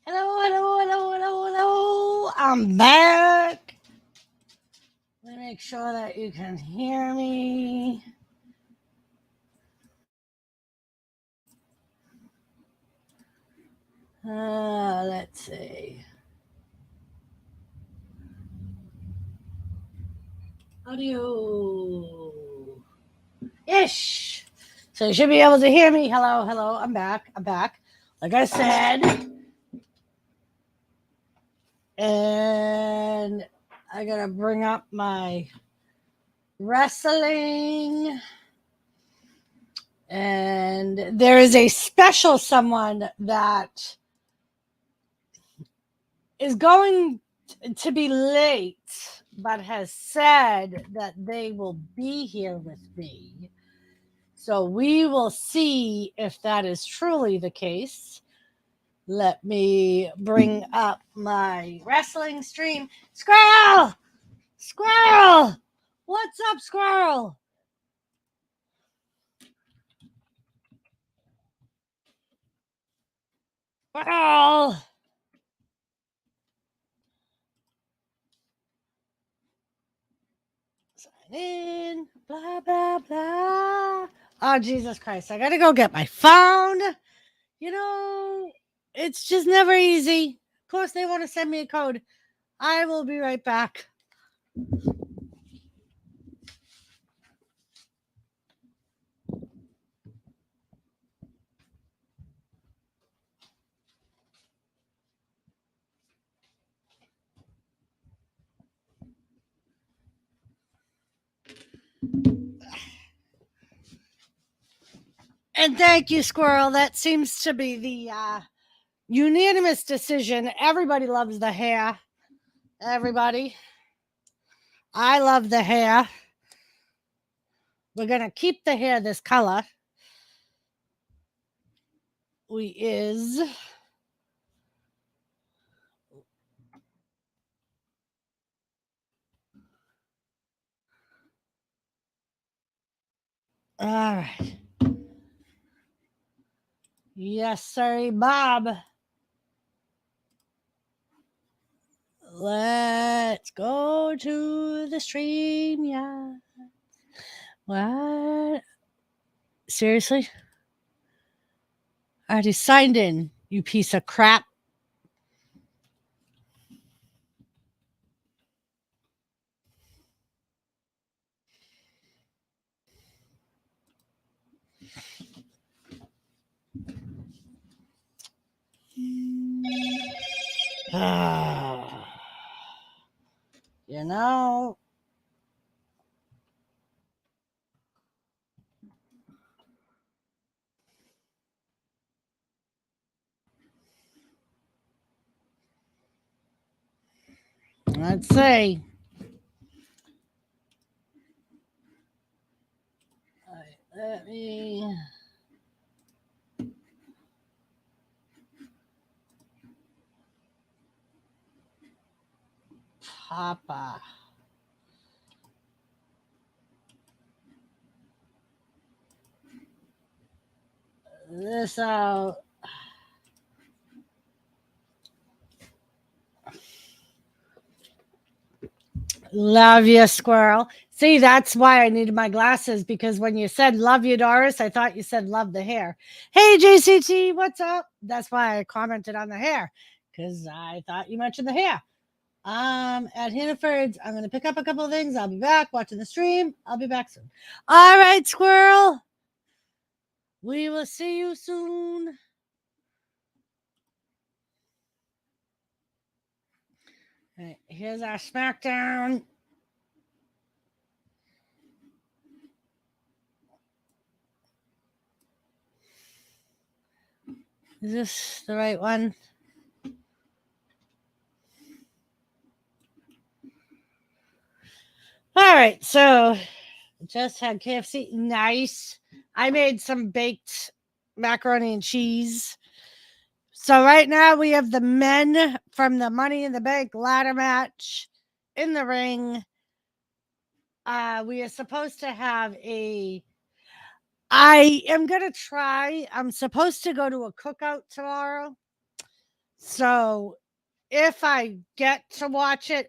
Hello. I'm back. Let me make sure that you can hear me. Let's see. Audio. Ish. So you should be able to hear me. Hello. I'm back. Like I said. And I gotta bring up my wrestling. And there is a special someone that is going to be late, but has said that they will be here with me. So we will see if that is truly the case. Let me bring up my wrestling stream. Squirrel! What's up, Squirrel? Squirrel! Sign in. Blah, blah, blah. Oh, Jesus Christ. I got to go get my phone. You know, it's just never easy. Of course, they want to send me a code. I will be right back. And thank you, Squirrel. That seems to be the unanimous decision. Everybody loves the hair. Everybody. I love the hair. We're going to keep the hair this color. We is. All right. Yes, sir, Bob. Let's go to the stream. Yeah. What? Seriously? I already signed in, you piece of crap. You know, let's see. All right, let me. Papa. This out. Love you, Squirrel. See, that's why I needed my glasses, because when you said love you, Doris, I thought you said love the hair. Hey, JCT, what's up? That's why I commented on the hair, because I thought you mentioned the hair. At Hannaford's, I'm going to pick up a couple of things. I'll be back watching the stream. I'll be back soon. All right, Squirrel. We will see you soon. All right, here's our Smackdown. Is this the right one? All right, so just had KFC. Nice. I made some baked macaroni and cheese. So right now we have the men from the Money in the Bank ladder match in the ring. We are supposed to have I am going to try. I'm supposed to go to a cookout tomorrow. So if I get to watch it,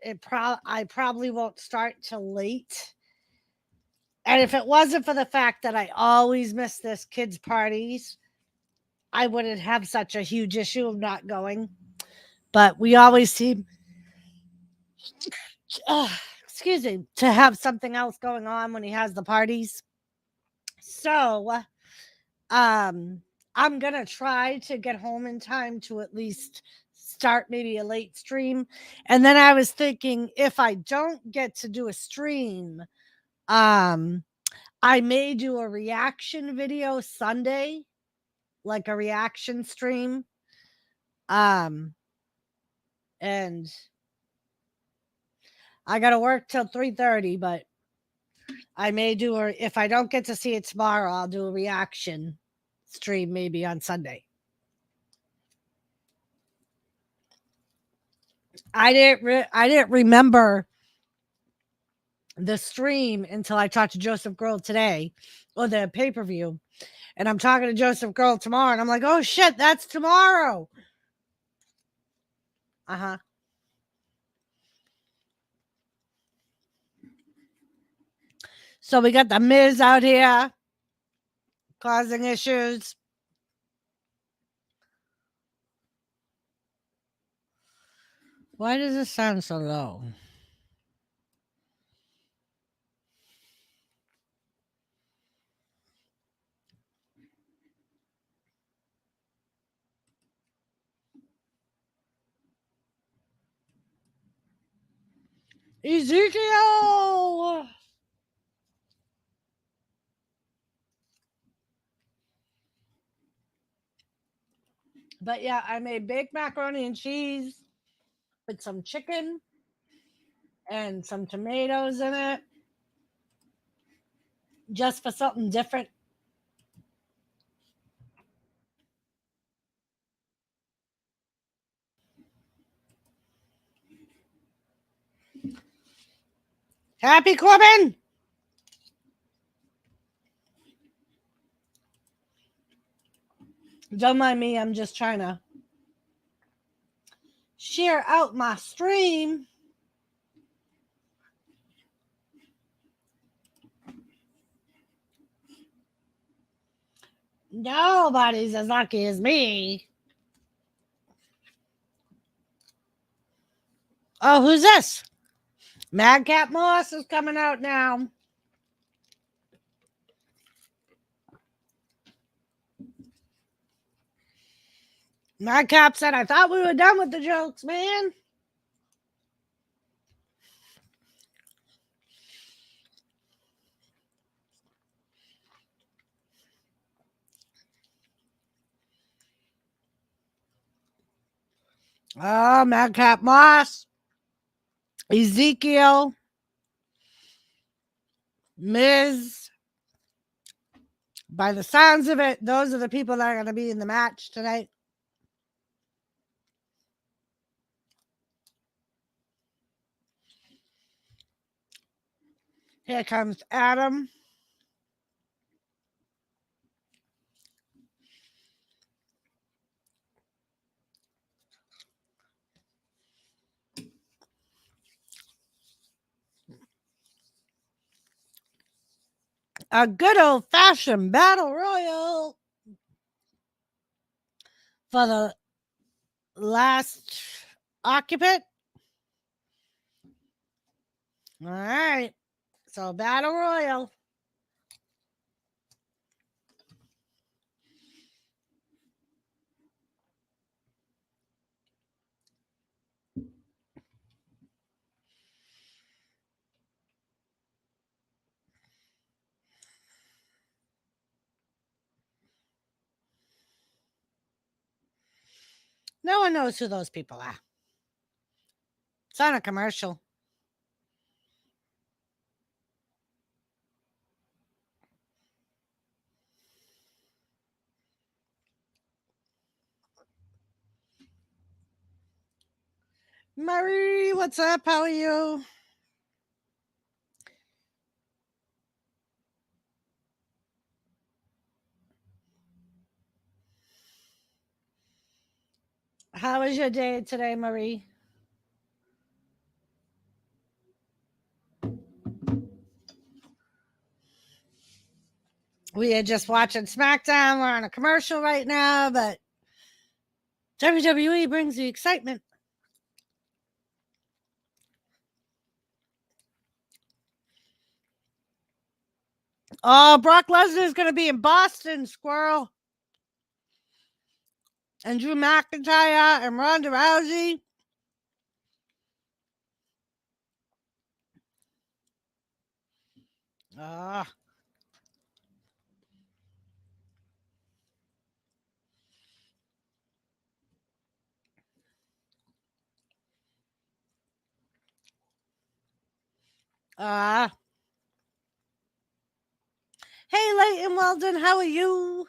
I probably won't start till late. And if it wasn't for the fact that I always miss this kids' parties, I wouldn't have such a huge issue of not going. But we always seem, excuse me, to have something else going on when he has the parties. So, I'm gonna try to get home in time to at least start maybe a late stream. And then I was thinking if I don't get to do a stream, I may do a reaction video Sunday, like a reaction stream. And I gotta work till 3:30, but I may do if I don't get to see it tomorrow, I'll do a reaction stream maybe on Sunday. I didn't remember the stream until I talked to Joseph Girl today, or the pay-per-view. And I'm talking to Joseph Girl tomorrow, and I'm like, oh shit, that's tomorrow. Uh-huh. So we got the Miz out here causing issues. Why does it sound so low? Ezekiel! But yeah, I made baked macaroni and cheese with some chicken and some tomatoes in it, just for something different. Happy Corbin! Don't mind me, I'm just trying to share out my stream. Nobody's as lucky as me. Oh, who's this? Madcap Moss is coming out now. Madcap said, I thought we were done with the jokes, man. Oh, Madcap Moss, Ezekiel, Miz. By the sounds of it, those are the people that are going to be in the match tonight. Here comes Adam. A good old-fashioned battle royal for the last occupant. All right. So battle royal. No one knows who those people are. It's on a commercial. Marie, what's up? How are you? How was your day today, Marie? We are just watching Smackdown. We're on a commercial right now, but WWE brings the excitement. Oh, Brock Lesnar is going to be in Boston, Squirrel. And Drew McIntyre and Ronda Rousey. Ah. Hey, Leighton Weldon, how are you?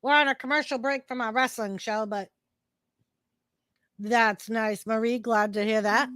We're on a commercial break from our wrestling show, but that's nice, Marie. Glad to hear that.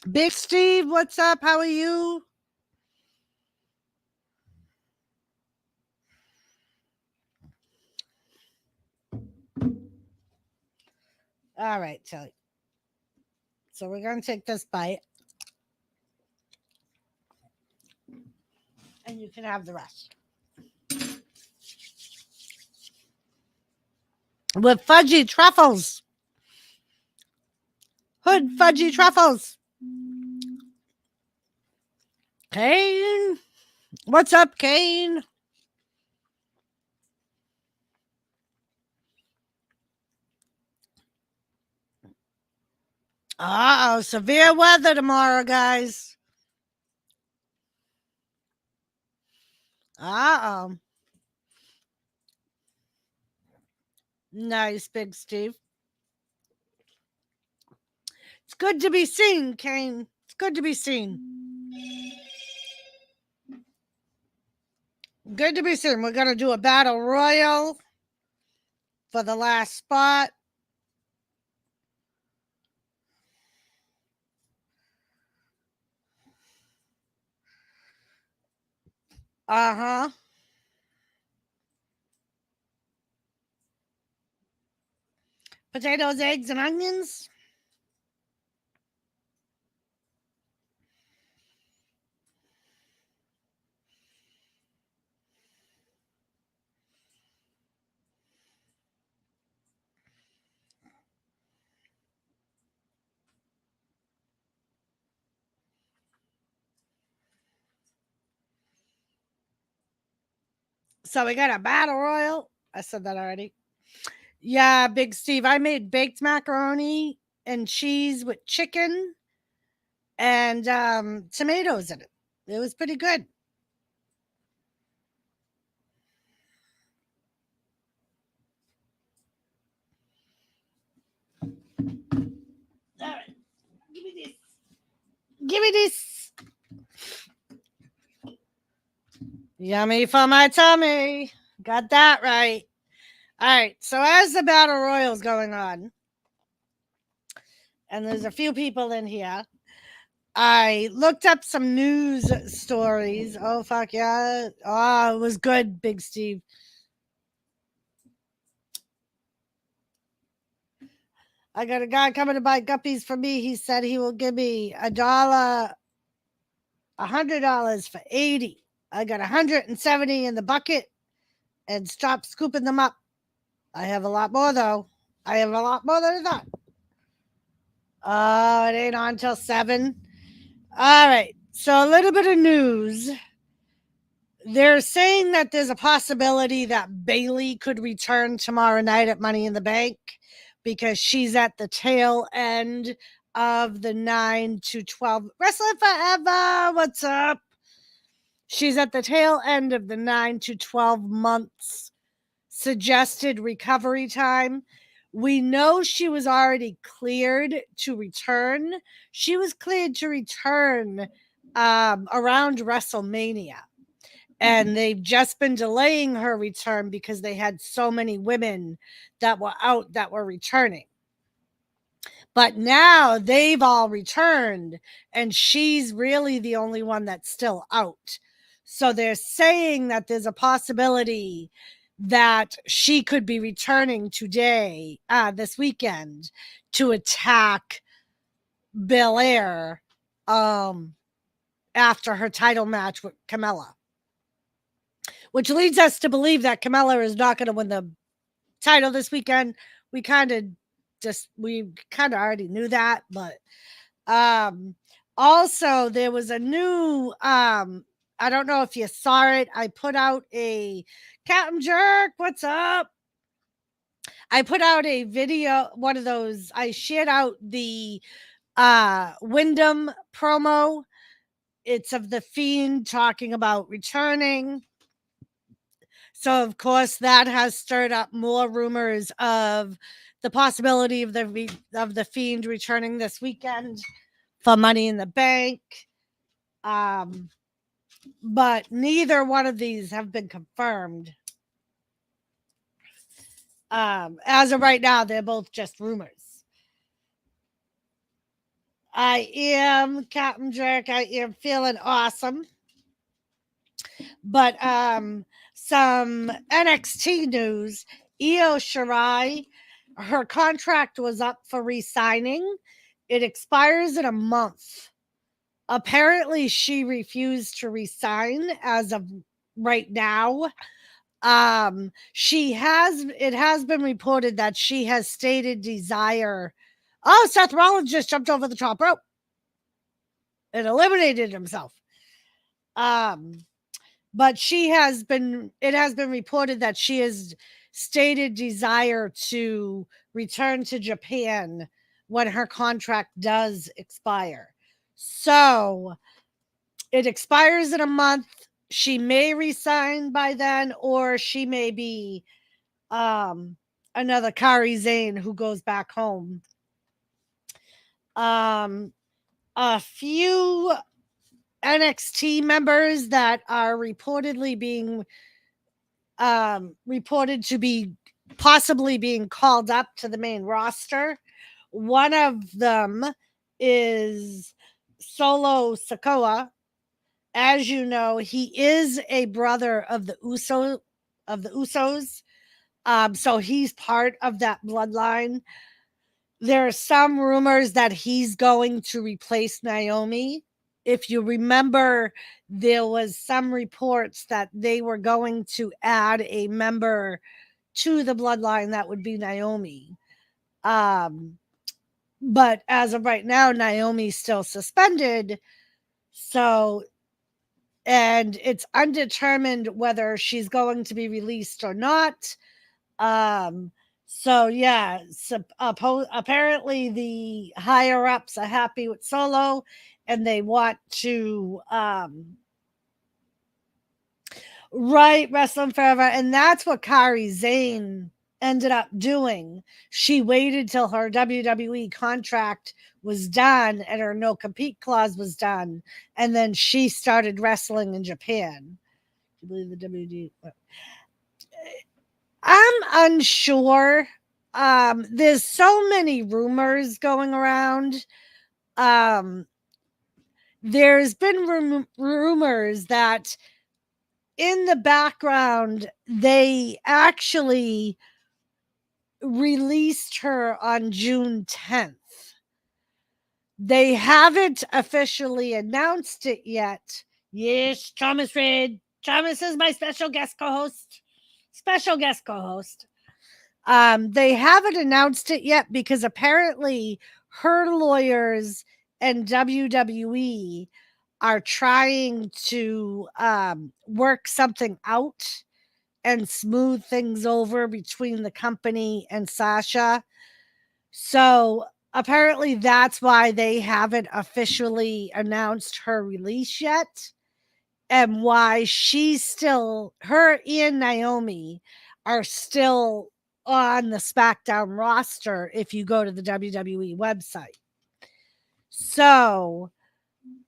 Big Steve, what's up? How are you? All right, Tilly. So we're going to take this bite. And you can have the rest. With fudgy truffles. Hood fudgy truffles. Kane. What's up, Kane? Uh-oh, severe weather tomorrow, guys. Uh-oh. Nice, Big Steve. It's good to be seen, Kane. It's good to be seen. Good to be seen. We're going to do a battle royal for the last spot. Uh-huh. Potatoes, eggs, and onions. So we got a battle royal. I said that already. Yeah, Big Steve. I made baked macaroni and cheese with chicken and tomatoes in it. It was pretty good. All right. Give me this. Give me this. Yummy for my tummy. Got that right. All right. So as the battle royal is going on, and there's a few people in here, I looked up some news stories. Oh, fuck yeah. Oh, it was good, Big Steve. I got a guy coming to buy guppies for me. He said he will give me $100 for 80. I got 170 in the bucket and stop scooping them up. I have a lot more though. I have a lot more than I thought. Oh, it ain't on till 7. All right. So a little bit of news. They're saying that there's a possibility that Bailey could return tomorrow night at Money in the Bank because she's at the tail end of the 9 to 12 Wrestling Forever. What's up? She's at the tail end of the 9 to 12 months suggested recovery time. We know she was already cleared to return. She was cleared to return around WrestleMania. And they've just been delaying her return because they had so many women that were out that were returning. But now they've all returned, and she's really the only one that's still out. So they're saying that there's a possibility that she could be returning today, this weekend, to attack Belair after her title match with Carmella. Which leads us to believe that Carmella is not going to win the title this weekend. We kind of already knew that, but also there was a new I don't know if you saw it. I put out a Captain Jerk, what's up? I put out a video, one of those. I shared out the Wyndham promo. It's of the Fiend talking about returning. So, of course, that has stirred up more rumors of the possibility of the Fiend returning this weekend for Money in the Bank. But neither one of these have been confirmed. As of right now, they're both just rumors. I am Captain Jerk. I am feeling awesome. But some NXT news. Io Shirai, her contract was up for re-signing. It expires in a month. Apparently, she refused to resign as of right now. It has been reported that she has stated desire. Oh, Seth Rollins just jumped over the top rope and eliminated himself. But it has been reported that she has stated desire to return to Japan when her contract does expire. So it expires in a month. She may resign by then, or she may be another Kairi Sane who goes back home. A few NXT members that are reportedly being reported to be possibly being called up to the main roster. One of them is Solo Sikoa. As you know, he is a brother of the Usos. So he's part of that bloodline. There are some rumors that he's going to replace Naomi. If you remember, there was some reports that they were going to add a member to the bloodline that would be Naomi. But as of right now, Naomi's still suspended. So, and it's undetermined whether she's going to be released or not. So yeah, apparently the higher ups are happy with Solo, and they want to wrestle forever, and that's what Kairi Sane ended up doing. She waited till her WWE contract was done and her no compete clause was done, and then she started wrestling in Japan. I believe the WWE. I'm unsure. There's so many rumors going around. There's been rumors that in the background, they actually released her on June 10th. They haven't officially announced it yet. Yes, Thomas Reid. Thomas is my special guest co-host. They haven't announced it yet because apparently her lawyers and WWE are trying to work something out and smooth things over between the company and Sasha. So apparently that's why they haven't officially announced her release yet. and why her and Naomi are still on the SmackDown roster if you go to the WWE website. So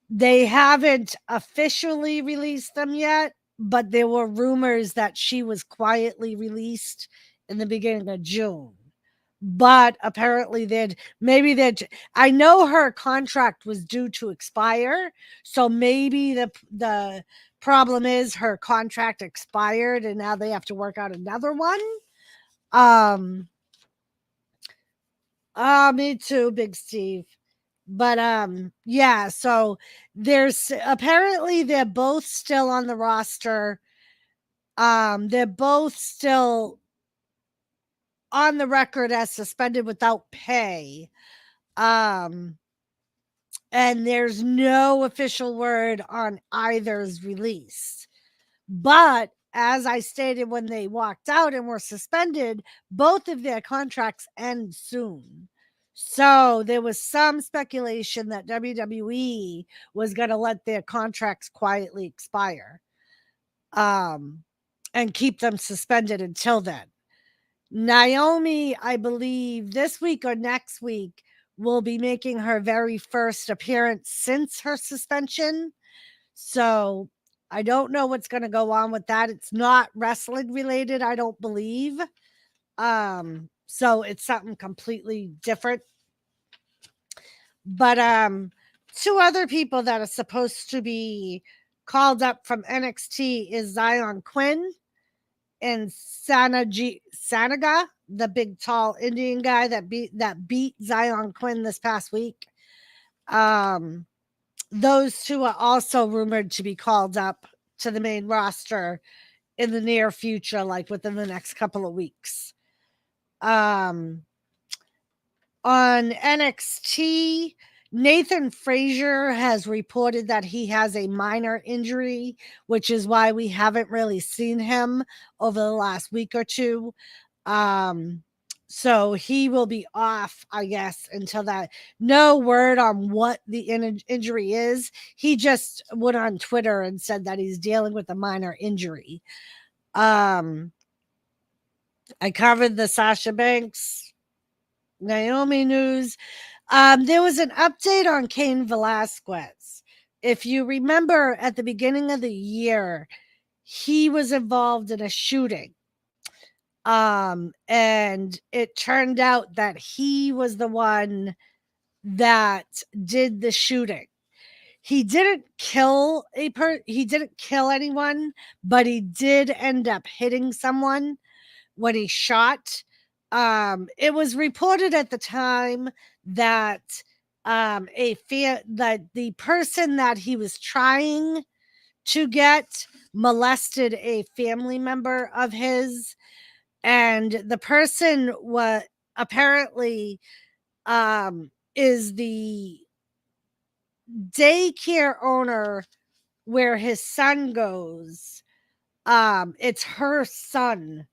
they haven't officially released them yet, but there were rumors that she was quietly released in the beginning of June. But apparently I know her contract was due to expire, so maybe the problem is her contract expired and now they have to work out another one. Me too, Big Steve. But yeah, so there's apparently they're both still on the roster. They're both still on the record as suspended without pay. And there's no official word on either's release. But as I stated when they walked out and were suspended, both of their contracts end soon. So there was some speculation that WWE was going to let their contracts quietly expire and keep them suspended until then. Naomi, I believe this week or next week, will be making her very first appearance since her suspension. So I don't know what's going to go on with that. It's not wrestling related, I don't believe. So it's something completely different. But two other people that are supposed to be called up from NXT is Zion Quinn and Sanaga, the big tall Indian guy that beat Zion Quinn this past week. Those two are also rumored to be called up to the main roster in the near future, like within the next couple of weeks. On NXT, Nathan Frazier has reported that he has a minor injury, which is why we haven't really seen him over the last week or two. So he will be off, I guess, until that. No word on what the injury is. He just went on Twitter and said that he's dealing with a minor injury. I covered the Sasha Banks, Naomi news. There was an update on Cain Velasquez. If you remember at the beginning of the year, he was involved in a shooting. And it turned out that he was the one that did the shooting. He didn't kill he didn't kill anyone, but he did end up hitting someone when he shot. It was reported at the time that that the person that he was trying to get molested a family member of his, and the person was apparently is the daycare owner where his son goes. It's her son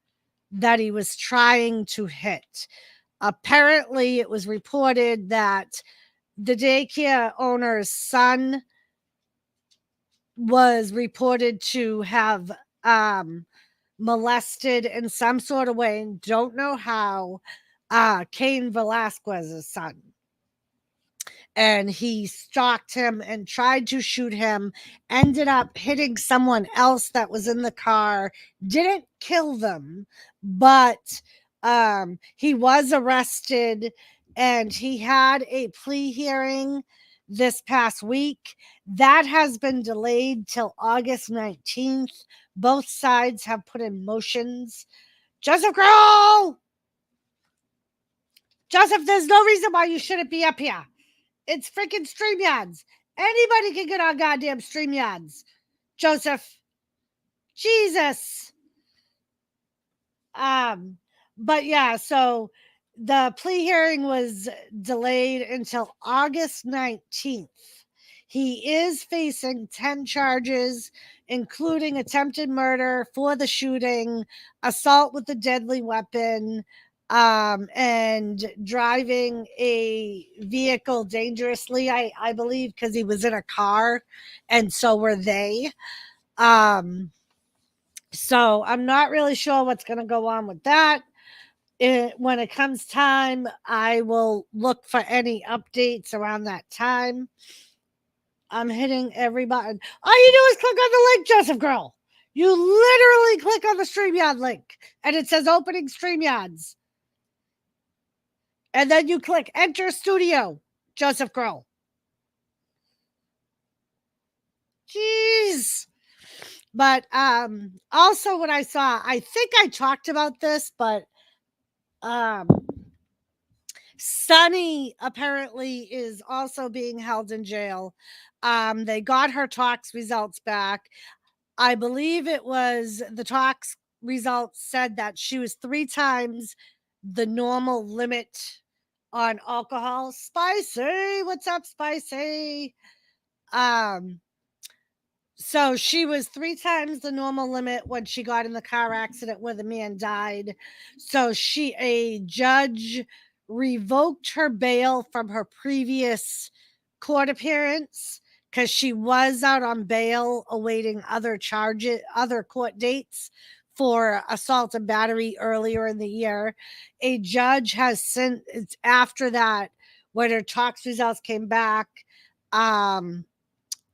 that he was trying to hit. Apparently, it was reported that the daycare owner's son was reported to have molested in some sort of way, and don't know how, Cain Velasquez's son. And he stalked him and tried to shoot him, ended up hitting someone else that was in the car, didn't kill them, but he was arrested, and he had a plea hearing this past week. That has been delayed till August 19th. Both sides have put in motions. Joseph Grohl! Joseph, there's no reason why you shouldn't be up here. It's freaking StreamYards. Anybody can get on goddamn StreamYards. Joseph. Jesus. But yeah, so the plea hearing was delayed until August 19th. He is facing 10 charges, including attempted murder for the shooting, assault with a deadly weapon, and driving a vehicle dangerously, I believe, because he was in a car, and so were they. So I'm not really sure what's going to go on with that. When it comes time, I will look for any updates around that time. I'm hitting every button. All you do is click on the link, Joseph Girl. You literally click on the StreamYard link and it says opening StreamYards. And then you click enter studio, Joseph Girl. Jeez. But also what I saw, I think I talked about this, but Sunny apparently is also being held in jail. They got her tox results back. I believe it was the tox results said that she was 3 times the normal limit on alcohol. Spicy, what's up, Spicy? So she was 3 times the normal limit when she got in the car accident where the man died. So a judge revoked her bail from her previous court appearance because she was out on bail awaiting other court dates for assault and battery earlier in the year. A judge has since, after that, when her tox results came back,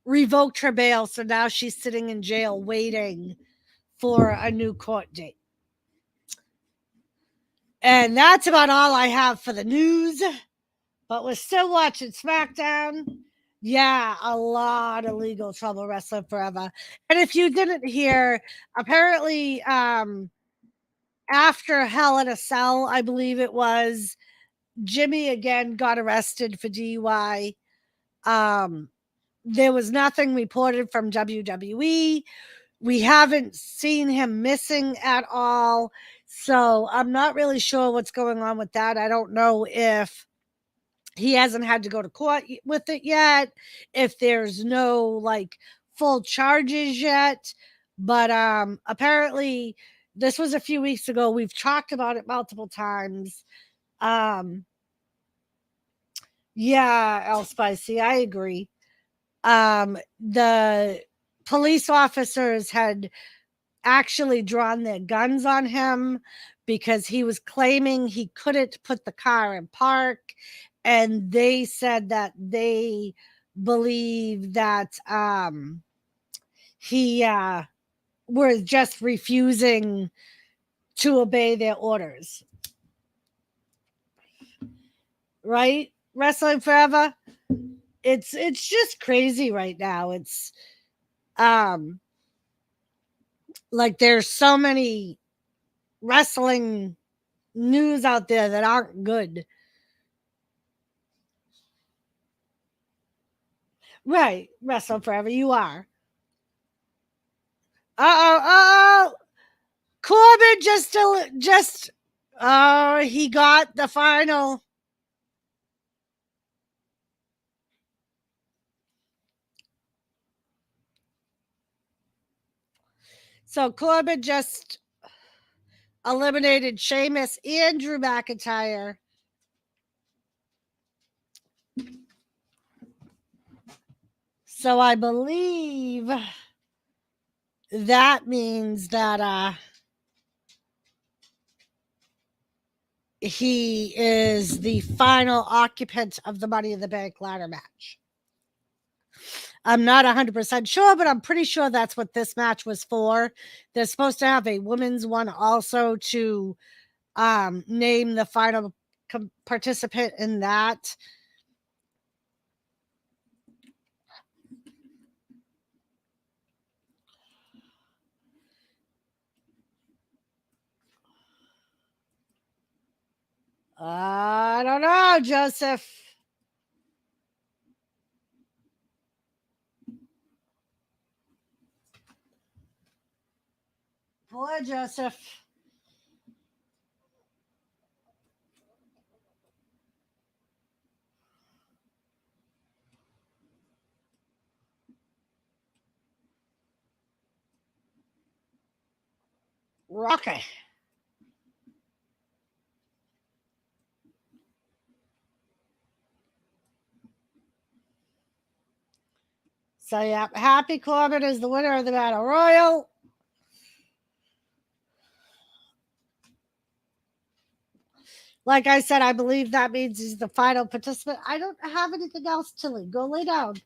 revoked her bail. So now she's sitting in jail waiting for a new court date. And that's about all I have for the news. But we're still watching Smackdown. Yeah, a lot of legal trouble wrestling forever. And if you didn't hear, apparently after Hell in a Cell, I believe it was, Jimmy again got arrested for DUI. There was nothing reported from WWE. We haven't seen him missing at all. So I'm not really sure what's going on with that. I don't know if he hasn't had to go to court with it yet, if there's no like full charges yet. But apparently this was a few weeks ago. We've talked about it multiple times. Yeah, El Spicy, I agree. The police officers had actually drawn their guns on him because he was claiming he couldn't put the car in park, and they said that they believe that he was just refusing to obey their orders. Right? Wrestling Forever. It's just crazy right now. It's like there's so many wrestling news out there that aren't good. Right, Wrestle Forever, you are. Uh-oh. Corbin he got the final. So Corbin just eliminated Sheamus and Drew McIntyre. So I believe that means that he is the final occupant of the Money in the Bank ladder match. I'm not 100% sure, but I'm pretty sure that's what this match was for. They're supposed to have a women's one also to name the final participant in that. I don't know, Joseph. Poor Joseph. Rocky. So yeah, Happy Corbin is the winner of the Battle Royal. Like I said, I believe that means he's the final participant. I don't have anything else, Tilly. Go lay down.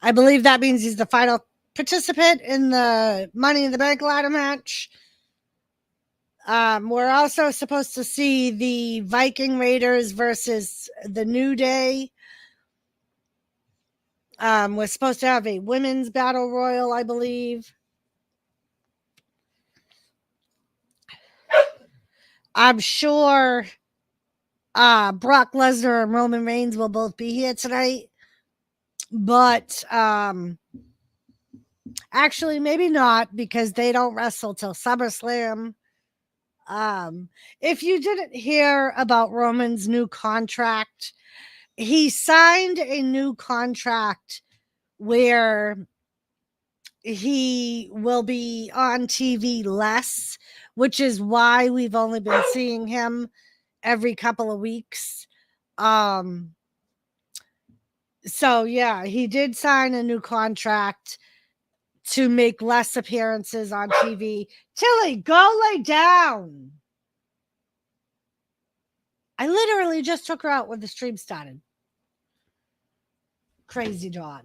I believe that means he's the final participant in the Money in the Bank ladder match. We're also supposed to see the Viking Raiders versus the New Day. We're supposed to have a women's battle royal, I believe. I'm sure Brock Lesnar and Roman Reigns will both be here tonight. But actually, maybe not, because they don't wrestle till SummerSlam. If you didn't hear about Roman's new contract, he signed a new contract where he will be on TV less, which is why we've only been seeing him every couple of weeks. So yeah, he did sign a new contract to make less appearances on TV. Tilly, go lay down. I literally just took her out when the stream started. Crazy dog.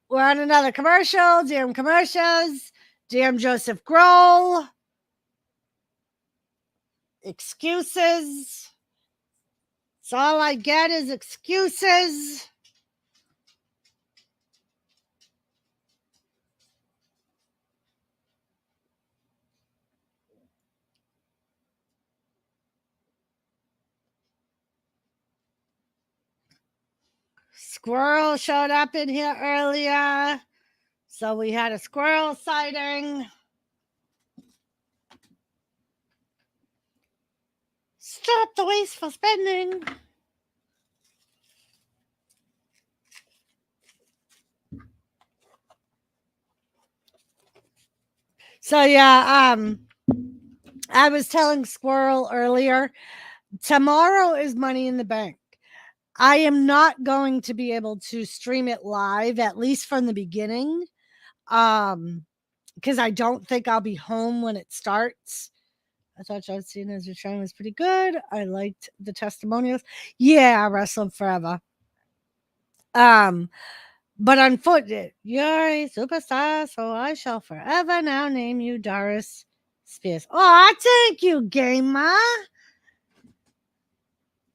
We're on another commercial. Damn commercials. Damn Joseph Grohl. Excuses. So all I get is excuses. Squirrel showed up in here earlier. So we had a squirrel sighting. Stop the wasteful spending. So yeah, I was telling Squirrel earlier, tomorrow is Money in the Bank. I am not going to be able to stream it live, at least from the beginning, because I don't think I'll be home when it starts. I thought Shotzi as your train was pretty good. I liked the testimonials. Yeah, I wrestled forever. But unfortunately, you're a superstar, so I shall forever now name you Doris Spears. Oh, thank you, gamer.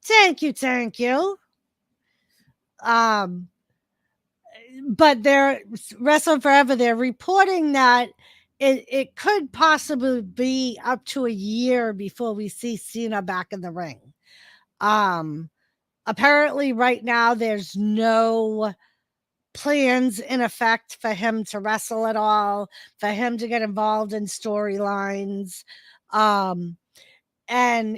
Thank you. But they're Wrestling Forever. They're reporting that it could possibly be up to a year before we see Cena back in the ring. Apparently, right now there's no plans in effect for him to wrestle at all, for him to get involved in storylines. And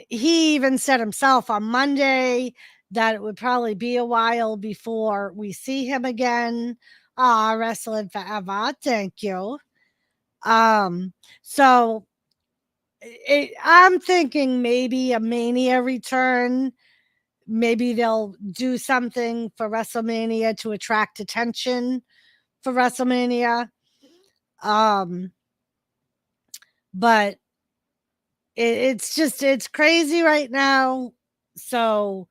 he even said himself on Monday that it would probably be a while before we see him again. Wrestling Forever. Thank you. So I'm thinking maybe a Mania return. Maybe they'll do something for WrestleMania to attract attention for WrestleMania. But it's crazy right now. So,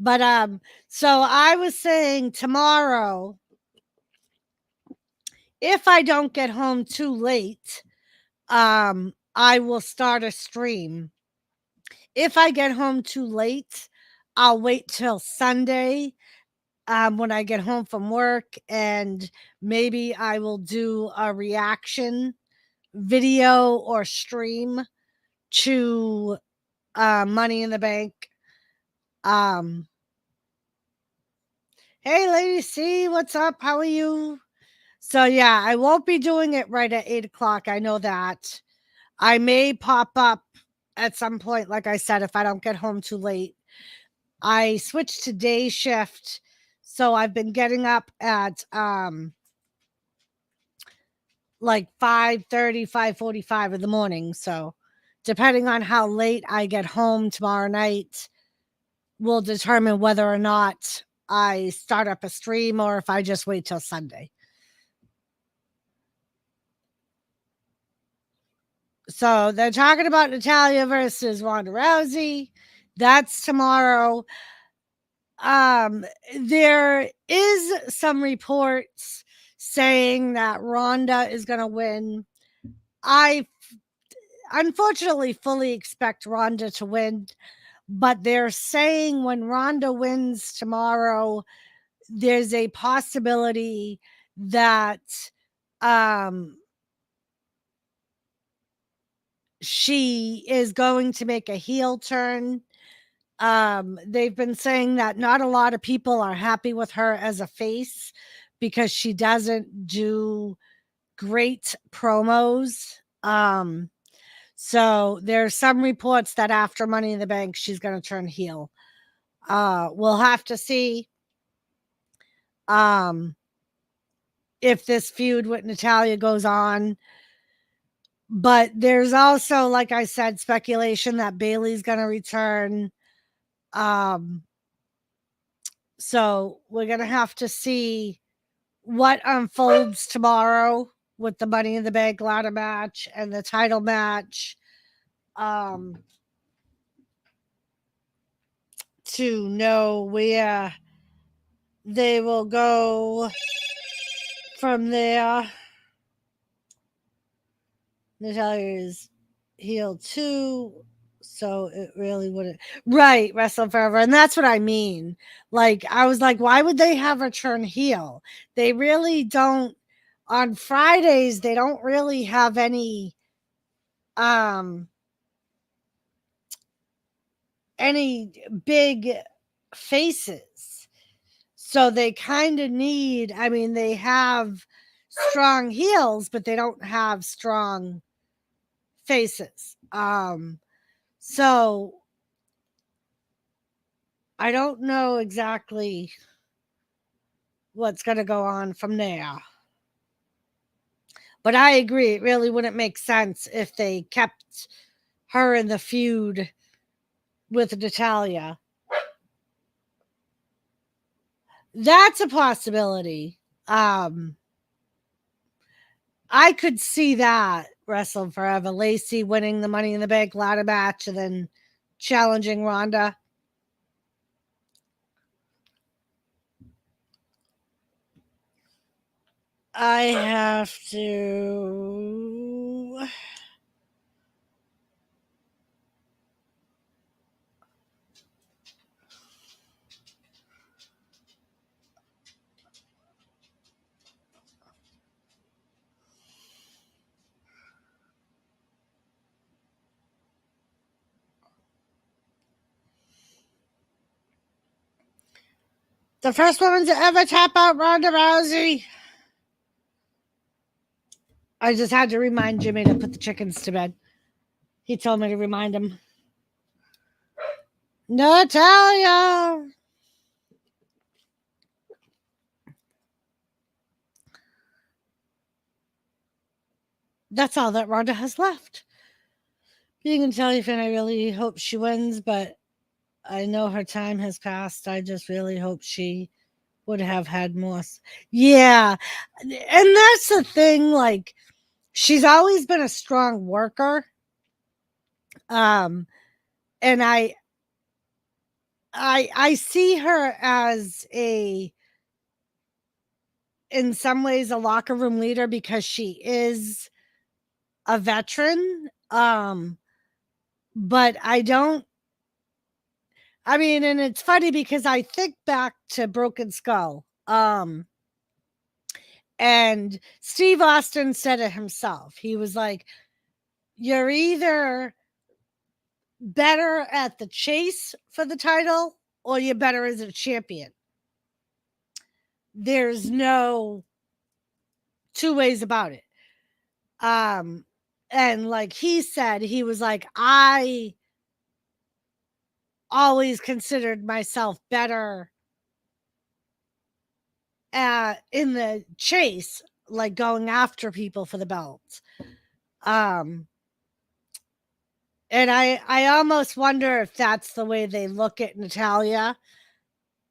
but so I was saying tomorrow, if I don't get home too late, I will start a stream. If I get home too late, I'll wait till Sunday when I get home from work, and maybe I will do a reaction video or stream to Money in the Bank. Hey, Lady C, what's up? How are you? So yeah, I won't be doing it right at 8:00. I know that. I may pop up at some point, like I said, if I don't get home too late. I switched to day shift, so I've been getting up at like 5:30, 5:45 in the morning. So depending on how late I get home tomorrow night, will determine whether or not I start up a stream or if I just wait till Sunday. So they're talking about Natalya versus Ronda Rousey. That's tomorrow. There is some reports saying that Ronda is going to win. I unfortunately fully expect Ronda to win, but they're saying when Ronda wins tomorrow, there's a possibility that she is going to make a heel turn. They've been saying that not a lot of people are happy with her as a face because she doesn't do great promos. So there's some reports that after Money in the Bank, she's going to turn heel. We'll have to see if this feud with Natalya goes on. But there's also, like I said, speculation that Bayley's going to return. So we're going to have to see what unfolds tomorrow with the Money in the Bank ladder match and the title match. To know where they will go from there. Natalya is heel too, so it really wouldn't. Right, wrestle forever. And that's what I mean. Like, I was like, why would they have her turn heel? They really don't. On Fridays, they don't really have any big faces. So they kind of need, I mean, they have strong heels, but they don't have strong faces. So I don't know exactly what's going to go on from there. But I agree, it really wouldn't make sense if they kept her in the feud with Natalya. That's a possibility. I could see that wrestling forever. Lacey winning the Money in the Bank ladder match and then challenging Ronda. I have to. The first woman to ever tap out Ronda Rousey. I just had to remind Jimmy to put the chickens to bed. He told me to remind him. Natalya. That's all that Ronda has left. Being a Natalya fan, I really hope she wins, but I know her time has passed. I just really hope she would have had more. Yeah. And that's the thing. Like, she's always been a strong worker. And I see her as in some ways a locker room leader because she is a veteran. But I mean, and it's funny because I think back to Broken Skull. And Steve Austin said it himself. He was like, you're either better at the chase for the title or you're better as a champion. There's no two ways about it. And like he said, he was like, I always considered myself better in the chase, like going after people for the belts. And I almost wonder if that's the way they look at Natalya,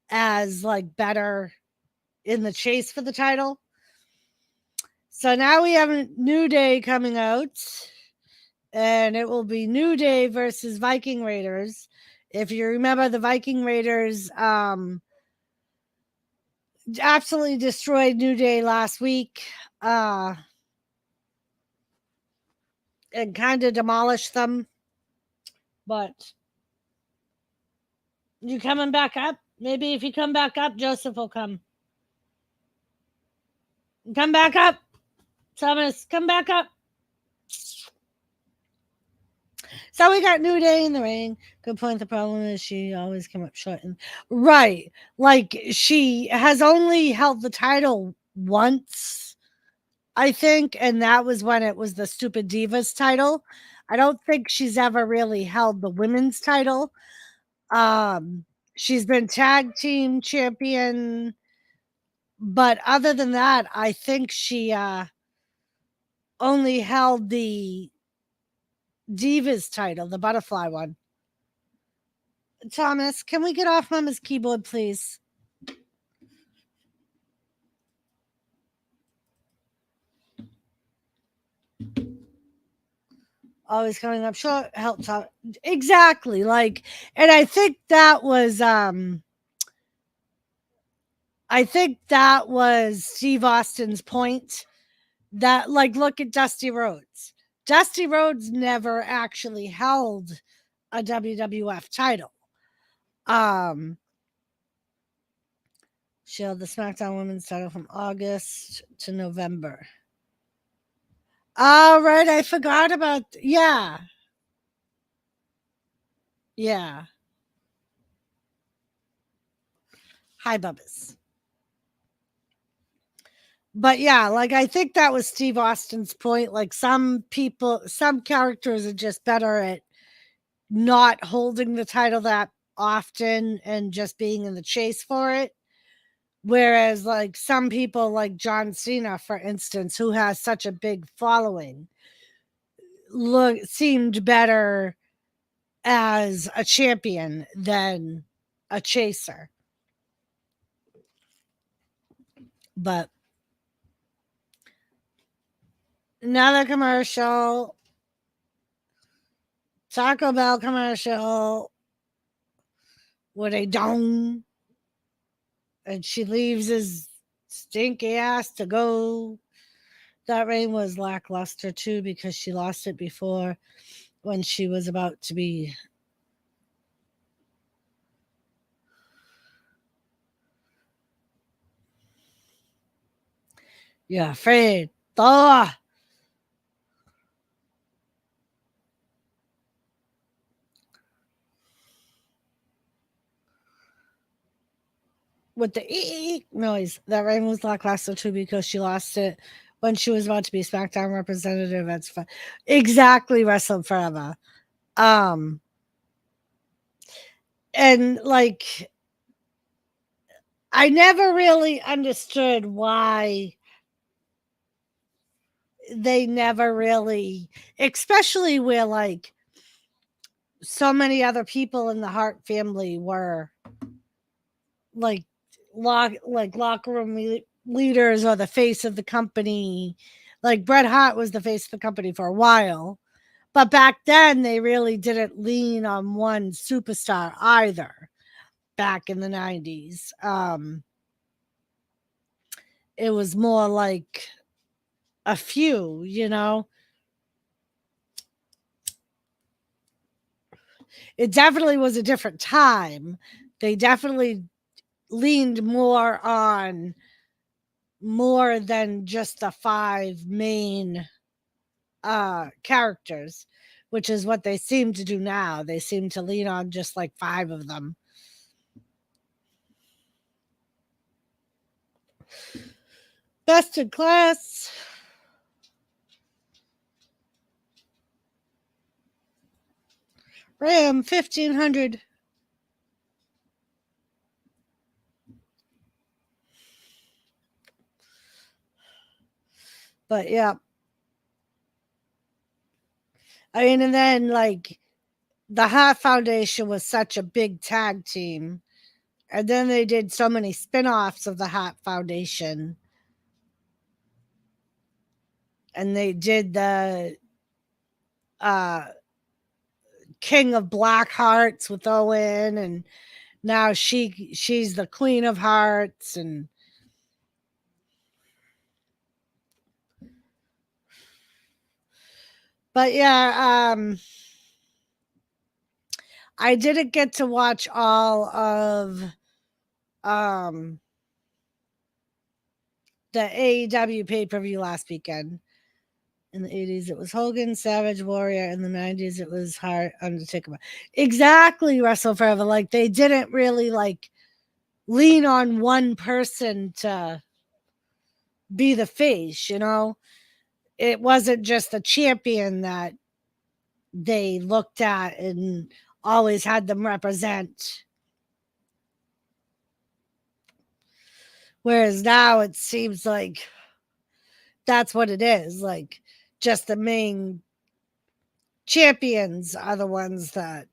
as like better in the chase for the title. So now we have a New Day coming out, and it will be New Day versus Viking Raiders. If you remember, the Viking Raiders absolutely destroyed New Day last week, and kind of demolished them. But you coming back up? Maybe if you come back up, Joseph will come. Come back up, Thomas. Come back up. So we got New Day in the ring. Good point. The problem is she always come up short. Right. Like she has only held the title once, I think. And that was when it was the Stupid Divas title. I don't think she's ever really held the women's title. She's been tag team champion. But other than that, I think she only held the Divas title, the butterfly one. Thomas, can we get off Mama's keyboard, please? Always coming up short, helps out. Exactly. Like, and I think that was Steve Austin's point. That, like, look at Dusty Rhodes. Dusty Rhodes never actually held a WWF title. She held the SmackDown Women's title from August to November. All right, I forgot about. Yeah. Hi, Bubbas. But yeah, like I think that was Steve Austin's point. Like some characters are just better at not holding the title that often and just being in the chase for it. Whereas, like, some people, like John Cena, for instance, who has such a big following, seemed better as a champion than a chaser. But another commercial, Taco Bell commercial with a dong, and she leaves his stinky ass to go. That reign was lackluster too because she lost it before when she was about to be. You're afraid. Thor. With the eek noise. That reign was lackluster too because she lost it when she was about to be SmackDown representative. That's fun. Exactly, wrestled forever. And like, I never really understood why they never really, especially where like so many other people in the Hart family were like locker room leaders or the face of the company. Like Bret Hart was the face of the company for a while, but back then they really didn't lean on one superstar either. Back in the 90s, it was more like a few, you know. It definitely was a different time. They definitely leaned more on more than just the five main characters, which is what they seem to do now. They seem to lean on just like five of them. Best in class. Ram 1500. But yeah. I mean, and then like the Heart Foundation was such a big tag team. And then they did so many spin-offs of the Heart Foundation. And they did the King of Black Hearts with Owen, and now she's the Queen of Hearts. And but yeah, I didn't get to watch all of the AEW pay-per-view last weekend. In the 80s, it was Hogan, Savage, Warrior. In the 90s, it was Hart, Undertaker. Exactly, Wrestle Forever. Like, they didn't really, like, lean on one person to be the face, you know? It wasn't just the champion that they looked at and always had them represent. Whereas now it seems like that's what it is. Like, just the main champions are the ones that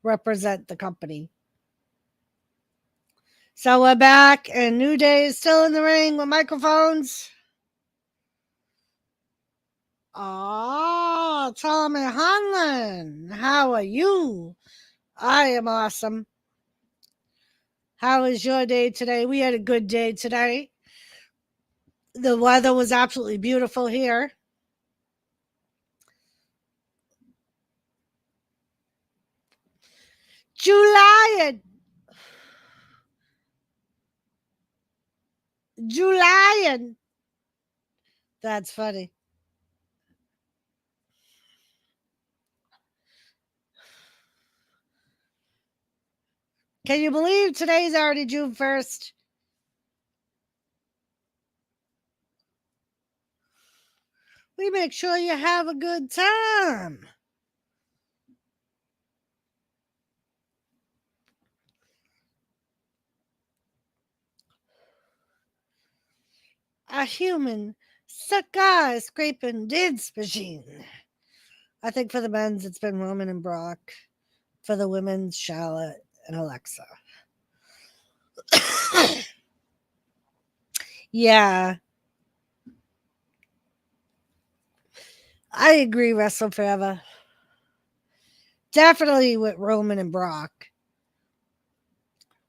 represent the company. So we're back, and New Day is still in the ring with microphones. Oh, Tommy Hanlon, how are you? I am awesome. How was your day today? We had a good day today. The weather was absolutely beautiful here. July. That's funny. Can you believe today's already June 1st? We make sure you have a good time. A human cigar scraping dance machine. I think for the men's, it's been Roman and Brock. For the women's, Charlotte and Alexa. Yeah. I agree, Wrestle Forever. Definitely with Roman and Brock.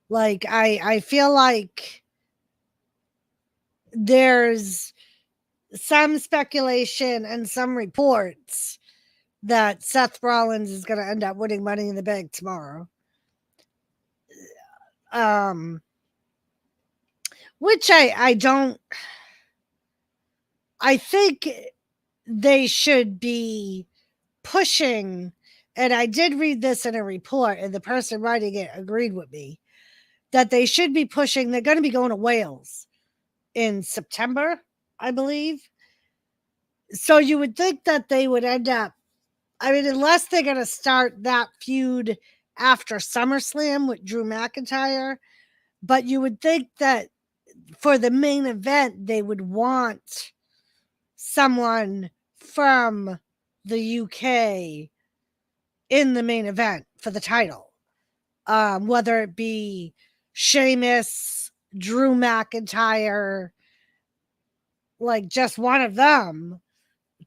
Like, I feel like there's some speculation and some reports that Seth Rollins is going to end up winning Money in the Bank tomorrow. Which I don't. I think they should be pushing, and I did read this in a report, and the person writing it agreed with me, that they should be pushing. They're going to be going to Wales in September, I believe. So you would think that they would end up, I mean, unless they're going to start that feud after SummerSlam with Drew McIntyre, but you would think that for the main event, they would want someone from the UK in the main event for the title. Whether it be Sheamus, Drew McIntyre, like just one of them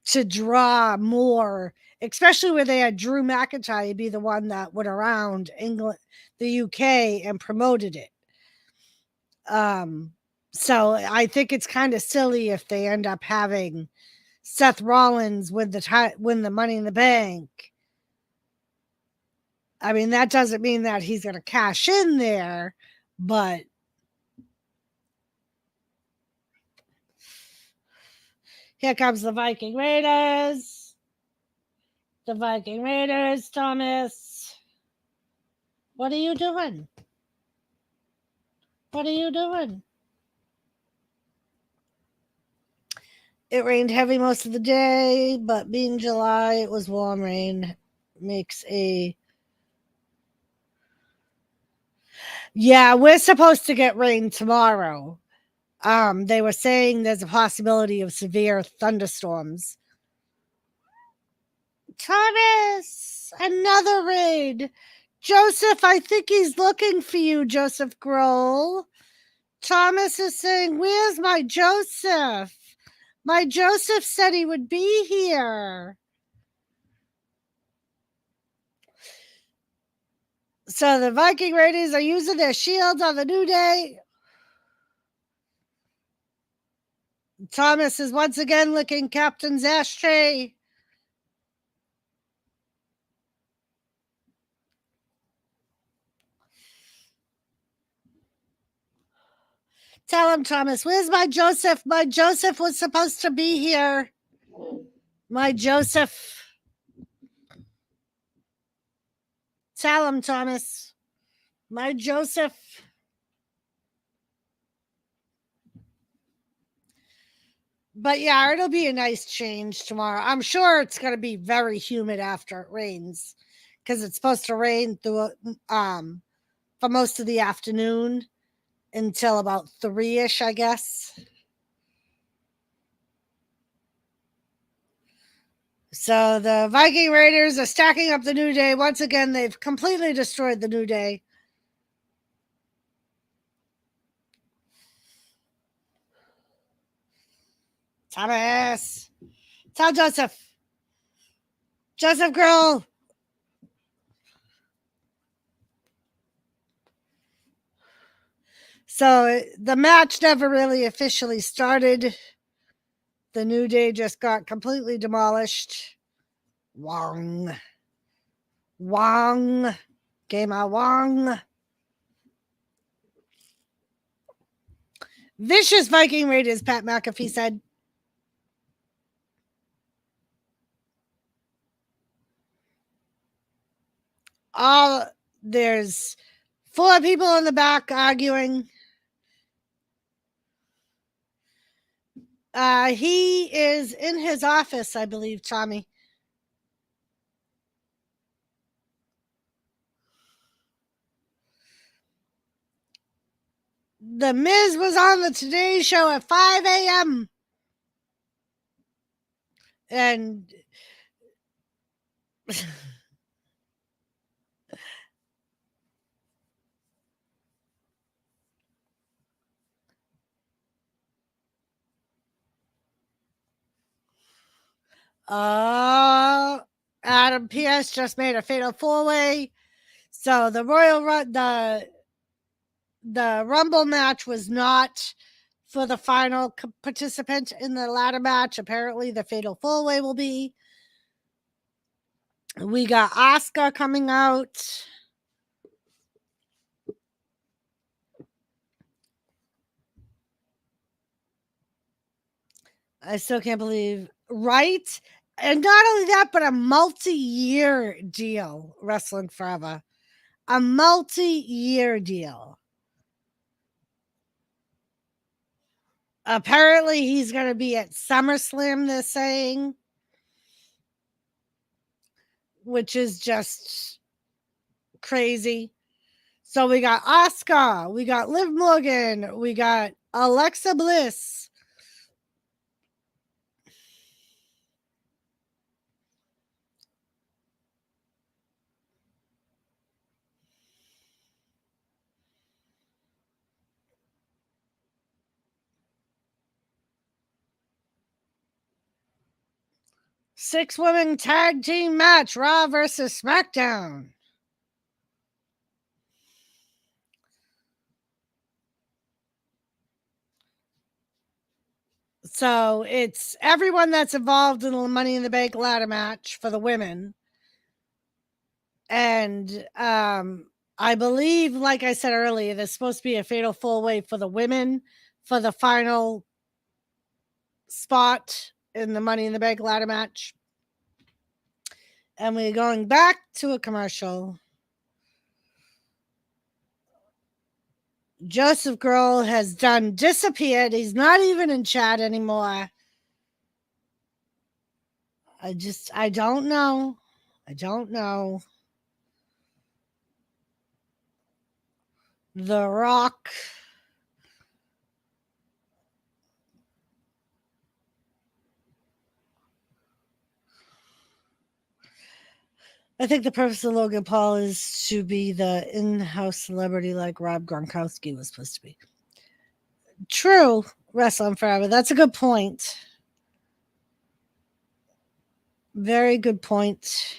to draw more, especially where they had Drew McIntyre be the one that went around England, the UK, and promoted it. So I think it's kind of silly if they end up having Seth Rollins win the Money in the Bank. I mean, that doesn't mean that he's going to cash in there, but here comes the Viking Raiders. The Viking Raiders, Thomas. What are you doing? What are you doing? It rained heavy most of the day, but being July, it was warm rain. Makes a... Yeah, we're supposed to get rain tomorrow. They were saying there's a possibility of severe thunderstorms. Thomas! Yes, another raid. Joseph, I think he's looking for you, Joseph Grohl. Thomas is saying, where's my Joseph? My Joseph said he would be here. So the Viking Raiders are using their shields on the New Day. Thomas is once again licking Captain's ashtray. Tell him, Thomas, where's my Joseph? My Joseph was supposed to be here. My Joseph. Tell him, Thomas. My Joseph. But yeah, it'll be a nice change tomorrow. I'm sure it's going to be very humid after it rains because it's supposed to rain through for most of the afternoon until about 3-ish, I guess. So the Viking Raiders are stacking up the New Day. Once again, they've completely destroyed the New Day. Thomas. Tell Joseph. Joseph Girl. So the match never really officially started. The New Day just got completely demolished. Wong. Game of Wong. Vicious Viking Raiders, Pat McAfee said. There's 4 people in the back arguing. He is in his office, I believe, Tommy. The Miz was on the Today Show at 5 a.m. And Adam P.S. just made a fatal 4-way. So the the Rumble match was not for the final participant in the ladder match. Apparently, the fatal 4-way will be. We got Asuka coming out. I still can't believe, right? And not only that, but a multi-year deal, Wrestling Forever. A multi-year deal. Apparently, he's going to be at SummerSlam, they're saying, which is just crazy. So we got Asuka, we got Liv Morgan, we got Alexa Bliss. Six-woman tag team match, Raw versus Smackdown. So it's everyone that's involved in the Money in the Bank ladder match for the women. And I believe, like I said earlier, there's supposed to be a fatal 4-way for the women for the final spot in the Money in the Bank ladder match. And we're going back to a commercial. Joseph Grohl has disappeared. He's not even in chat anymore. I don't know. The Rock. I think the purpose of Logan Paul is to be the in-house celebrity like Rob Gronkowski was supposed to be. True, wrestling forever. That's a good point. Very good point.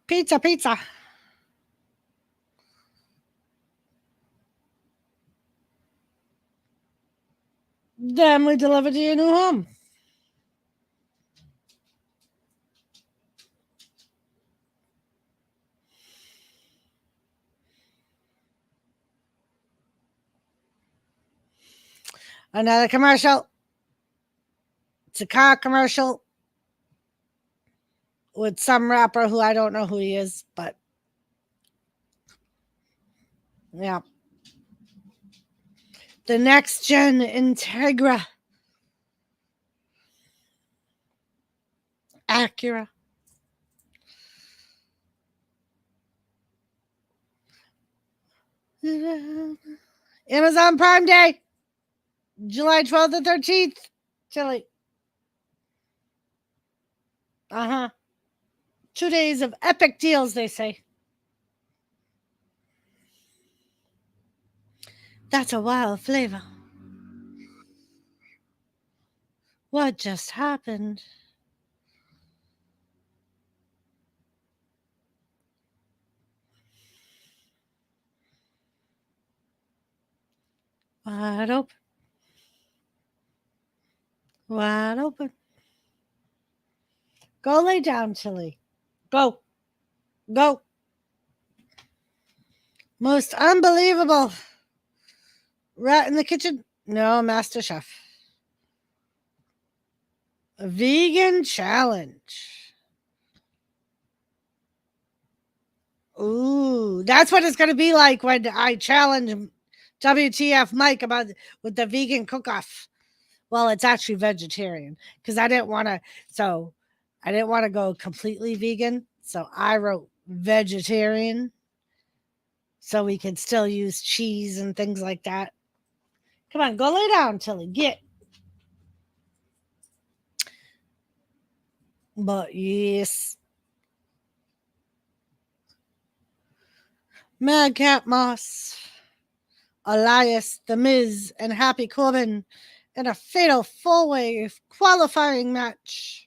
Pizza, pizza. Then we deliver to your new home. Another commercial. It's a car commercial with some rapper who I don't know who he is, but yeah. The next gen Integra. Acura. Amazon Prime Day. July 12th and 13th. Chili. 2 days of epic deals, they say. That's a wild flavor. What just happened? Wide open. Wide open. Go lay down, Chili. Go. Go. Most unbelievable. Rat in the kitchen? No, Master Chef. A vegan challenge. Ooh, that's what it's going to be like when I challenge WTF Mike about with the vegan cook-off. Well, it's actually vegetarian because I didn't want to go completely vegan. So I wrote vegetarian so we can still use cheese and things like that. Come on, go lay down, Tilly. Get. But yes. Madcap Moss, Elias, The Miz, and Happy Corbin in a fatal four-way qualifying match.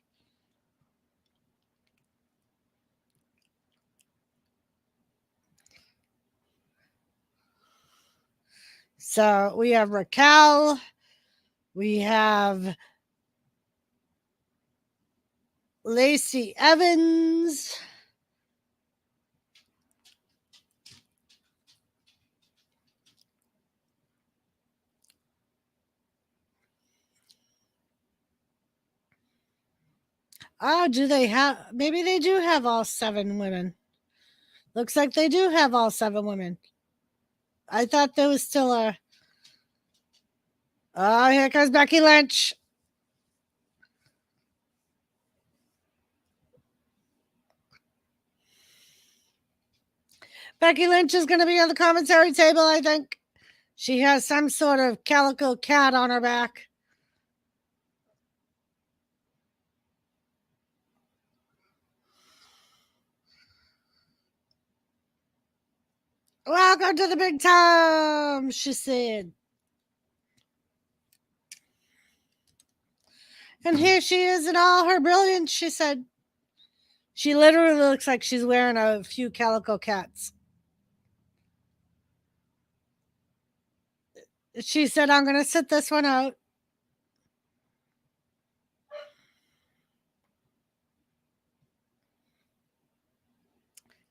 So we have Raquel, we have Lacey Evans, do they have, maybe they do have all 7 women. Looks like they do have all 7 women. I thought there was still a, oh, here comes Becky Lynch. Becky Lynch is going to be on the commentary table, I think. She has some sort of calico cat on her back. Welcome to the big time, she said. And here she is in all her brilliance, she said. She literally looks like she's wearing a few calico cats. She said, I'm going to sit this one out.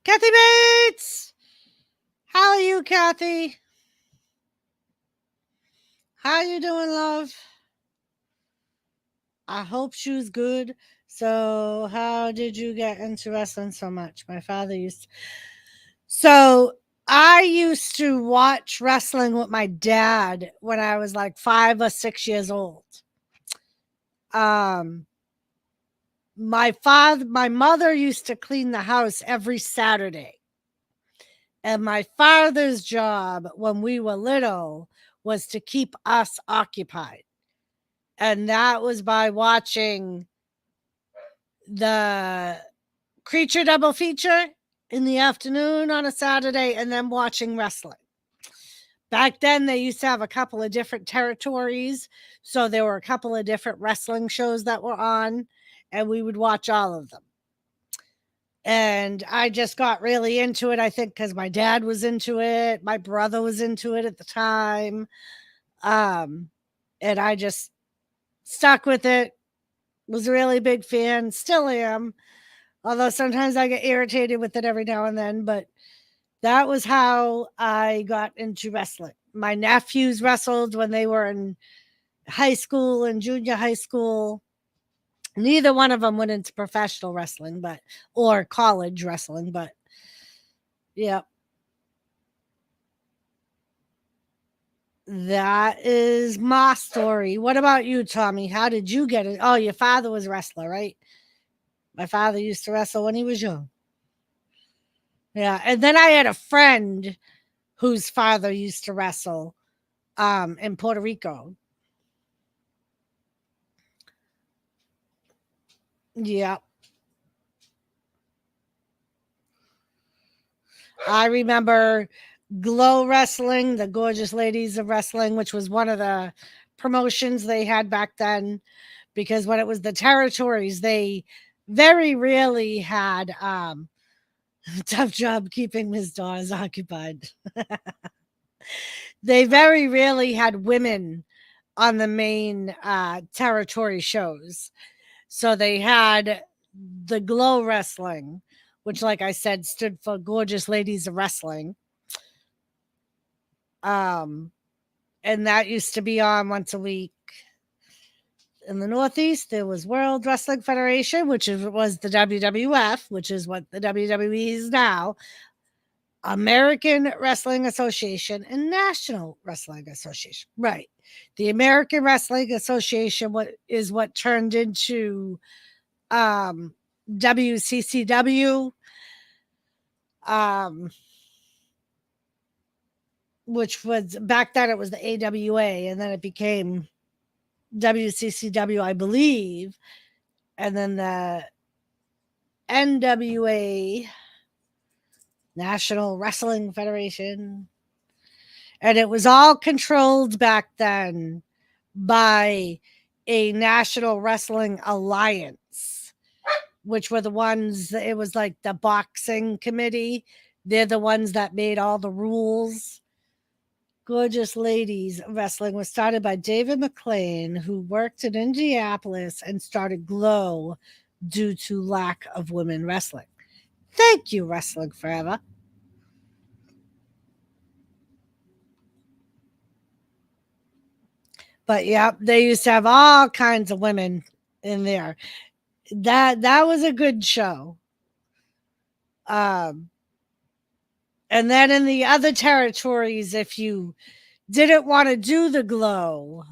Kathy Bates! How are you, Kathy? How you doing, love? I hope she was good. So how did you get into wrestling so much? My father used to. So I used to watch wrestling with my dad when I was like 5 or 6 years old. My mother used to clean the house every Saturday. And my father's job when we were little was to keep us occupied. And that was by watching the Creature double feature in the afternoon on a Saturday and then watching wrestling. Back then, they used to have a couple of different territories. So there were a couple of different wrestling shows that were on, and we would watch all of them. And I just got really into it, I think, because my dad was into it. My brother was into it at the time. And I just stuck with it. Was a really big fan. Still am. Although sometimes I get irritated with it every now and then. But that was how I got into wrestling. My nephews wrestled when they were in high school and junior high school. Neither one of them went into professional wrestling, or college wrestling, but yeah. That is my story. What about you, Tommy? How did you get it? Oh, your father was a wrestler, right? My father used to wrestle when he was young. Yeah, and then I had a friend whose father used to wrestle in Puerto Rico. Yeah. I remember Glow Wrestling, the Gorgeous Ladies of Wrestling, which was one of the promotions they had back then, because when it was the territories, they very rarely had tough job keeping Ms. Dawes occupied. They very rarely had women on the main territory shows. So they had the Glow Wrestling, which, like I said, stood for Gorgeous Ladies of Wrestling. And that used to be on once a week. In the Northeast, there was World Wrestling Federation, which was the WWF, which is what the WWE is now, American Wrestling Association, and National Wrestling Association. Right. The American Wrestling Association is what turned into WCCW, which was back then it was the AWA, and then it became WCCW, I believe, and then the NWA, National Wrestling Federation. And it was all controlled back then by a National Wrestling Alliance, which were the ones, it was like the boxing committee. They're the ones that made all the rules. Gorgeous Ladies Wrestling was started by David McLean, who worked in Indianapolis and started Glow due to lack of women wrestling. Thank you, Wrestling Forever. But yeah, they used to have all kinds of women in there. That was a good show. And then in the other territories, if you didn't want to do the Glow,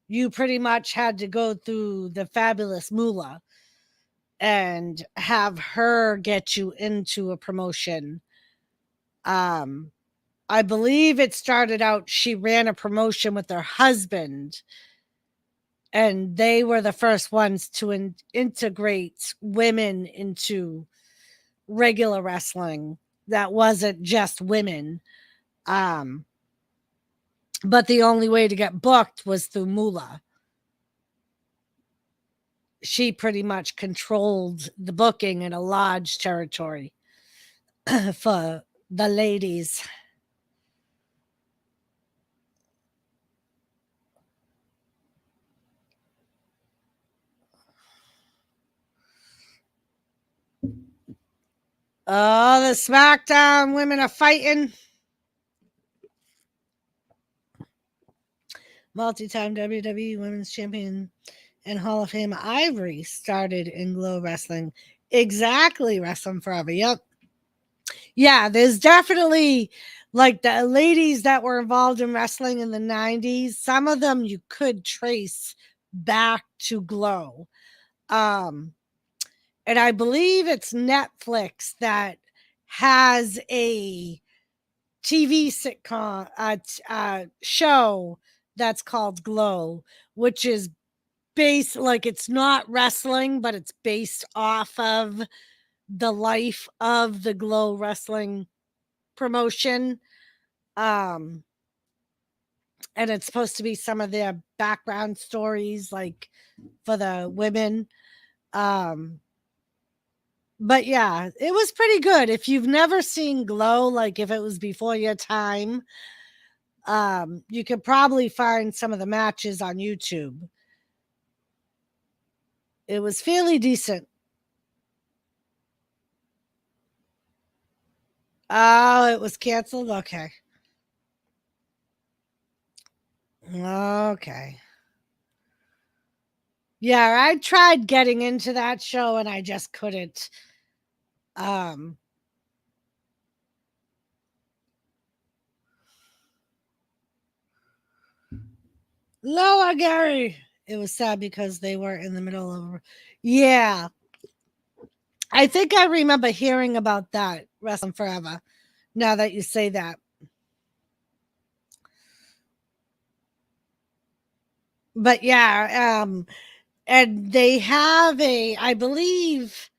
you pretty much had to go through the Fabulous Moolah and have her get you into a promotion. I believe it started out, she ran a promotion with her husband, and they were the first ones to integrate women into regular wrestling that wasn't just women. But the only way to get booked was through Moolah. She pretty much controlled the booking in a large territory for the ladies. Oh, the Smackdown women are fighting. Multi-time WWE Women's Champion and Hall of Fame Ivory started in Glow Wrestling. Exactly, Wrestling Forever. Yep. Yeah, there's definitely like the ladies that were involved in wrestling in the 90s. Some of them you could trace back to Glow. And I believe it's Netflix that has a TV sitcom show that's called Glow, which is based like it's not wrestling, but it's based off of the life of the Glow wrestling promotion. Um and it's supposed to be some of their background stories like for the women. Um but yeah, it was pretty good. If you've never seen Glow, like if it was before your time, you could probably find some of the matches on YouTube. It was fairly decent. Oh, it was canceled? Okay. Okay. Yeah, I tried getting into that show and I just couldn't. Um Lower Gary. It was sad because they were in the middle of. Yeah. I think I remember hearing about that Wrestling Forever. Now that you say that. But yeah, and they have I believe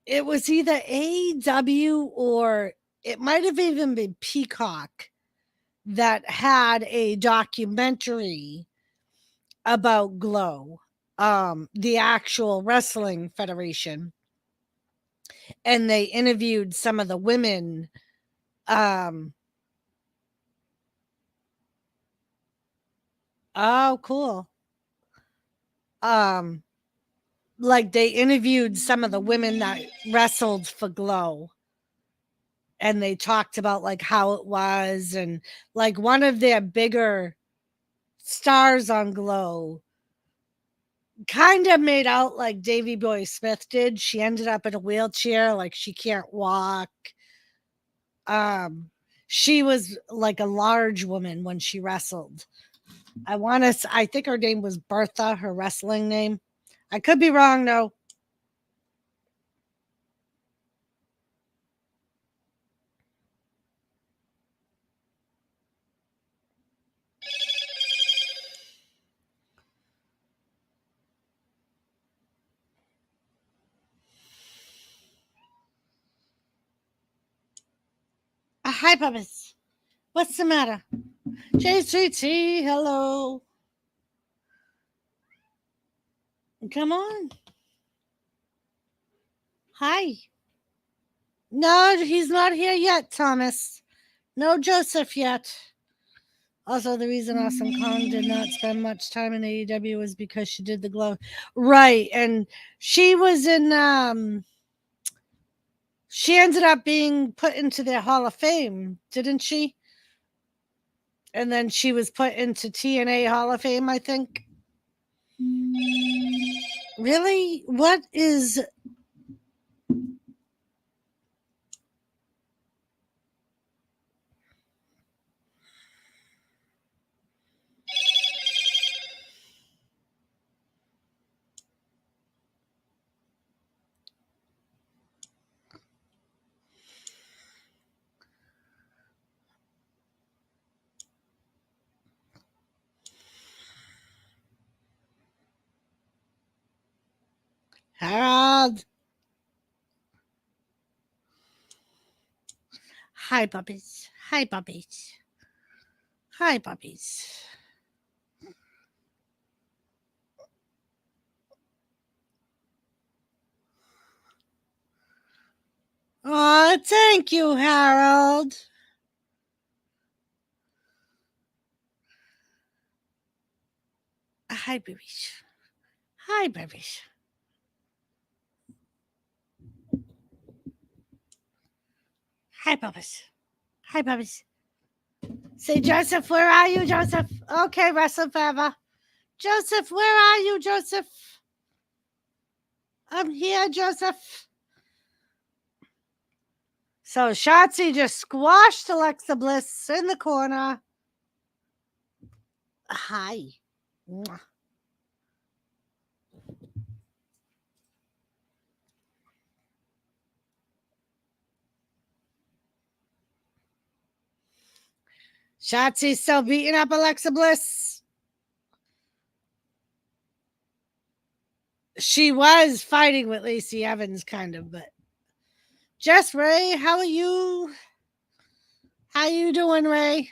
it was either AEW or it might have even been Peacock that had a documentary about Glow, the actual wrestling federation, and they interviewed some of the women. Um, oh, cool. Um, like they interviewed some of the women that wrestled for Glow, and they talked about like how it was, and like one of their bigger stars on Glow kind of made out like Davy Boy Smith did. She ended up in a wheelchair, like she can't walk. Um, she was like a large woman when she wrestled. I think her name was Bertha, her wrestling name. I could be wrong though. Hi, Bubba's. What's the matter? JCT, hello. Come on. Hi. No, he's not here yet, Thomas. No Joseph yet. Also, the reason Awesome Kong did not spend much time in AEW was because she did the Glow. Right. And she was in she ended up being put into their Hall of Fame, didn't she? And then she was put into TNA Hall of Fame, I think. Really? What is Harold? Hi, puppies. Hi, puppies. Hi, puppies. Oh, thank you, Harold. Hi, babies. Hi, babies. Hi, puppies. Hi, puppies. Say, Joseph, where are you, Joseph? Okay, wrestle forever. Joseph, where are you, Joseph? I'm here, Joseph. So Shotzi just squashed Alexa Bliss in the corner. Hi. Mwah. Shotzi's still beating up Alexa Bliss. She was fighting with Lacey Evans, kind of, but Jess Ray, how are you? How you doing, Ray?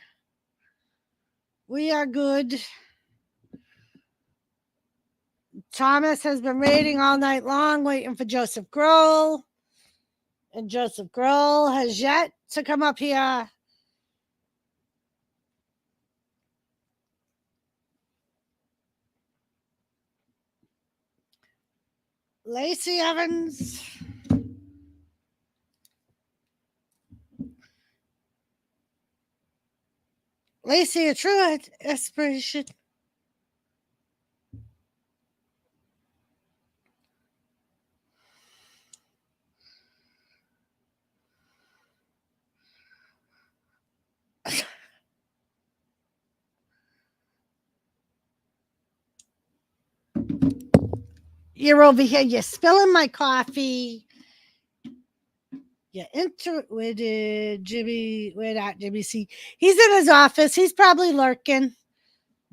We are good. Thomas has been waiting all night long, waiting for Joseph Grohl. And Joseph Grohl has yet to come up here. Lacey Evans. Lacey, a true aspiration. You're over here. You're spilling my coffee. Yeah, with Jimmy. Where at Jimmy C? He's in his office. He's probably lurking.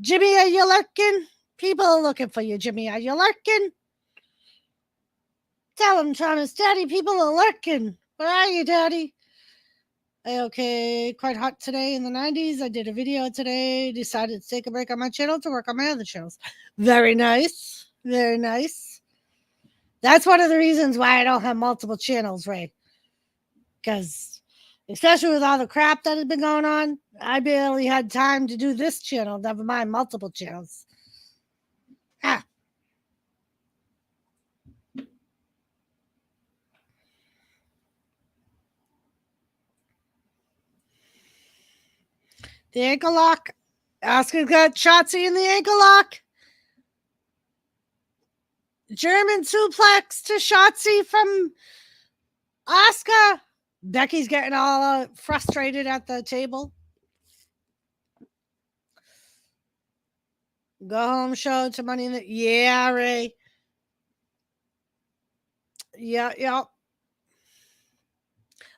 Jimmy, are you lurking? People are looking for you, Jimmy. Are you lurking? Tell him, Thomas. Daddy, people are lurking. Where are you, Daddy? Okay, quite hot today in the 90s. I did a video today. Decided to take a break on my channel to work on my other channels. Very nice. Very nice. That's one of the reasons why I don't have multiple channels, Ray. Because, especially with all the crap that has been going on, I barely had time to do this channel, never mind multiple channels. Ah. The ankle lock. Asuka got Shotzi in the ankle lock. German suplex to Shotzi from Asuka. Becky's getting all frustrated at the table. Go home show to Money in the... Yeah, Ray. Yeah.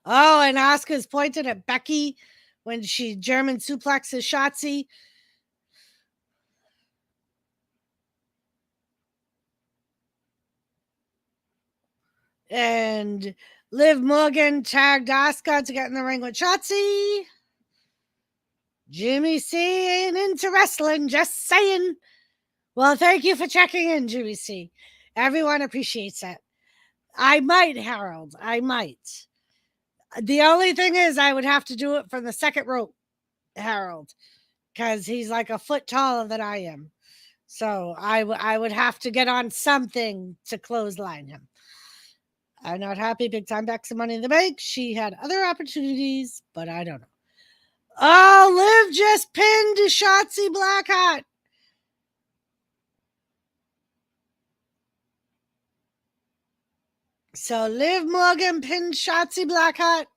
Oh, and Asuka's pointed at Becky when she German suplexes Shotzi. And Liv Morgan tagged Asuka to get in the ring with Shotzi. Jimmy C ain't into wrestling, just saying. Well, thank you for checking in, Jimmy C. Everyone appreciates it. I might, Harold. I might. The only thing is I would have to do it from the second rope, Harold, because he's like a foot taller than I am. So I would have to get on something to clothesline him. I'm not happy. Big time back some Money in the Bank. She had other opportunities, but I don't know. Oh, Liv just pinned Shotzi Blackheart. So Liv Morgan pinned Shotzi Blackheart.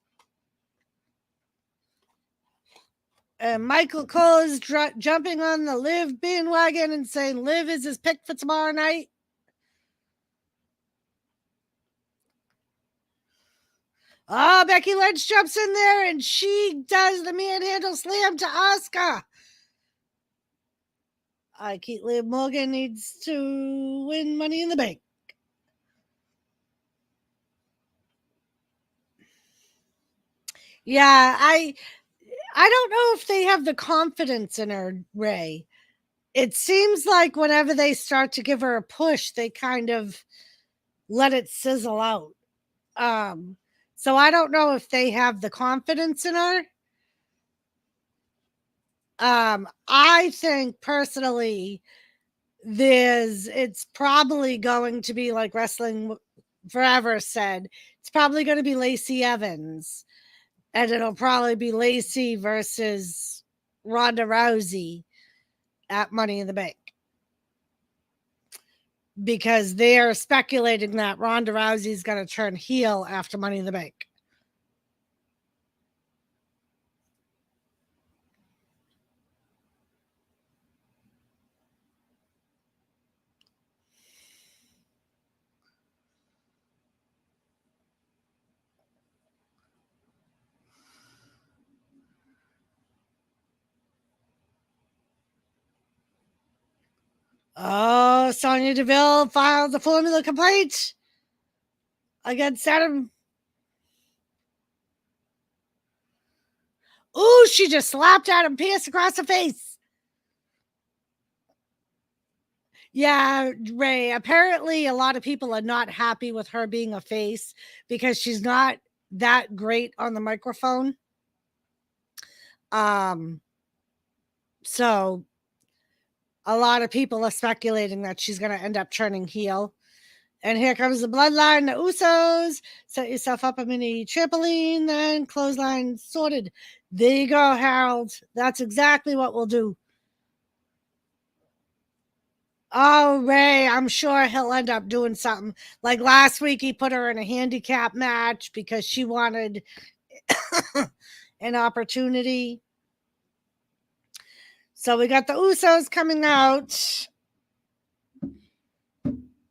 And Michael Cole is jumping on the Liv bandwagon and saying Liv is his pick for tomorrow night. Oh, Becky Lynch jumps in there and she does the manhandle slam to Asuka. Liv Morgan needs to win Money in the Bank. Yeah, I don't know if they have the confidence in her, Ray. It seems like whenever they start to give her a push, they kind of let it sizzle out. So I don't know if they have the confidence in her. I think personally, it's probably going to be like Wrestling Forever said. It's probably going to be Lacey Evans, and it'll probably be Lacey versus Ronda Rousey at Money in the Bank. Because they are speculating that Ronda Rousey is going to turn heel after Money in the Bank. Oh, Sonya Deville filed a formula complaint against Adam. Ooh, she just slapped Adam Pearce across the face. Yeah, Ray. Apparently, a lot of people are not happy with her being a face because she's not that great on the microphone. So a lot of people are speculating that she's going to end up turning heel. And here comes the bloodline, the Usos. Set yourself up a mini trampoline, then clothesline sorted. There you go, Harold. That's exactly what we'll do. Oh, Ray, I'm sure he'll end up doing something. Like last week, he put her in a handicap match because she wanted an opportunity. So we got the Usos coming out.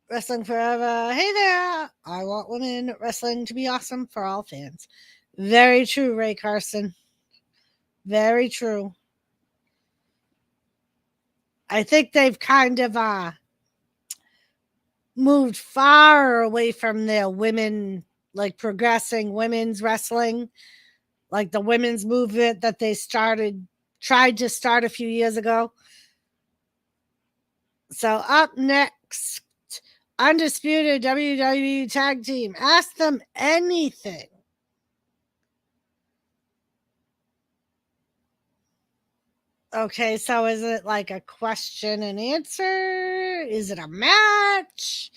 Wrestling forever. Hey there. I want women wrestling to be awesome for all fans. Very true, Ray Carson. Very true. I think they've kind of moved far away from their women, like progressing women's wrestling, like the women's movement that they tried to start a few years ago. So up next, Undisputed WWE Tag Team. Ask them anything. Okay, so is it like a question and answer? Is it a match?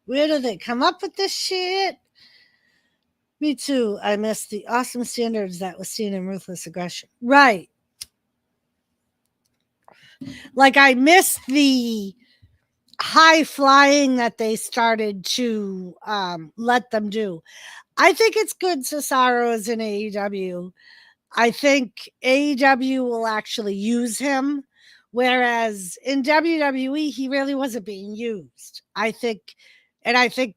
Where do they come up with this shit? Me too. I missed the awesome standards that was seen in Ruthless Aggression. Right. Like I missed the high flying that they started to let them do. I think it's good Cesaro is in AEW. I think AEW will actually use him, whereas in WWE, he really wasn't being used. I think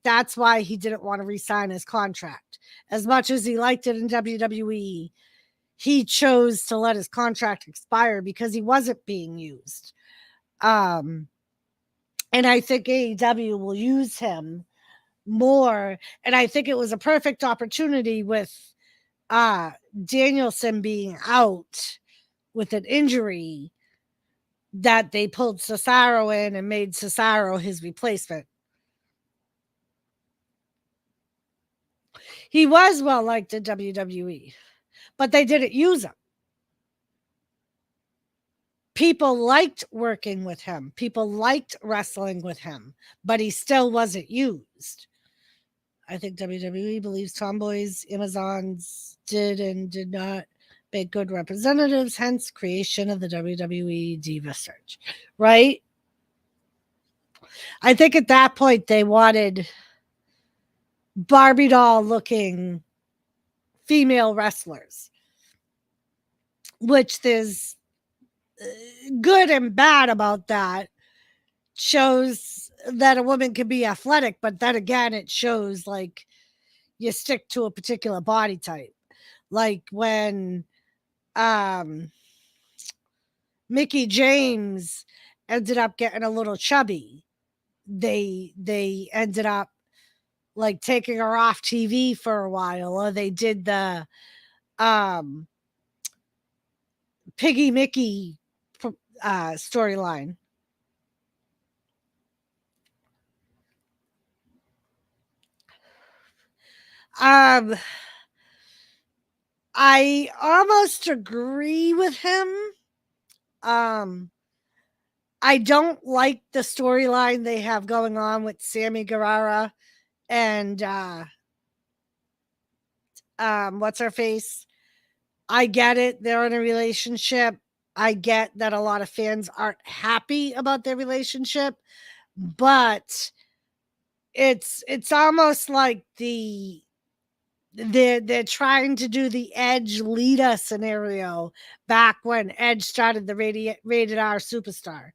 that's why he didn't want to re-sign his contract. As much as he liked it in WWE, he chose to let his contract expire because he wasn't being used. And I think AEW will use him more. And I think it was a perfect opportunity with Danielson being out with an injury that they pulled Cesaro in and made Cesaro his replacement. He was well liked in WWE, but they didn't use him. People liked working with him. People liked wrestling with him, but he still wasn't used. I think WWE believes tomboys, Amazons did and did not make good representatives, hence creation of the WWE Diva Search. Right? I think at that point they wanted Barbie doll looking female wrestlers, which there's good and bad about that. Shows that a woman can be athletic, but then again, it shows like you stick to a particular body type. Like when Mickey James ended up getting a little chubby, they ended up like taking her off TV for a while, or they did the Piggy Mickey storyline. I almost agree with him. I don't like the storyline they have going on with Sammy Guevara and what's her face? I get it. They're in a relationship. I get that a lot of fans aren't happy about their relationship, but it's almost like they're trying to do the Edge Lita scenario back when Edge started the rated R superstar.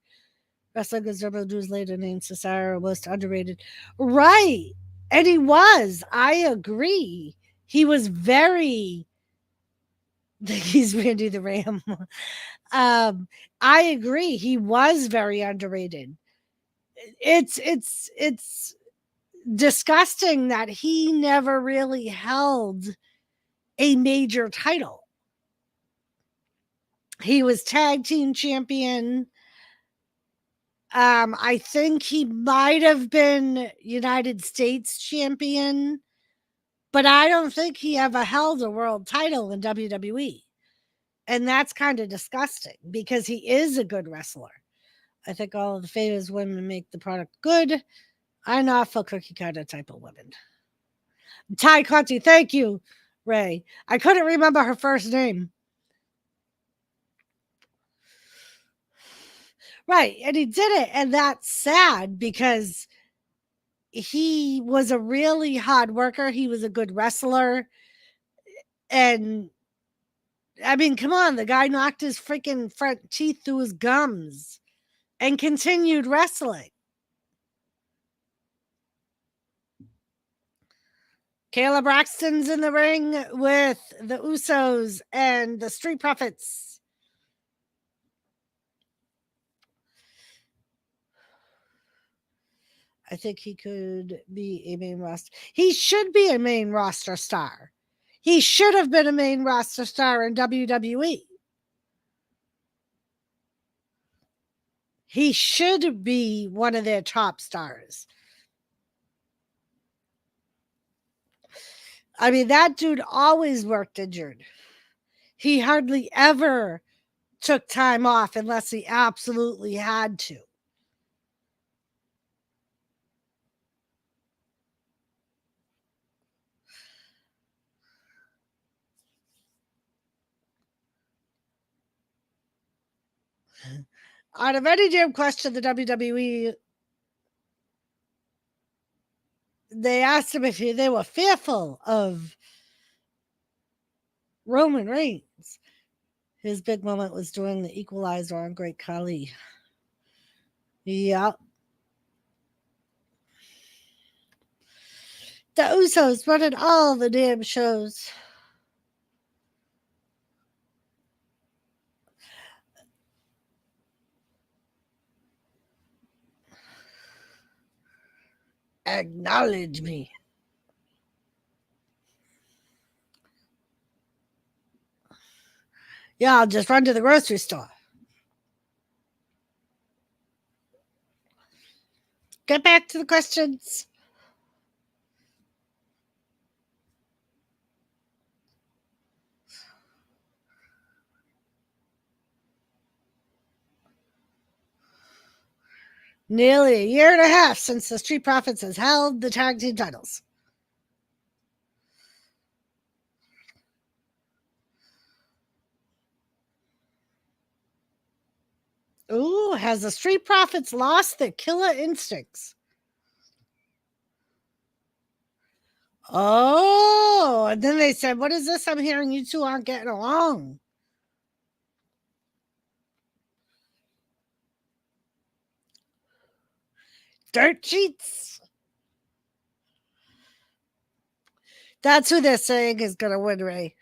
Wrestling as WWE's later named Cesaro most underrated. Right. And he was. I agree. He was very. He's Randy the Ram. I agree. He was very underrated. It's disgusting that he never really held a major title. He was tag team champion. I think he might have been United States champion, but I don't think he ever held a world title in WWE. And that's kind of disgusting because he is a good wrestler. I think all of the famous women make the product good. I'm not for cookie cutter type of women. Ty Conti, thank you, Ray. I couldn't remember her first name. Right, and he did it, and that's sad because he was a really hard worker. He was a good wrestler, and I mean, come on, the guy knocked his freaking front teeth through his gums and continued wrestling. Kayla Braxton's in the ring with the Usos and the Street Profits. I think he could be a main roster. He should be a main roster star. He should have been a main roster star in WWE. He should be one of their top stars. I mean, that dude always worked injured. He hardly ever took time off unless he absolutely had to. On a Ready Jam question, the WWE, they asked him if they were fearful of Roman Reigns. His big moment was doing the Equalizer on Great Khali. Yep. The Usos running all the damn shows. Acknowledge me. Yeah, I'll just run to the grocery store. Get back to the questions. Nearly a year and a half since the Street Profits has held the tag team titles. Ooh, has the Street Profits lost their killer instincts? Oh, and then they said, what is this? I'm hearing you two aren't getting along. Dirt sheets. That's who they're saying is going to win, Ray.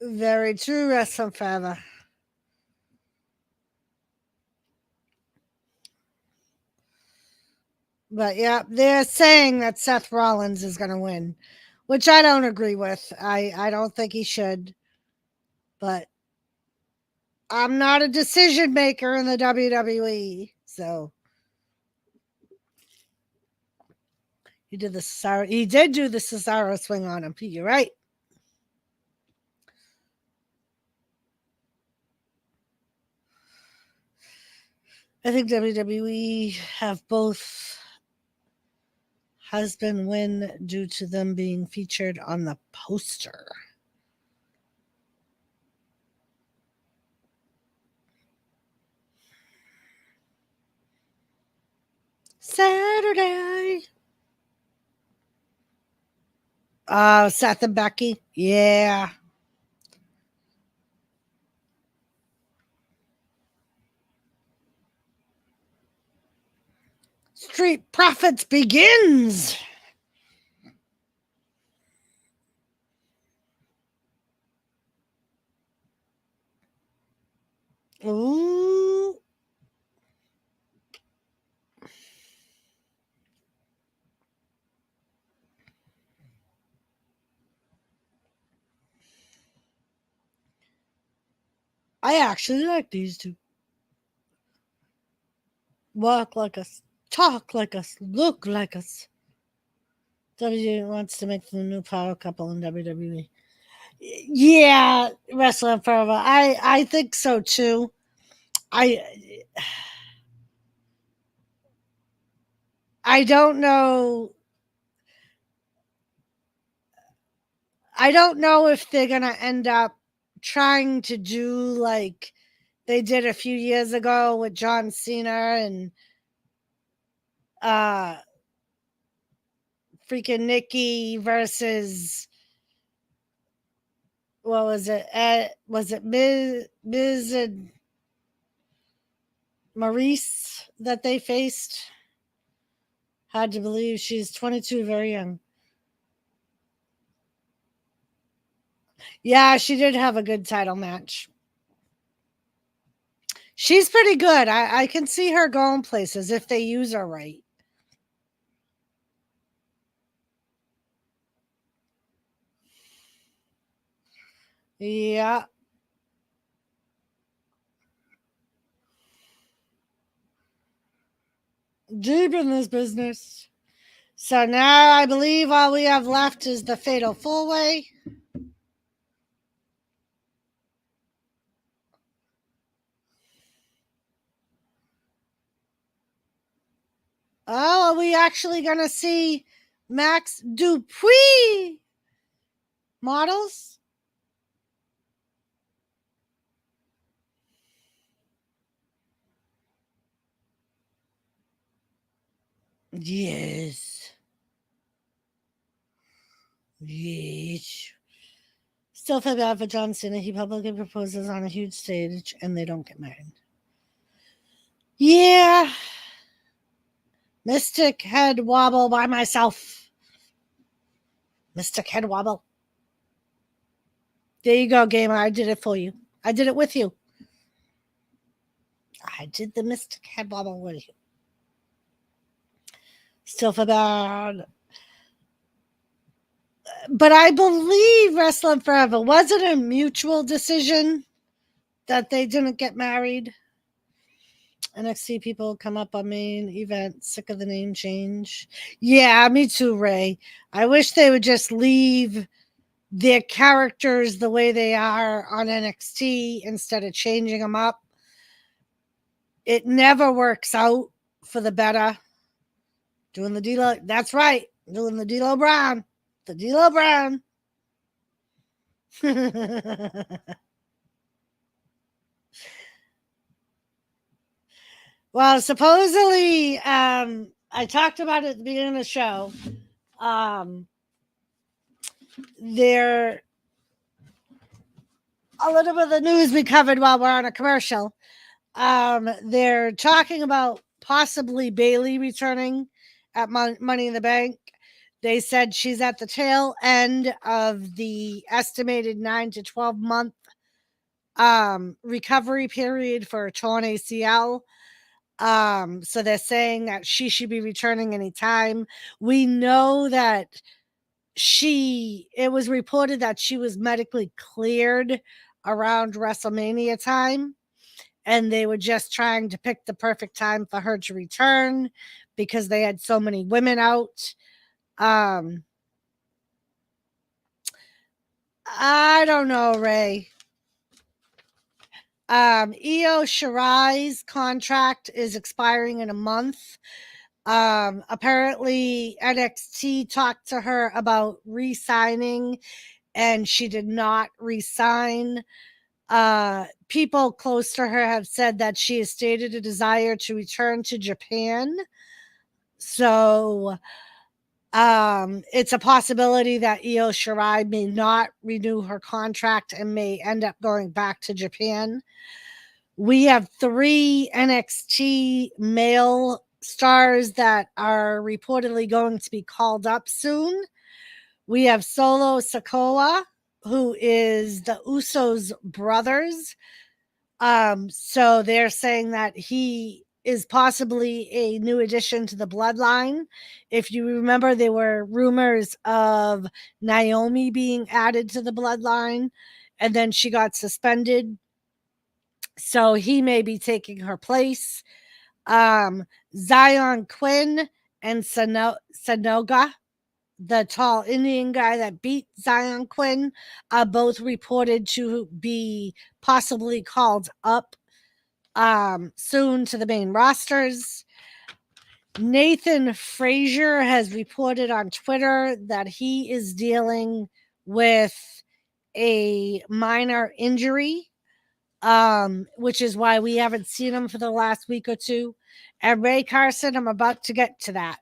Very true, Wrestling Forever. But yeah, they're saying that Seth Rollins is going to win, which I don't agree with. I don't think he should. But I'm not a decision maker in the WWE, so he did the Cesaro. He did do the Cesaro swing on him. You're right. I think WWE have both husband win due to them being featured on the poster. Saturday. Seth and Becky. Yeah. Street Profits begins. I actually like these two. Walk like us, talk like us, look like us. WWE wants to make them the new power couple in WWE. Yeah, Wrestling Forever. I think so too. I I don't know. I don't know if they're gonna end up trying to do like they did a few years ago with John Cena and uh freaking Nikki versus what was it? Was it Miz and Maurice that they faced? Hard to believe she's 22, very young. Yeah, she did have a good title match. She's pretty good. I can see her going places if they use her right. Yeah. Deep in this business. So now I believe all we have left is the Fatal 4-Way. Oh, are we actually going to see Max Dupree models? Yes. Yes. Still feel bad for John Cena. He publicly proposes on a huge stage and they don't get married. Yeah. Mystic head wobble by myself. Mystic head wobble. There you go, gamer. I did it for you. I did it with you. I did the Mystic head wobble with you. Still feel bad. But I believe Wrestling Forever, was it a mutual decision that they didn't get married? NXT people come up on main event, sick of the name change. Yeah, me too, Ray. I wish they would just leave their characters the way they are on NXT instead of changing them up. It never works out for the better. Doing the D'Lo, that's right. Doing the D'Lo Brown. The D'Lo Brown. Well, supposedly, I talked about it at the beginning of the show. There, a little bit of the news we covered while we're on a commercial. They're talking about possibly Bailey returning at Money in the Bank. They said she's at the tail end of the estimated 9 to 12 month recovery period for a torn ACL. So they're saying that she should be returning anytime. We know that it was reported that she was medically cleared around WrestleMania time, and they were just trying to pick the perfect time for her to return because they had so many women out. I don't know, Ray. Io Shirai's contract is expiring in a month. Apparently NXT talked to her about re-signing and she did not re-sign. People close to her have said that she has stated a desire to return to Japan. So it's a possibility that Io Shirai may not renew her contract and may end up going back to Japan. We have 3 NXT male stars that are reportedly going to be called up soon. We have Solo Sikoa, who is the Usos brothers. So they're saying that he is possibly a new addition to the bloodline. If you remember, there were rumors of Naomi being added to the bloodline, and then she got suspended So he may be taking her place. Zion Quinn and Sanoga, the tall Indian guy that beat Zion Quinn, are both reported to be possibly called up soon to the main rosters. Nathan Frazier has reported on Twitter that he is dealing with a minor injury, which is why we haven't seen him for the last week or two. And Ray Carson, I'm about to get to that.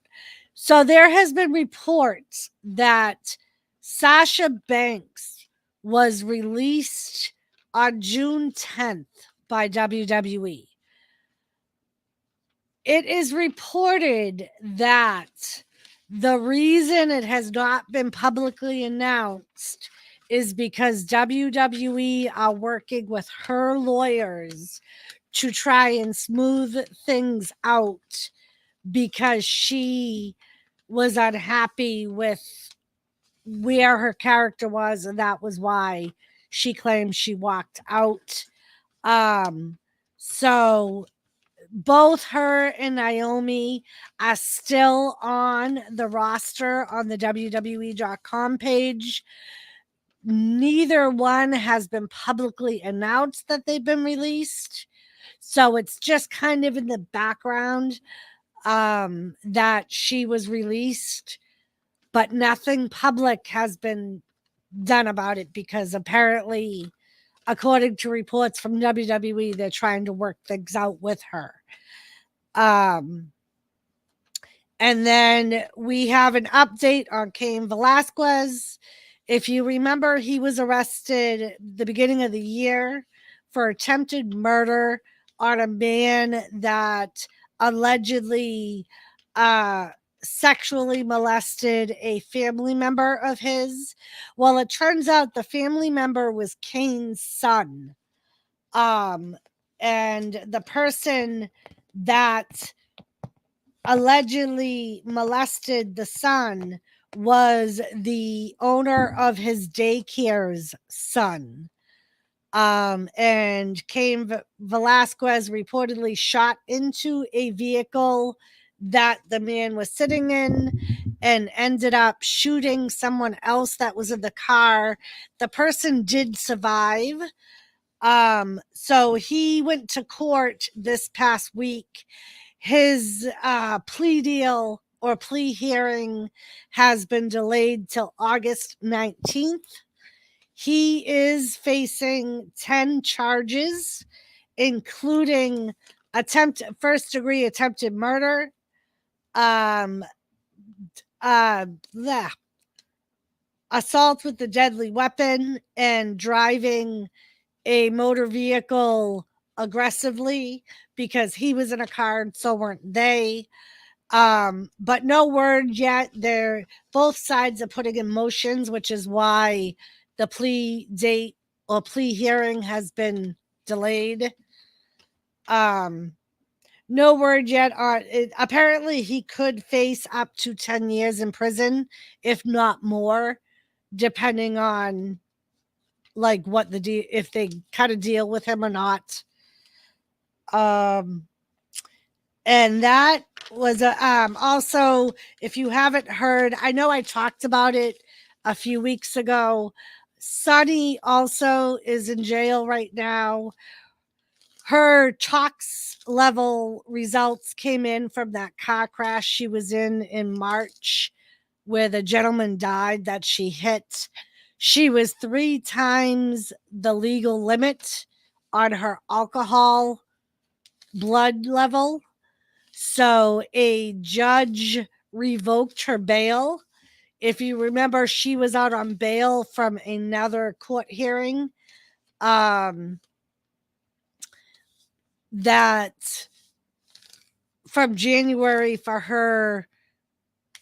So there has been reports that Sasha Banks was released on June 10th by WWE. It is reported that the reason it has not been publicly announced is because WWE are working with her lawyers to try and smooth things out because she was unhappy with where her character was, and that was why she claimed she walked out. So both her and Naomi are still on the roster on the WWE.com page. Neither one has been publicly announced that they've been released. So it's just kind of in the background that she was released, but nothing public has been done about it because apparently, according to reports from WWE, they're trying to work things out with her. And then we have an update on Cain Velasquez. If you remember, he was arrested the beginning of the year for attempted murder on a man that allegedly sexually molested a family member of his. Well, it turns out the family member was Cain's son. And the person that allegedly molested the son was the owner of his daycare's son. And Cain Velasquez reportedly shot into a vehicle that the man was sitting in and ended up shooting someone else that was in the car. The person did survive. So he went to court this past week. His plea deal or plea hearing has been delayed till August 19th. He is facing 10 charges, including first degree attempted murder, assault with a deadly weapon, and driving a motor vehicle aggressively because he was in a car and so weren't they. But no word yet. Both sides are putting in motions, which is why the plea date or plea hearing has been delayed. No word yet on it. Apparently he could face up to 10 years in prison, if not more, depending on like what the deal, if they cut a deal with him or not. And that was also, if you haven't heard, I know I talked about it a few weeks ago. Sunny also is in jail right now. Her tox level results came in from that car crash she was in March, where the gentleman died that she hit. She was 3 times the legal limit on her alcohol blood level. So a judge revoked her bail. If you remember, she was out on bail from another court hearing that from January for her,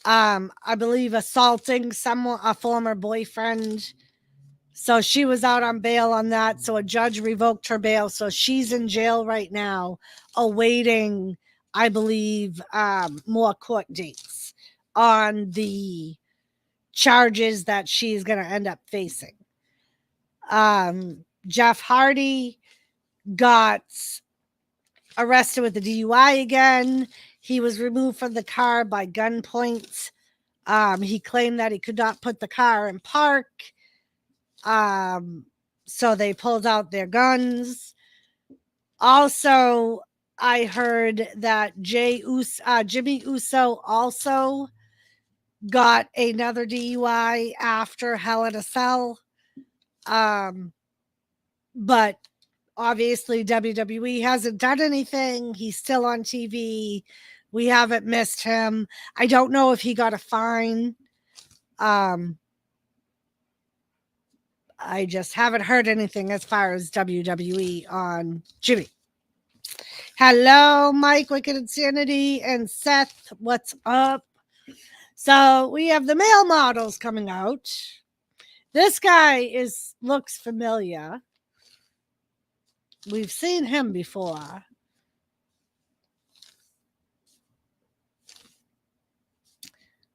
I believe assaulting someone, a former boyfriend. So she was out on bail on that. So a judge revoked her bail. So she's in jail right now, awaiting, I believe, more court dates on the charges that she's going to end up facing. Jeff Hardy got arrested with a DUI again. He was removed from the car by gunpoint. He claimed that he could not put the car in park. So they pulled out their guns. Also, I heard that Jimmy Uso also got another DUI after Hell in a Cell. But obviously WWE hasn't done anything. He's still on TV. We haven't missed him. I don't know if he got a fine. I just haven't heard anything as far as WWE on Jimmy. Hello, Mike, Wicked Insanity, and Seth. What's up? So we have the male models coming out. This guy looks familiar. We've seen him before.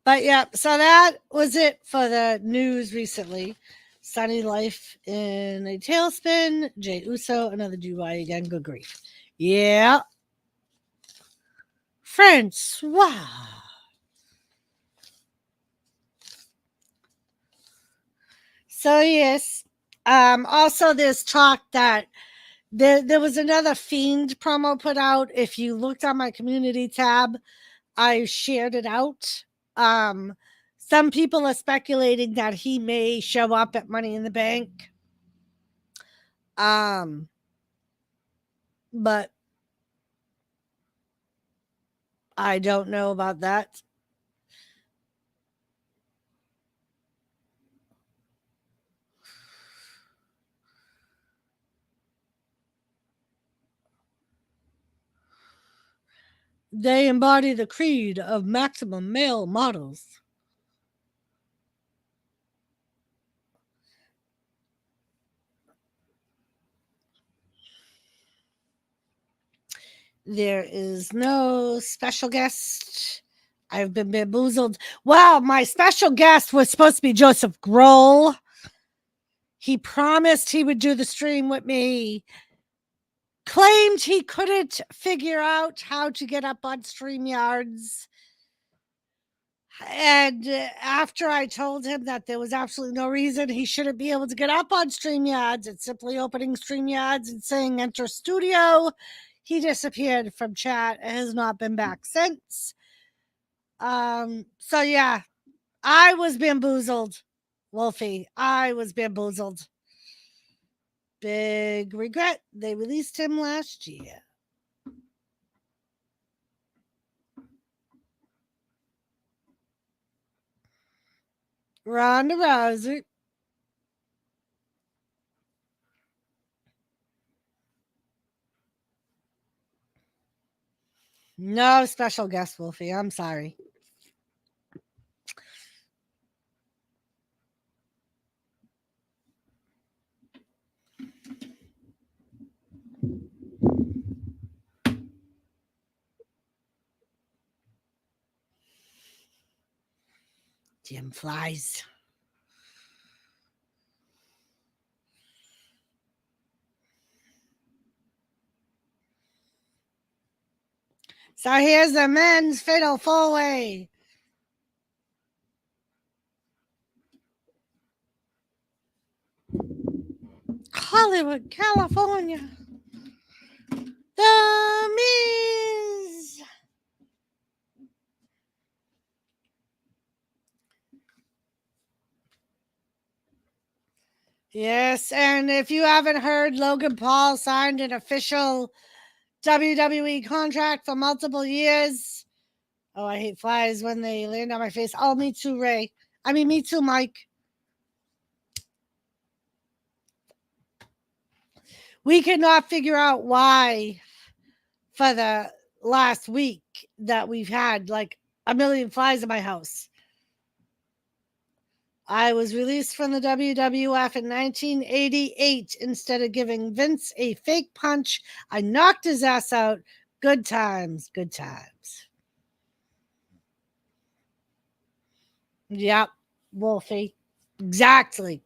But yeah, so that was it for the news recently. Sunny Life in a tailspin. Jey Uso, another DUI again. Good grief. Yeah. Francois. So yes. Also there's talk that there was another Fiend promo put out. If you looked on my community tab, I shared it out. Some people are speculating that he may show up at Money in the Bank. But I don't know about that. They embody the creed of maximum male models. There is no special guest. I've been bamboozled. Wow, my special guest was supposed to be Joseph Grohl. He promised he would do the stream with me. Claimed he couldn't figure out how to get up on StreamYards. And after I told him that there was absolutely no reason he shouldn't be able to get up on StreamYards, it's simply opening StreamYards and saying enter studio, he disappeared from chat and has not been back since. So yeah, I was bamboozled, Wolfie. I was bamboozled. Big regret. They released him last year. Ronda Rousey. No special guest, Wolfie. I'm sorry. Jim flies. So here's the men's fatal four-way. Hollywood, California. The Miz. Yes, and if you haven't heard, Logan Paul signed an official WWE contract for multiple years. Oh, I hate flies when they land on my face. Oh, me too, Ray. I mean, me too, Mike. We could not figure out why for the last week that we've had like a million flies in my house. I was released from the WWF in 1988. Instead of giving Vince a fake punch, I knocked his ass out. Good times, good times. Yep, Wolfie. Exactly.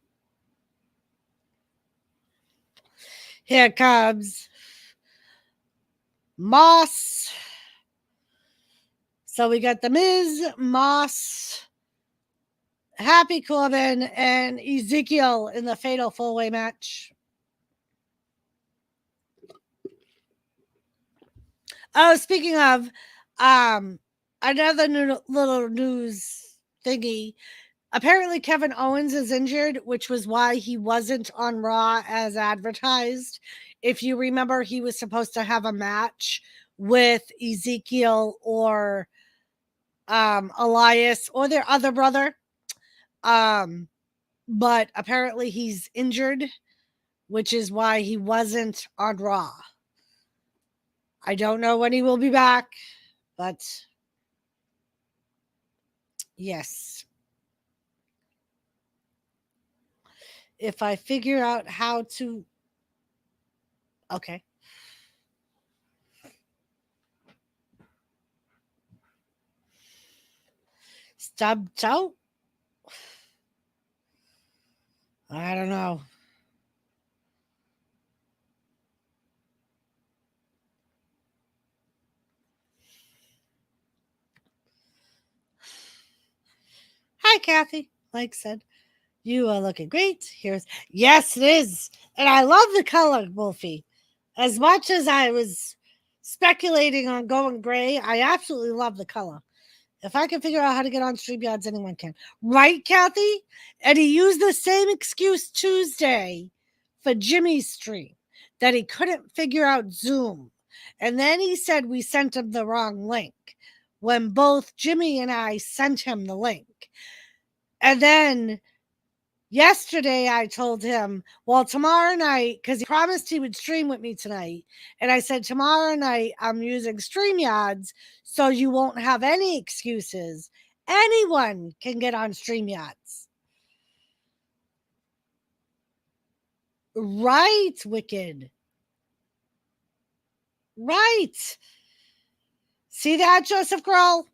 Here it comes. Moss. So we got The Miz, Moss, Happy Corbin, and Ezekiel in the Fatal 4-Way match. Oh, speaking of, another little news thingy. Apparently, Kevin Owens is injured, which was why he wasn't on Raw as advertised. If you remember, he was supposed to have a match with Ezekiel or Elias or their other brother. But apparently he's injured, which is why he wasn't on Raw. I don't know when he will be back, but yes. If I figure out how to... Okay. Stub toe? I don't know. Hi, Kathy. Like said, you are looking great. Yes, it is. And I love the color, Wolfie. As much as I was speculating on going gray, I absolutely love the color. If I can figure out how to get on StreamYards, anyone can. Right, Kathy? And he used the same excuse Tuesday for Jimmy's stream, that he couldn't figure out Zoom. And then he said we sent him the wrong link, when both Jimmy and I sent him the link. And then yesterday I told him, well, tomorrow night, because he promised he would stream with me tonight. And I said, tomorrow night I'm using StreamYards, so you won't have any excuses. Anyone can get on StreamYards. Right, Wicked. Right. See that, Joseph Grohl?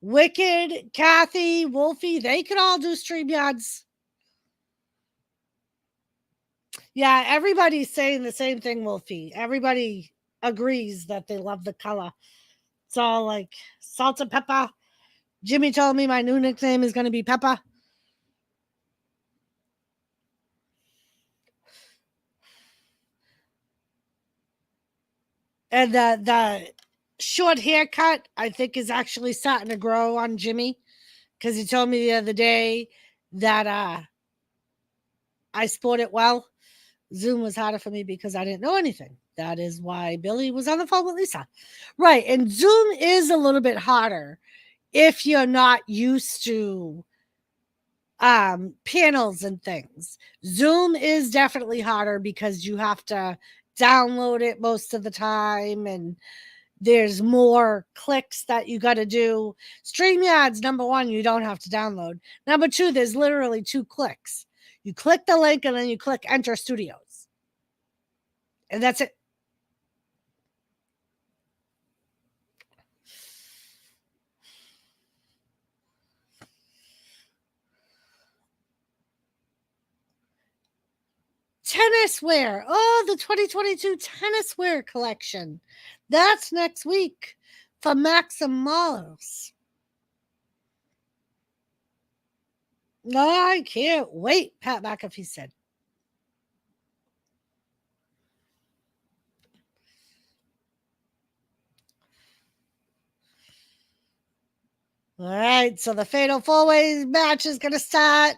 Wicked, Kathy, Wolfie, they could all do StreamYards. Yeah, everybody's saying the same thing, Wolfie. Everybody agrees that they love the color. It's all like salt and pepper. Jimmy told me my new nickname is going to be Pepper. And the short haircut, I think, is actually starting to grow on Jimmy, because he told me the other day that I sport it well. Zoom was harder for me because I didn't know anything. That is why Billy was on the phone with Lisa. Right. And Zoom is a little bit harder if you're not used to panels and things. Zoom is definitely harder because you have to download it most of the time, and there's more clicks that you got to do. StreamYards, number one, you don't have to download. Number two, there's literally 2 clicks. You click the link and then you click Enter Studios. And that's it. Tennis wear. Oh, the 2022 tennis wear collection. That's next week for Maxim Malls. No, I can't wait, Pat McAfee said. All right, so the Fatal 4-Way match is going to start.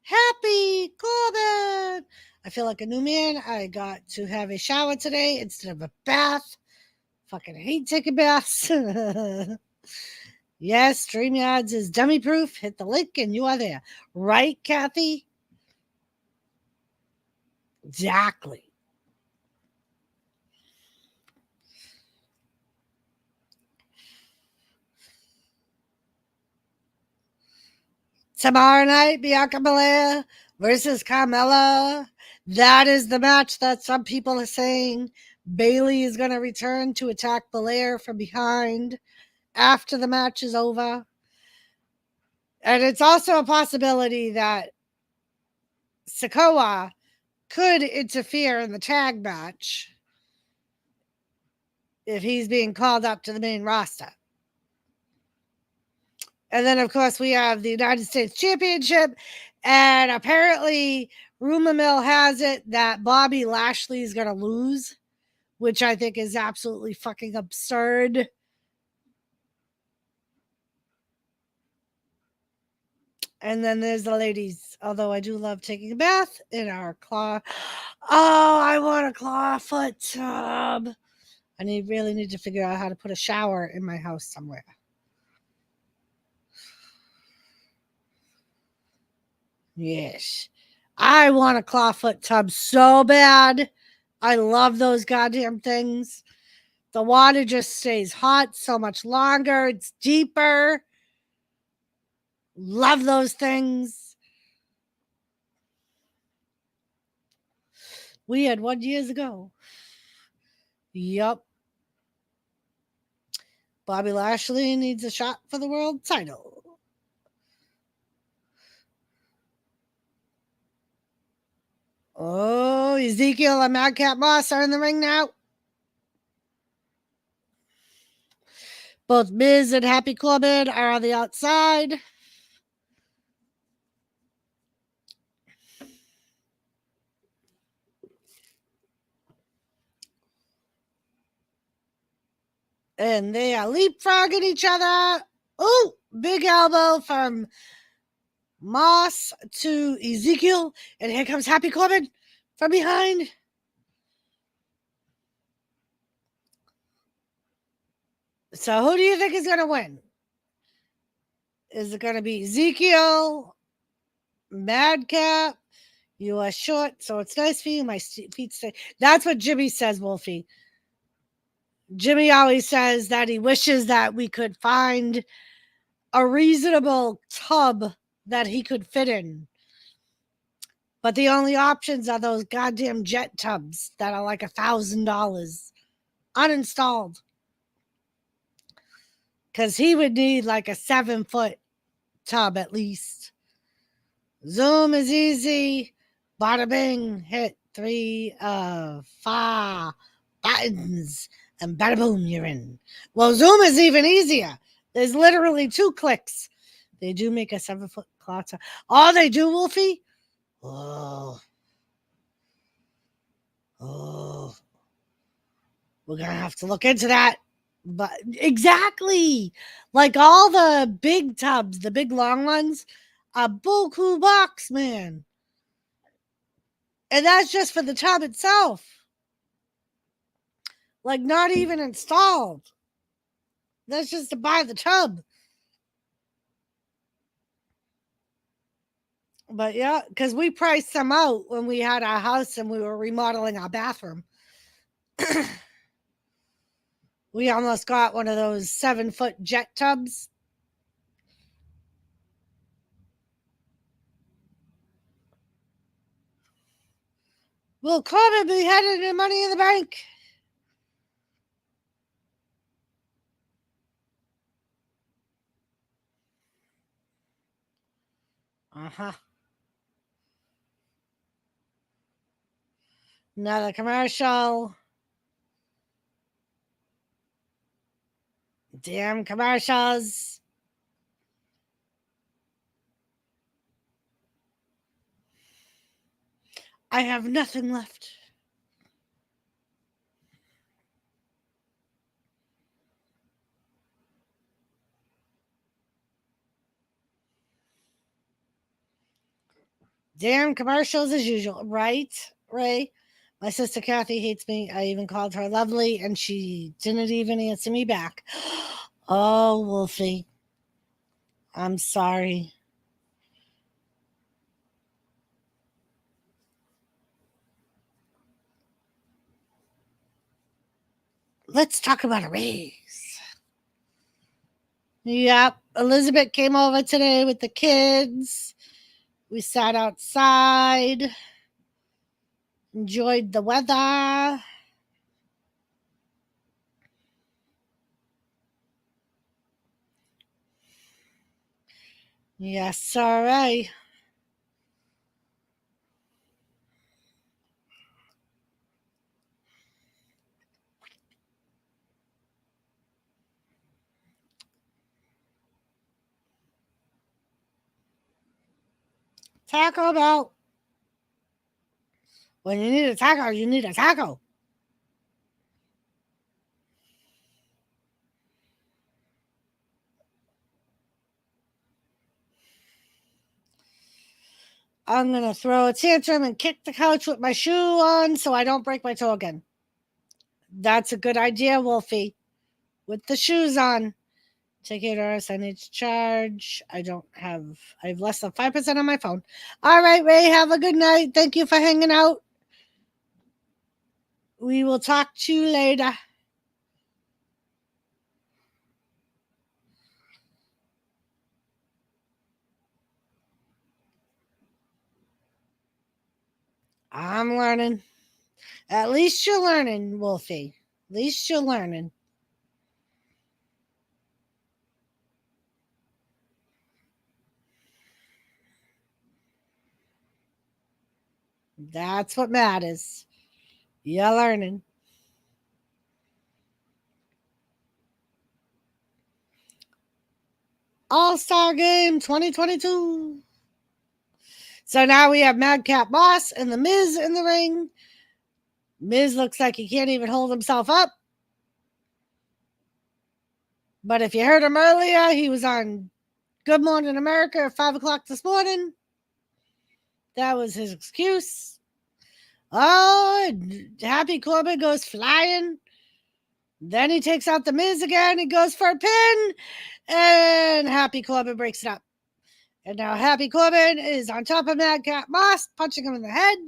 Happy Corbin! I feel like a new man. I got to have a shower today instead of a bath. Fucking hate taking baths. Yes, StreamYards is dummy proof. Hit the link and you are there. Right, Kathy? Exactly. Tomorrow night, Bianca Belair versus Carmella. That is the match that some people are saying Bayley is going to return to attack Belair from behind after the match is over. And it's also a possibility that Sikoa could interfere in the tag match if he's being called up to the main roster. And then, of course, we have the United States Championship. And apparently, rumor mill has it that Bobby Lashley is going to lose, which I think is absolutely fucking absurd. And then there's the ladies. Although I do love taking a bath in our claw. Oh, I want a clawfoot tub. I really need to figure out how to put a shower in my house somewhere. Yes. I want a clawfoot tub so bad. I love those goddamn things. The water just stays hot so much longer. It's deeper. Love those things. We had one years ago. Yup. Bobby Lashley needs a shot for the world title. Oh, Ezekiel and Madcap Moss are in the ring now. Both Miz and Happy Corbin are on the outside. And they are leapfrogging each other. Oh, big elbow from Moss to Ezekiel. And here comes Happy Corbin from behind. So who do you think is going to win? Is it going to be Ezekiel, Madcap? You are short, so it's nice for you. My feet stay. That's what Jimmy says, Wolfie. Jimmy always says that he wishes that we could find a reasonable tub that he could fit in. But the only options are those goddamn jet tubs that are like $1,000 uninstalled. Because he would need like a 7-foot tub at least. Zoom is easy. Bada bing. Hit 3 of 5 buttons. And bada boom, you're in. Well, Zoom is even easier. There's literally 2 clicks. They do make a 7-foot cloth. Oh, they do, Wolfie? Oh. We're going to have to look into that. But exactly. Like all the big tubs, the big long ones, a buku box, man. And that's just for the tub itself. Like not even installed. That's just to buy the tub. But yeah, because we priced them out when we had our house and we were remodeling our bathroom. We almost got one of those 7-foot jet tubs. Will Corbin be headed to Money in the Bank? Uh-huh. Another commercial. Damn commercials. I have nothing left. Damn commercials as usual. Right, Ray? My sister Kathy hates me. I even called her lovely and she didn't even answer me back. Oh, Wolfie. I'm sorry. Let's talk about a raise. Yep. Elizabeth came over today with the kids. We sat outside, enjoyed the weather. Yes, all right. Taco Bell. When you need a taco, you need a taco. I'm going to throw a tantrum and kick the couch with my shoe on so I don't break my toe again. That's a good idea, Wolfie. With the shoes on. Take it, Doris. I need to charge. I have less than 5% on my phone. All right, Ray, have a good night. Thank you for hanging out. We will talk to you later. I'm learning. At least you're learning, Wolfie. At least you're learning. That's what matters. You're learning. All-Star Game 2022. So now we have Madcap Moss and The Miz in the ring. Miz looks like he can't even hold himself up. But if you heard him earlier, he was on Good Morning America at 5 o'clock this morning. That was his excuse. Oh, Happy Corbin goes flying. Then he takes out The Miz again. He goes for a pin. And Happy Corbin breaks it up. And now Happy Corbin is on top of Madcap Moss, punching him in the head.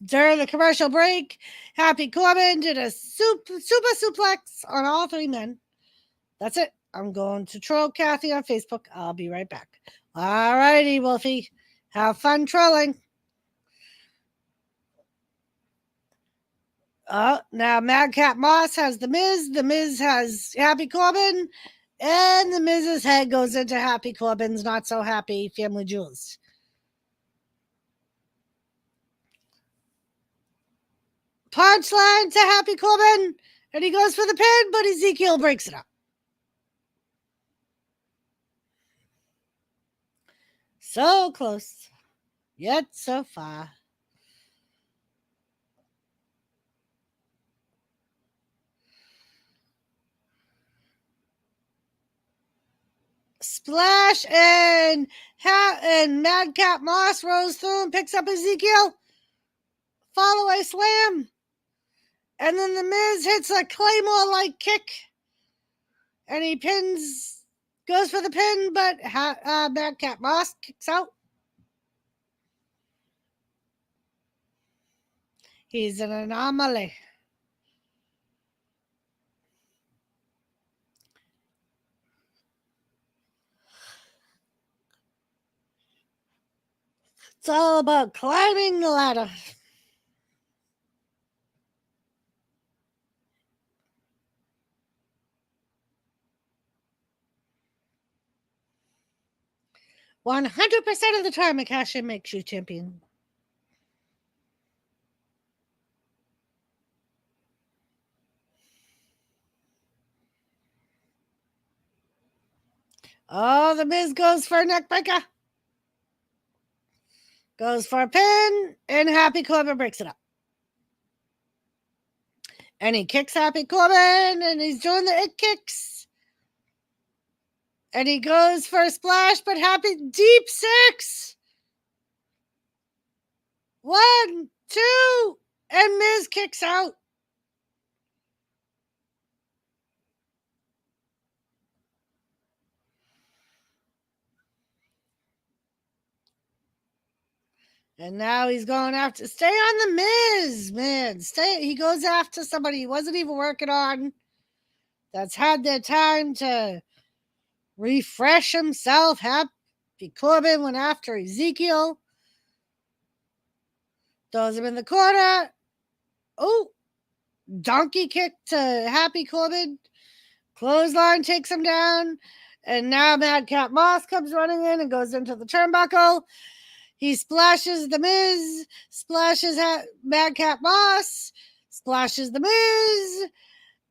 During the commercial break, Happy Corbin did a super suplex on all three men. That's it. I'm going to troll Kathy on Facebook. I'll be right back. All righty, Wolfie. Have fun trolling. Now Madcap Moss has The Miz. The Miz has Happy Corbin. And The Miz's head goes into Happy Corbin's not so happy family jewels. Punchline to Happy Corbin. And he goes for the pin, but Ezekiel breaks it up. So close, yet so far. Splash and Madcap Moss rolls through and picks up Ezekiel. Follow a slam. And then The Miz hits a Claymore-like kick. And he goes for the pin, but Madcap Moss kicks out. He's an anomaly. It's all about climbing the ladder. "100% of the time, Akasha makes you champion." Oh, The Miz goes for a neckbreaker. Goes for a pin, and Happy Corbin breaks it up. And he kicks Happy Corbin, and he's doing the it kicks. And he goes for a splash, but Happy deep six. 1, 2, and Miz kicks out. And now he's going after. Stay on The Miz, man. He goes after somebody he wasn't even working on. That's had their time to refresh himself. Happy Corbin went after Ezekiel. Throws him in the corner. Oh, donkey kick to Happy Corbin. Clothesline takes him down. And now Madcap Moss comes running in and goes into the turnbuckle. He splashes The Miz, splashes Madcap Moss, splashes The Miz,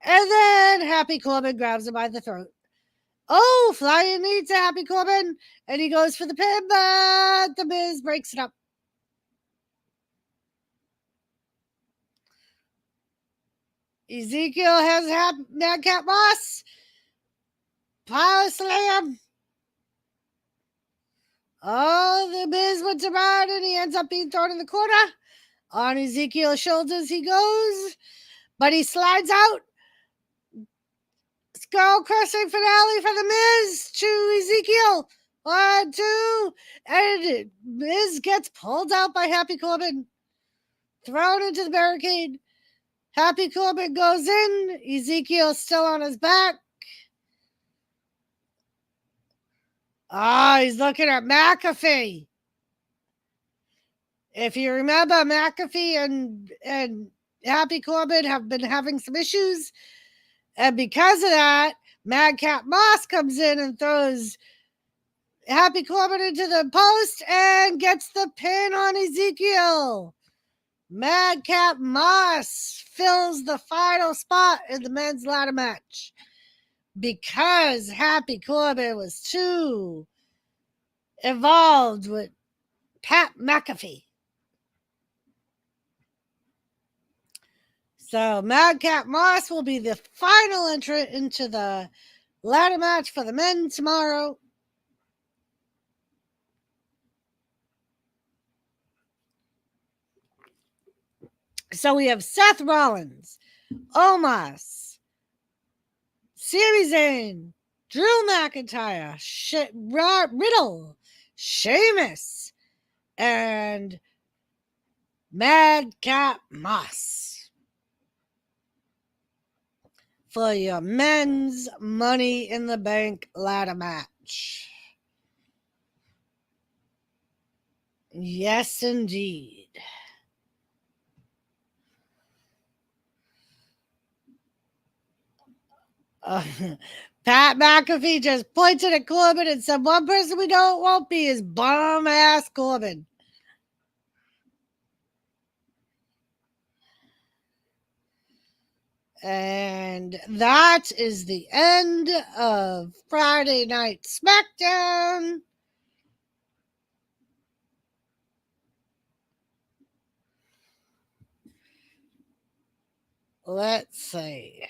and then Happy Corbin grabs him by the throat. Oh, flying knee to Happy Corbin. And he goes for the pin, but the Miz breaks it up. Ezekiel has Madcap Moss. Power slam. Oh, the Miz went around and he ends up being thrown in the corner. On Ezekiel's shoulders he goes, but he slides out. Skull crushing finale for the Miz to Ezekiel. 1, 2, and Miz gets pulled out by Happy Corbin. Thrown into the barricade. Happy Corbin goes in. Ezekiel's still on his back. He's looking at McAfee. If you remember, McAfee and Happy Corbin have been having some issues. And because of that, Madcap Moss comes in and throws Happy Corbin into the post and gets the pin on Ezekiel. Madcap Moss fills the final spot in the men's ladder match because Happy Corbin was too involved with Pat McAfee. So Madcap Moss will be the final entrant into the ladder match for the men tomorrow. So we have Seth Rollins, Omos, Sami Zayn, Drew McIntyre, Riddle, Sheamus, and Madcap Moss for your men's Money in the Bank ladder match. Yes, indeed. Pat McAfee just pointed at Corbin and said, one person we know it won't be is bum-ass Corbin. And that is the end of Friday Night Smackdown. Let's see.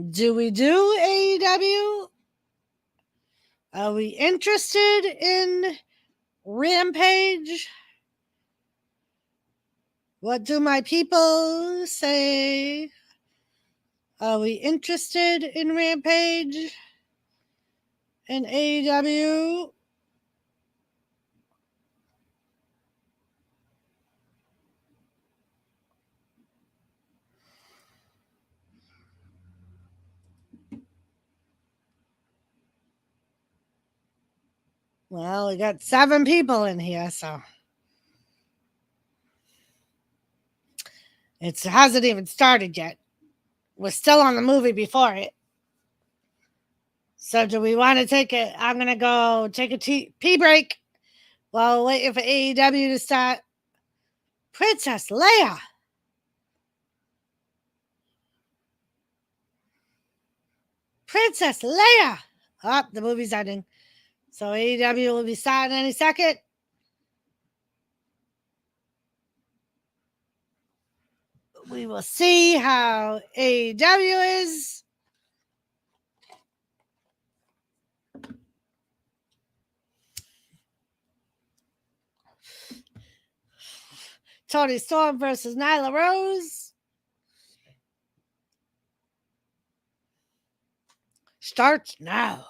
Do we do AEW? Are we interested in Rampage? What do my people say? Are we interested in Rampage and AEW? Well, we got 7 people in here, so it hasn't even started yet. We're still on the movie before it. So do we want to take it? I'm going to go take a pee break while waiting for AEW to start. Princess Leia. Princess Leia. Oh, the movie's ending. So AEW will be starting any second. We will see how AEW is. Toni Storm versus Nyla Rose. Starts now.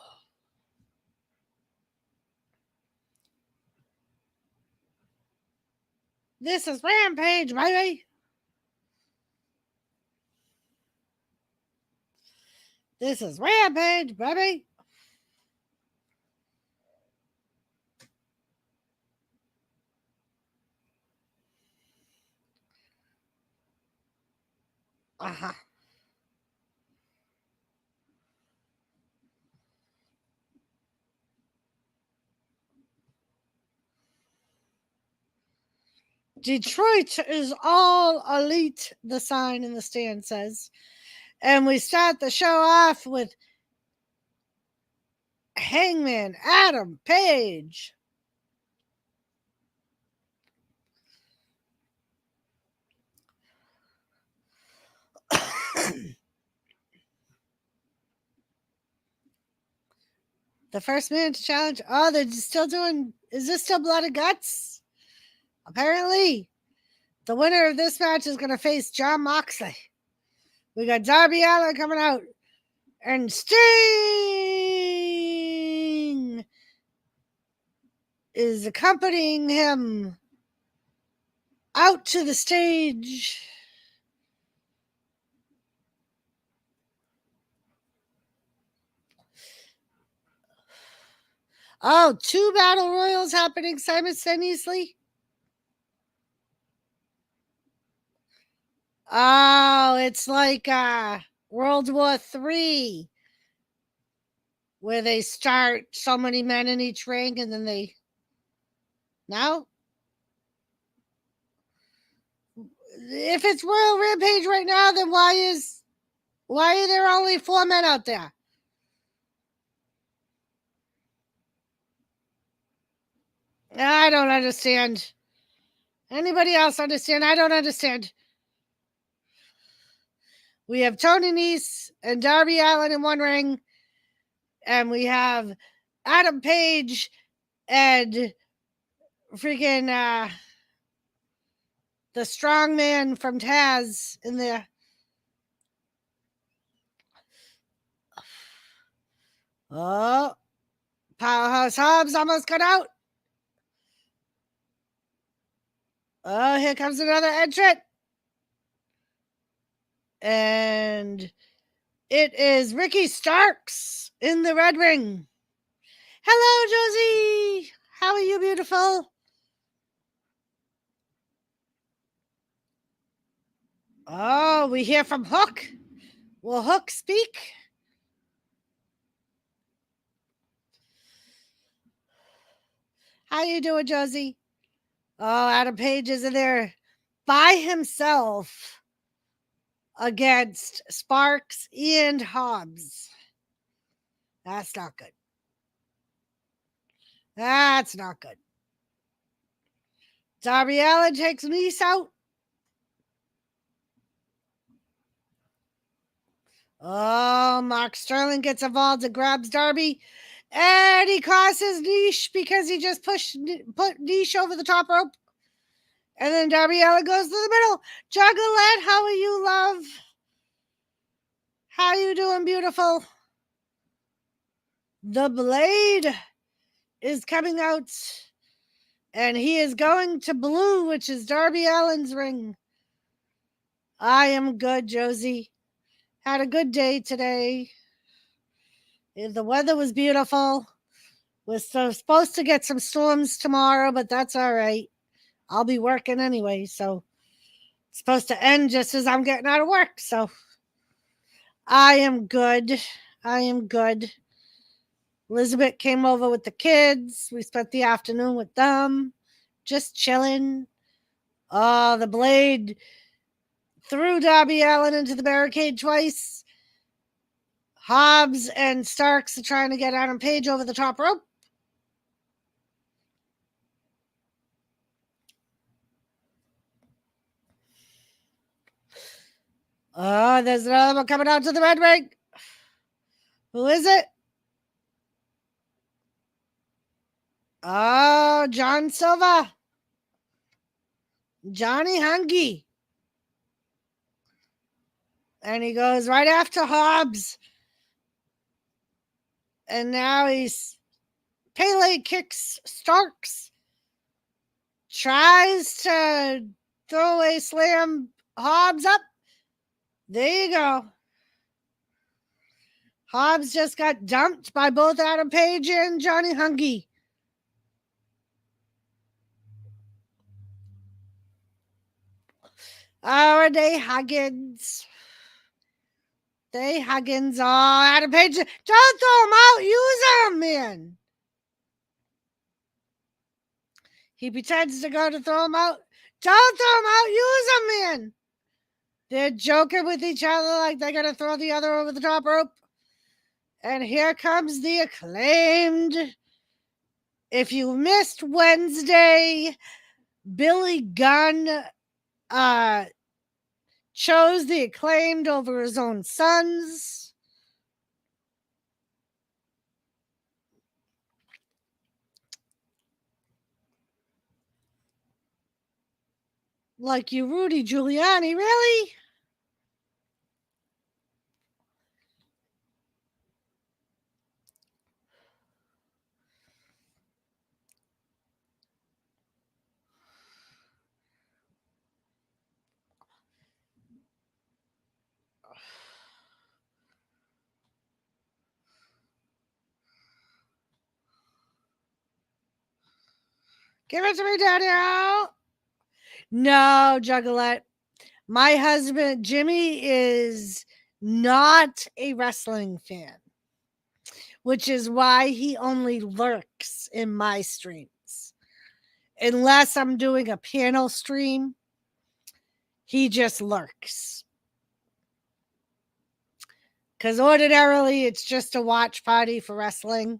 This is Rampage, baby. This is Rampage, baby. Uh-huh. Detroit is all elite, the sign in the stand says. And we start the show off with Hangman Adam Page. The first man to challenge. Oh, they're still doing. Is this still Blood and Guts? Apparently, the winner of this match is going to face Jon Moxley. We got Darby Allin coming out. And Sting is accompanying him out to the stage. Oh, 2 battle royals happening simultaneously. Oh, it's like World War III, where they start so many men in each ring and then they... No? If it's Royal Rampage right now, then why are there only 4 men out there? I don't understand. Anybody else understand? I don't understand. We have Tony Nese and Darby Allin in one ring. And we have Adam Page and freaking the strong man from Taz in there. Oh, Powerhouse Hobbs almost got out. Oh, here comes another entrant. And it is Ricky Starks in the red ring. Hello, Josie. How are you, beautiful? Oh, we hear from Hook. Will Hook speak? How you doing, Josie? Oh, Adam Page is in there by himself against Sparks and Hobbs. That's not good. That's not good. Darby Allin takes Nese out. Oh, Mark Sterling gets involved and grabs Darby. And he crosses Niche because he just put Niche over the top rope. And then Darby Allin goes to the middle. Juggalette, how are you, love? How you doing, beautiful? The Blade is coming out. And he is going to blue, which is Darby Allin's ring. I am good, Josie. Had a good day today. The weather was beautiful. We're supposed to get some storms tomorrow, but that's all right. I'll be working anyway, so it's supposed to end just as I'm getting out of work. So I am good. I am good. Elizabeth came over with the kids. We spent the afternoon with them, just chilling. Oh, the Blade threw Darby Allin into the barricade twice. Hobbs and Starks are trying to get Adam Page over the top rope. Oh, there's another one coming out to the red ring. Who is it? Oh, John Silva. Johnny Hungy. And he goes right after Hobbs. And now he's Pele kicks Starks. Tries to throw a slam Hobbs up. There you go. Hobbs just got dumped by both Adam Page and Johnny Hungy. Oh, Renee Huggins. They Huggins. Oh, Adam Page. Don't throw him out. Use him, man. He pretends to go to throw him out. Don't throw them out. Use them, man. They're joking with each other like they're going to throw the other over the top rope. And here comes the Acclaimed. If you missed Wednesday, Billy Gunn chose the Acclaimed over his own sons. Like you, Rudy Giuliani, really? Give it to me, Daniel. No, Juggalette. My husband, Jimmy, is not a wrestling fan, which is why he only lurks in my streams. Unless I'm doing a panel stream, he just lurks. Because ordinarily, it's just a watch party for wrestling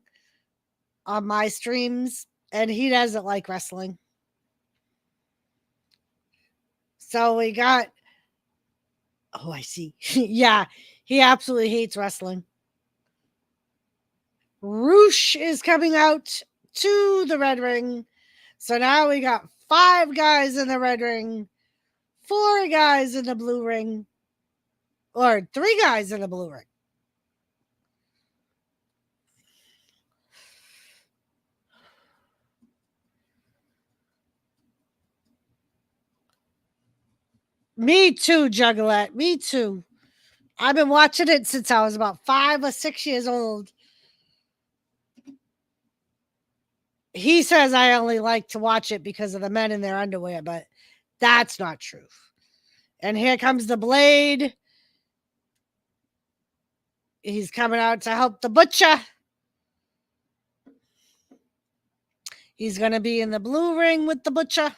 on my streams, and he doesn't like wrestling. So we got, oh, I see. Yeah, he absolutely hates wrestling. Roosh is coming out to the red ring. So now we got 5 guys in the red ring, 4 guys in the blue ring, or 3 guys in the blue ring. Me too, Juggalette. Me too. I've been watching it since I was about 5 or 6 years old. He says I only like to watch it because of the men in their underwear, but that's not true. And here comes the Blade. He's coming out to help the Butcher. He's going to be in the blue ring with the Butcher.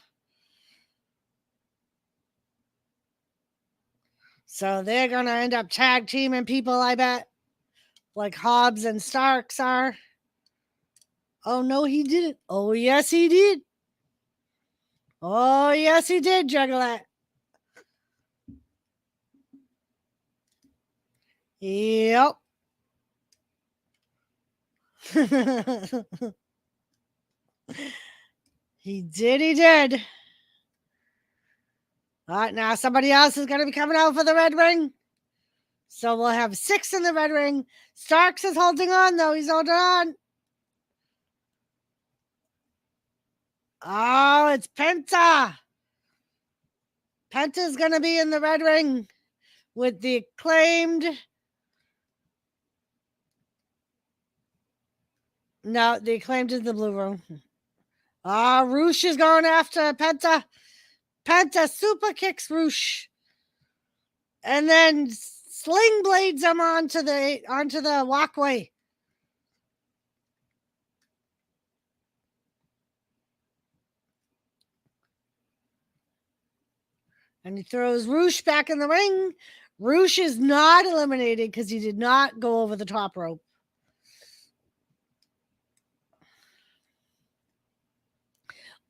So they're going to end up tag teaming people, I bet. Like Hobbs and Starks are. Oh, no, he didn't. Oh, yes, he did. Oh, yes, he did, Juggalette. Yep. He did. All right, now somebody else is going to be coming out for the red ring. So we'll have 6 in the red ring. Starks is holding on, though. He's holding on. Oh, it's Penta. Penta's going to be in the red ring with the Acclaimed. No, the Acclaimed is the blue room. Roosh is going after Penta. Penta super kicks Roosh. And then sling blades him onto the walkway. And he throws Roosh back in the ring. Roosh is not eliminated because he did not go over the top rope.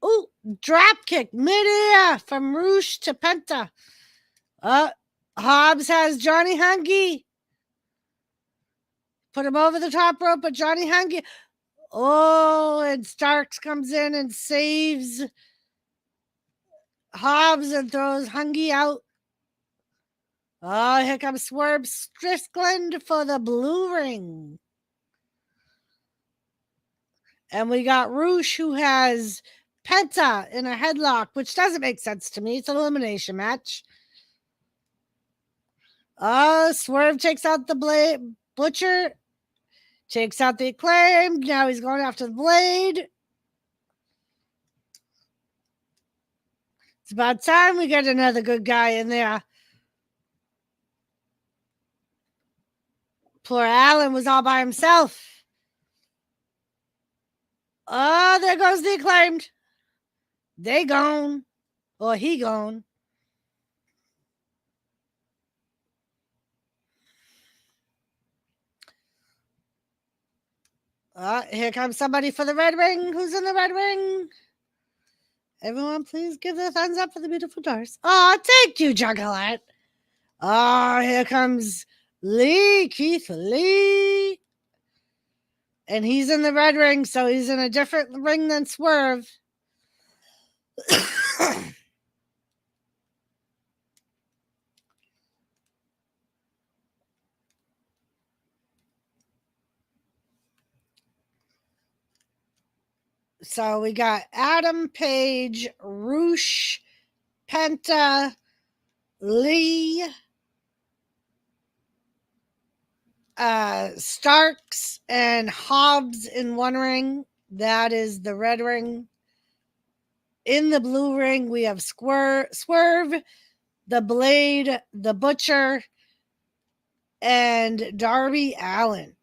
Oh, drop kick midair from Roosh to Penta. Hobbs has Johnny Hungy. Put him over the top rope, but Johnny Hungy. Oh, and Starks comes in and saves Hobbs and throws Hungy out. Oh, here comes Swerve Strickland for the blue ring. And we got Roosh, who has Penta in a headlock, which doesn't make sense to me. It's an elimination match. Oh, Swerve takes out the Butcher. Takes out the Acclaimed. Now he's going after the Blade. It's about time we get another good guy in there. Poor Alan was all by himself. Oh, there goes the Acclaimed. They gone. Or he gone. Here comes somebody for the red ring. Who's in the red ring? Everyone, please give the thumbs up for the beautiful Doris. Oh, thank you, Juggalette. Oh, here comes Keith Lee. And he's in the red ring, so he's in a different ring than Swerve. So we got Adam Page, Roosh, Penta, Lee, Starks, and Hobbs in one ring. That is the red ring. In the blue ring, we have Swerve, the Blade, the Butcher, and Darby Allin.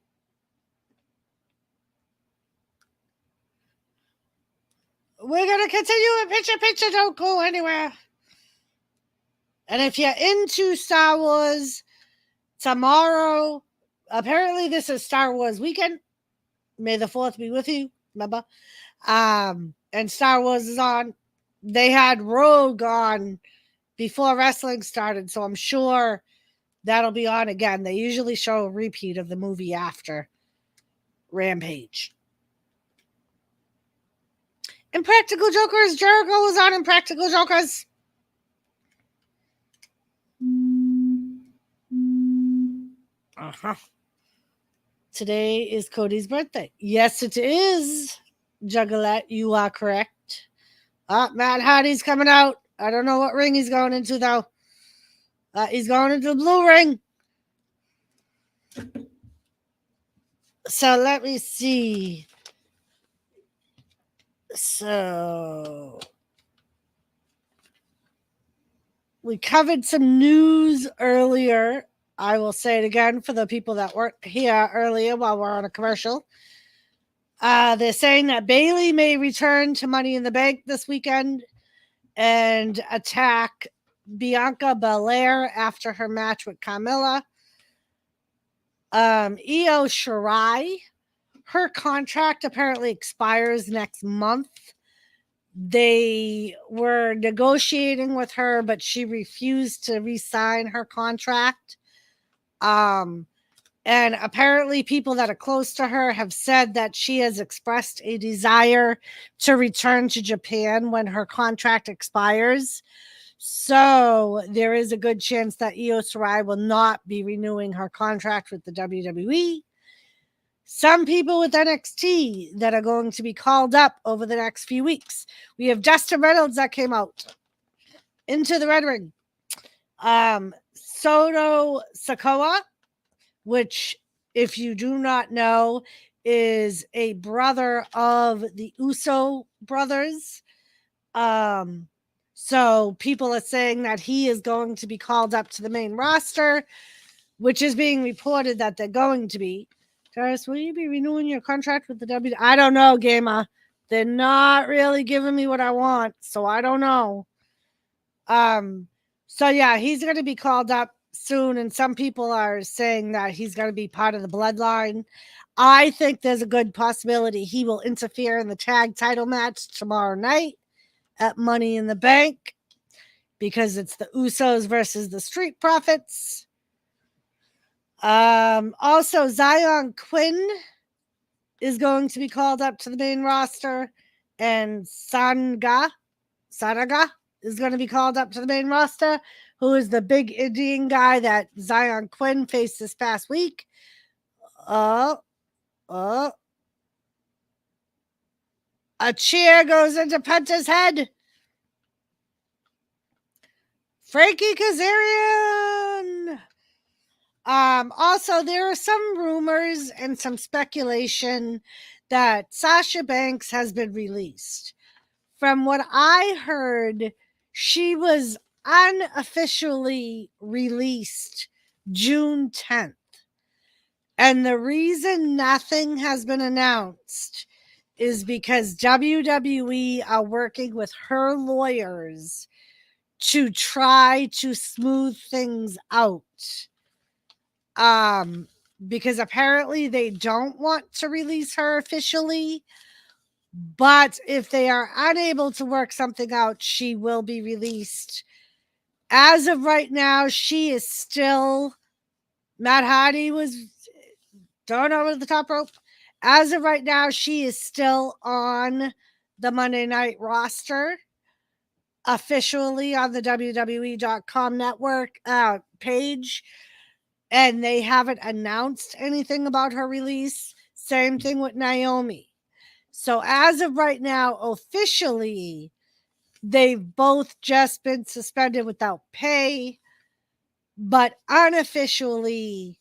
We're going to continue with picture. Don't go anywhere. And if you're into Star Wars, tomorrow, apparently this is Star Wars weekend. May the 4th be with you, remember? And Star Wars is on. They had Rogue on before wrestling started, so I'm sure that'll be on again. They usually show a repeat of the movie after Rampage. Impractical Jokers, Jericho was on Impractical Jokers. Today is Cody's birthday. Yes, it is. Juggalette, you are correct. Matt Hardy's coming out. I don't know what ring he's going into, though. He's going into the blue ring. So let me see. So we covered some news earlier. I will say it again for the people that weren't here earlier while we're on a commercial. They're saying that Bayley may return to Money in the Bank this weekend and attack Bianca Belair after her match with Carmella. Io Shirai, her contract apparently expires next month. They were negotiating with her, but she refused to re-sign her contract. And apparently people that are close to her have said that she has expressed a desire to return to Japan when her contract expires. So there is a good chance that Io Shirai will not be renewing her contract with the WWE. Some people with NXT that are going to be called up over the next few weeks. We have Dustin Reynolds that came out into the red ring. Soto Sikoa, which, if you do not know, is a brother of the Uso brothers. So people are saying that he is going to be called up to the main roster, which is being reported that they're going to be. Doris, will you be renewing your contract with the WWE? I don't know, Gamer. They're not really giving me what I want, so I don't know. So yeah, he's going to be called up soon, and some people are saying that he's going to be part of the bloodline. I think there's a good possibility he will interfere in the tag title match tomorrow night at Money in the Bank because it's the Usos versus the Street Profits. Also, Zion Quinn is going to be called up to the main roster, and Sanaga is going to be called up to the main roster, who is the big Indian guy that Zion Quinn faced this past week. A chair goes into Penta's head. Frankie Kazarian. Also, there are some rumors and some speculation that Sasha Banks has been released. From what I heard, she was unofficially released June 10th. And the reason nothing has been announced is because WWE are working with her lawyers to try to smooth things out. Because apparently they don't want to release her officially. But if they are unable to work something out, she will be released. As of right now, she is still. Matt Hardy was thrown over the top rope. As of right now, she is still on the Monday Night roster, officially on the WWE.com network page. And they haven't announced anything about her release. Same thing with Naomi. So as of right now, officially, they've both just been suspended without pay. But unofficially,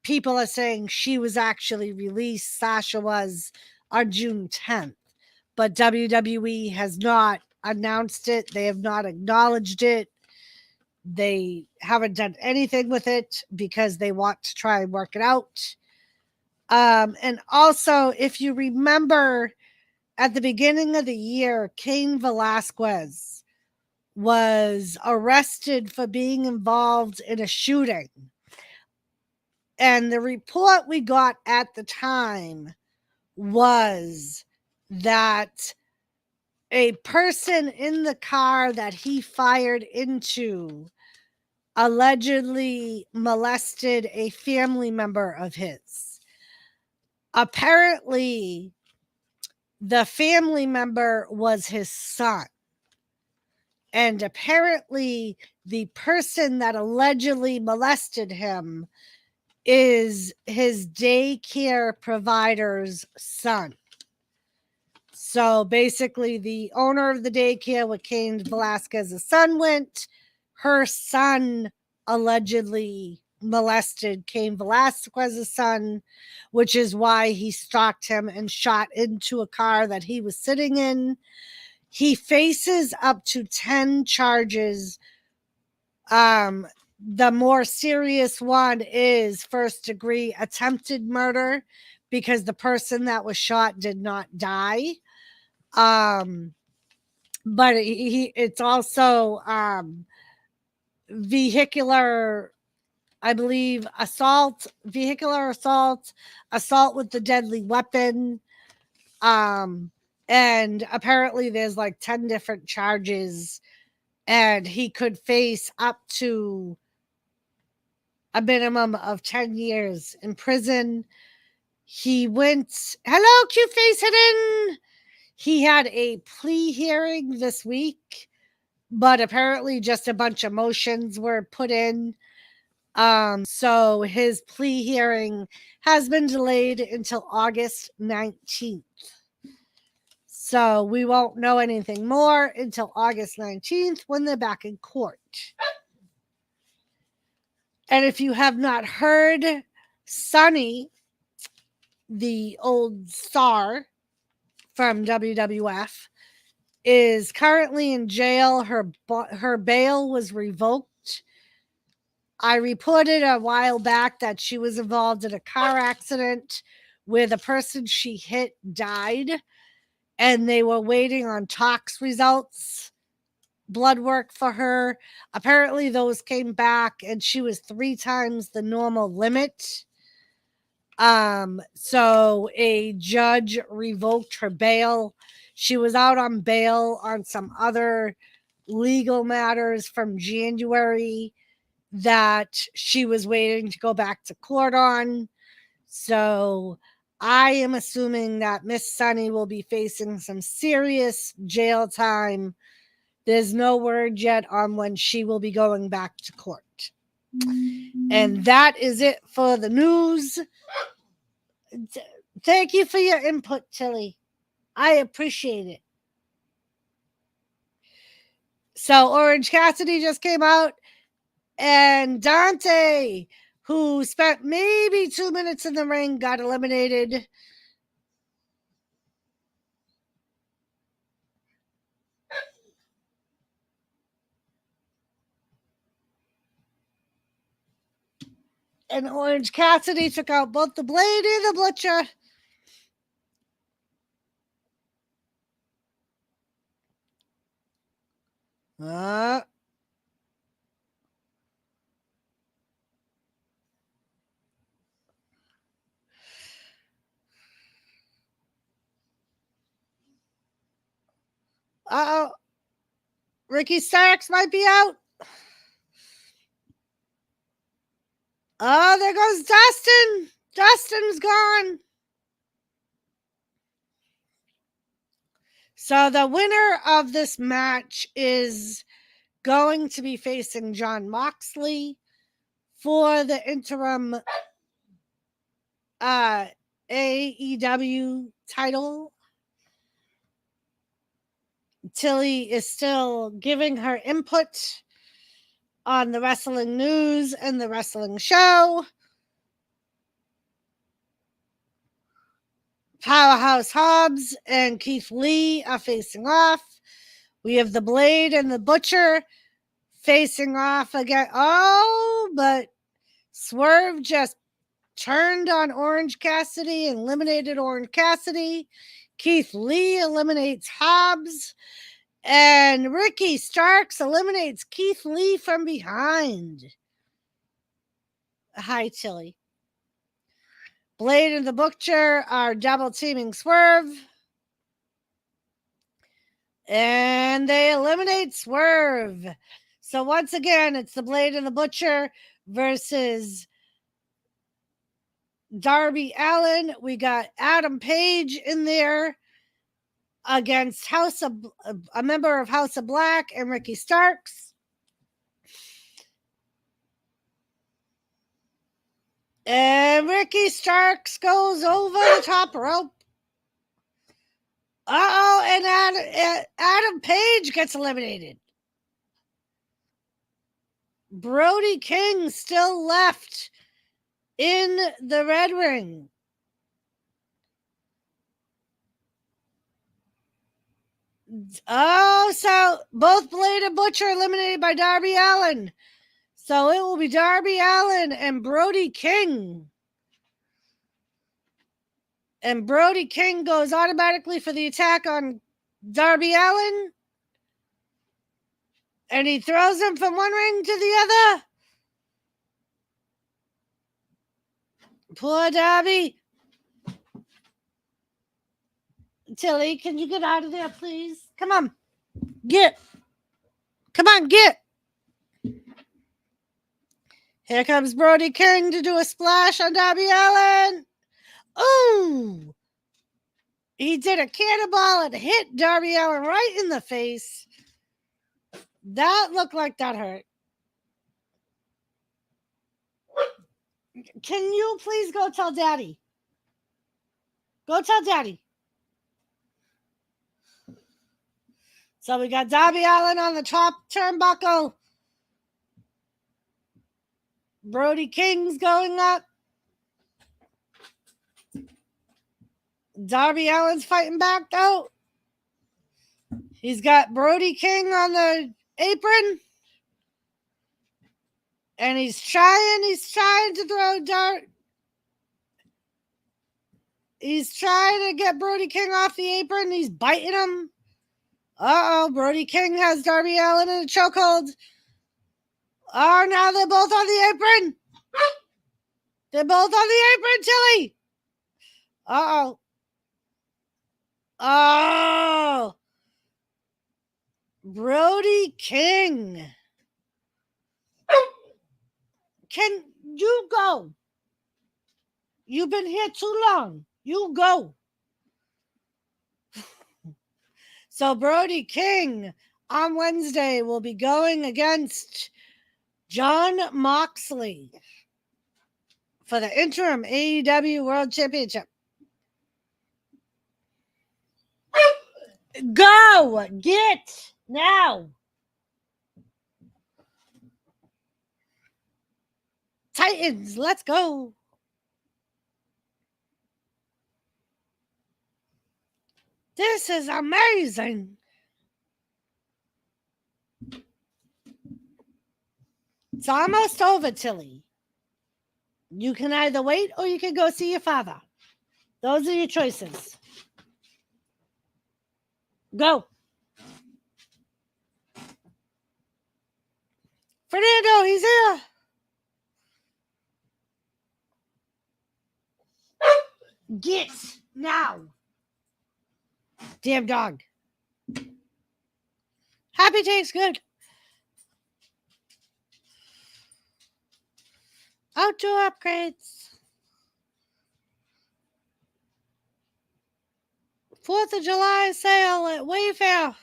people are saying she was actually released. Sasha was on June 10th. But WWE has not announced it. They have not acknowledged it. They haven't done anything with it because they want to try and work it out. And also, if you remember, at the beginning of the year, Cain Velasquez was arrested for being involved in a shooting. And the report we got at the time was that a person in the car that he fired into allegedly molested a family member of his. Apparently, the family member was his son. And apparently, the person that allegedly molested him is his daycare provider's son. So basically, the owner of the daycare where Cain Velasquez's son went, her son allegedly molested Cain Velasquez's son, which is why he stalked him and shot into a car that he was sitting in. He faces up to 10 charges. The more serious one is first-degree attempted murder because the person that was shot did not die. But it's also vehicular, I believe, assault, vehicular assault, assault with the deadly weapon. And apparently there's like 10 different charges, and he could face up to a minimum of 10 years in prison. He went, hello, cute face hidden. He had a plea hearing this week, but apparently just a bunch of motions were put in. So his plea hearing has been delayed until August 19th. So we won't know anything more until August 19th when they're back in court. And if you have not heard, Sunny, the old star from WWF, is currently in jail. Her bail was revoked. I reported a while back that she was involved in a car accident where the person she hit died, and they were waiting on tox results, blood work for her. Apparently those came back and she was 3 times the normal limit. So a judge revoked her bail. She was out on bail on some other legal matters from January that she was waiting to go back to court on. So I am assuming that Miss Sunny will be facing some serious jail time. There's no word yet on when she will be going back to court. And that is it for the news. Thank you for your input, Tilly. I appreciate it. So Orange Cassidy just came out, and Dante, who spent maybe 2 minutes in the ring, got eliminated. And Orange Cassidy took out both the Blade and the Butcher. Uh-oh. Ricky Starks might be out. Oh, there goes Dustin. Dustin's gone. So the winner of this match is going to be facing Jon Moxley for the interim AEW title. Tilly is still giving her input on the wrestling news and the wrestling show. Powerhouse Hobbs and Keith Lee are facing off. We have the Blade and the Butcher facing off again. Oh, but Swerve just turned on Orange Cassidy and eliminated Orange Cassidy. Keith Lee eliminates Hobbs. And Ricky Starks eliminates Keith Lee from behind. Hi, Tilly. Blade and the Butcher are double teaming Swerve. And they eliminate Swerve. So once again, it's the Blade and the Butcher versus Darby Allin. We got Adam Page in there against a member of House of Black and Ricky Starks. And Ricky Starks goes over the top rope. Uh-oh, and Adam Page gets eliminated. Brody King still left in the red ring. Oh, so both Blade and Butcher eliminated by Darby Allin. So it will be Darby Allin and Brody King. And Brody King goes automatically for the attack on Darby Allin. And he throws him from one ring to the other. Poor Darby. Tilly, can you get out of there, please? Come on. Get. Come on, get. Here comes Brody King to do a splash on Darby Allin. Ooh. He did a cannonball and hit Darby Allin right in the face. That looked like that hurt. Can you please go tell Daddy? Go tell Daddy. So we got Darby Allin on the top turnbuckle. Brody King's going up. Darby Allin's fighting back though. He's got Brody King on the apron. And he's trying to throw dart. He's trying to get Brody King off the apron. He's biting him. Uh-oh, Brody King has Darby Allin in a chokehold. Oh, now they're both on the apron. They're both on the apron, Tilly. Uh-oh. Oh. Brody King. Can you go? You've been here too long. You go. So Brody King on Wednesday will be going against Jon Moxley for the interim AEW World Championship. Go! Get! Now! Titans, let's go! This is amazing! It's almost over, Tilly. You can either wait or you can go see your father. Those are your choices. Go. Fernando, he's here. Get now. Damn dog. Happy tastes good. Outdoor upgrades. 4th of July sale at Wayfair.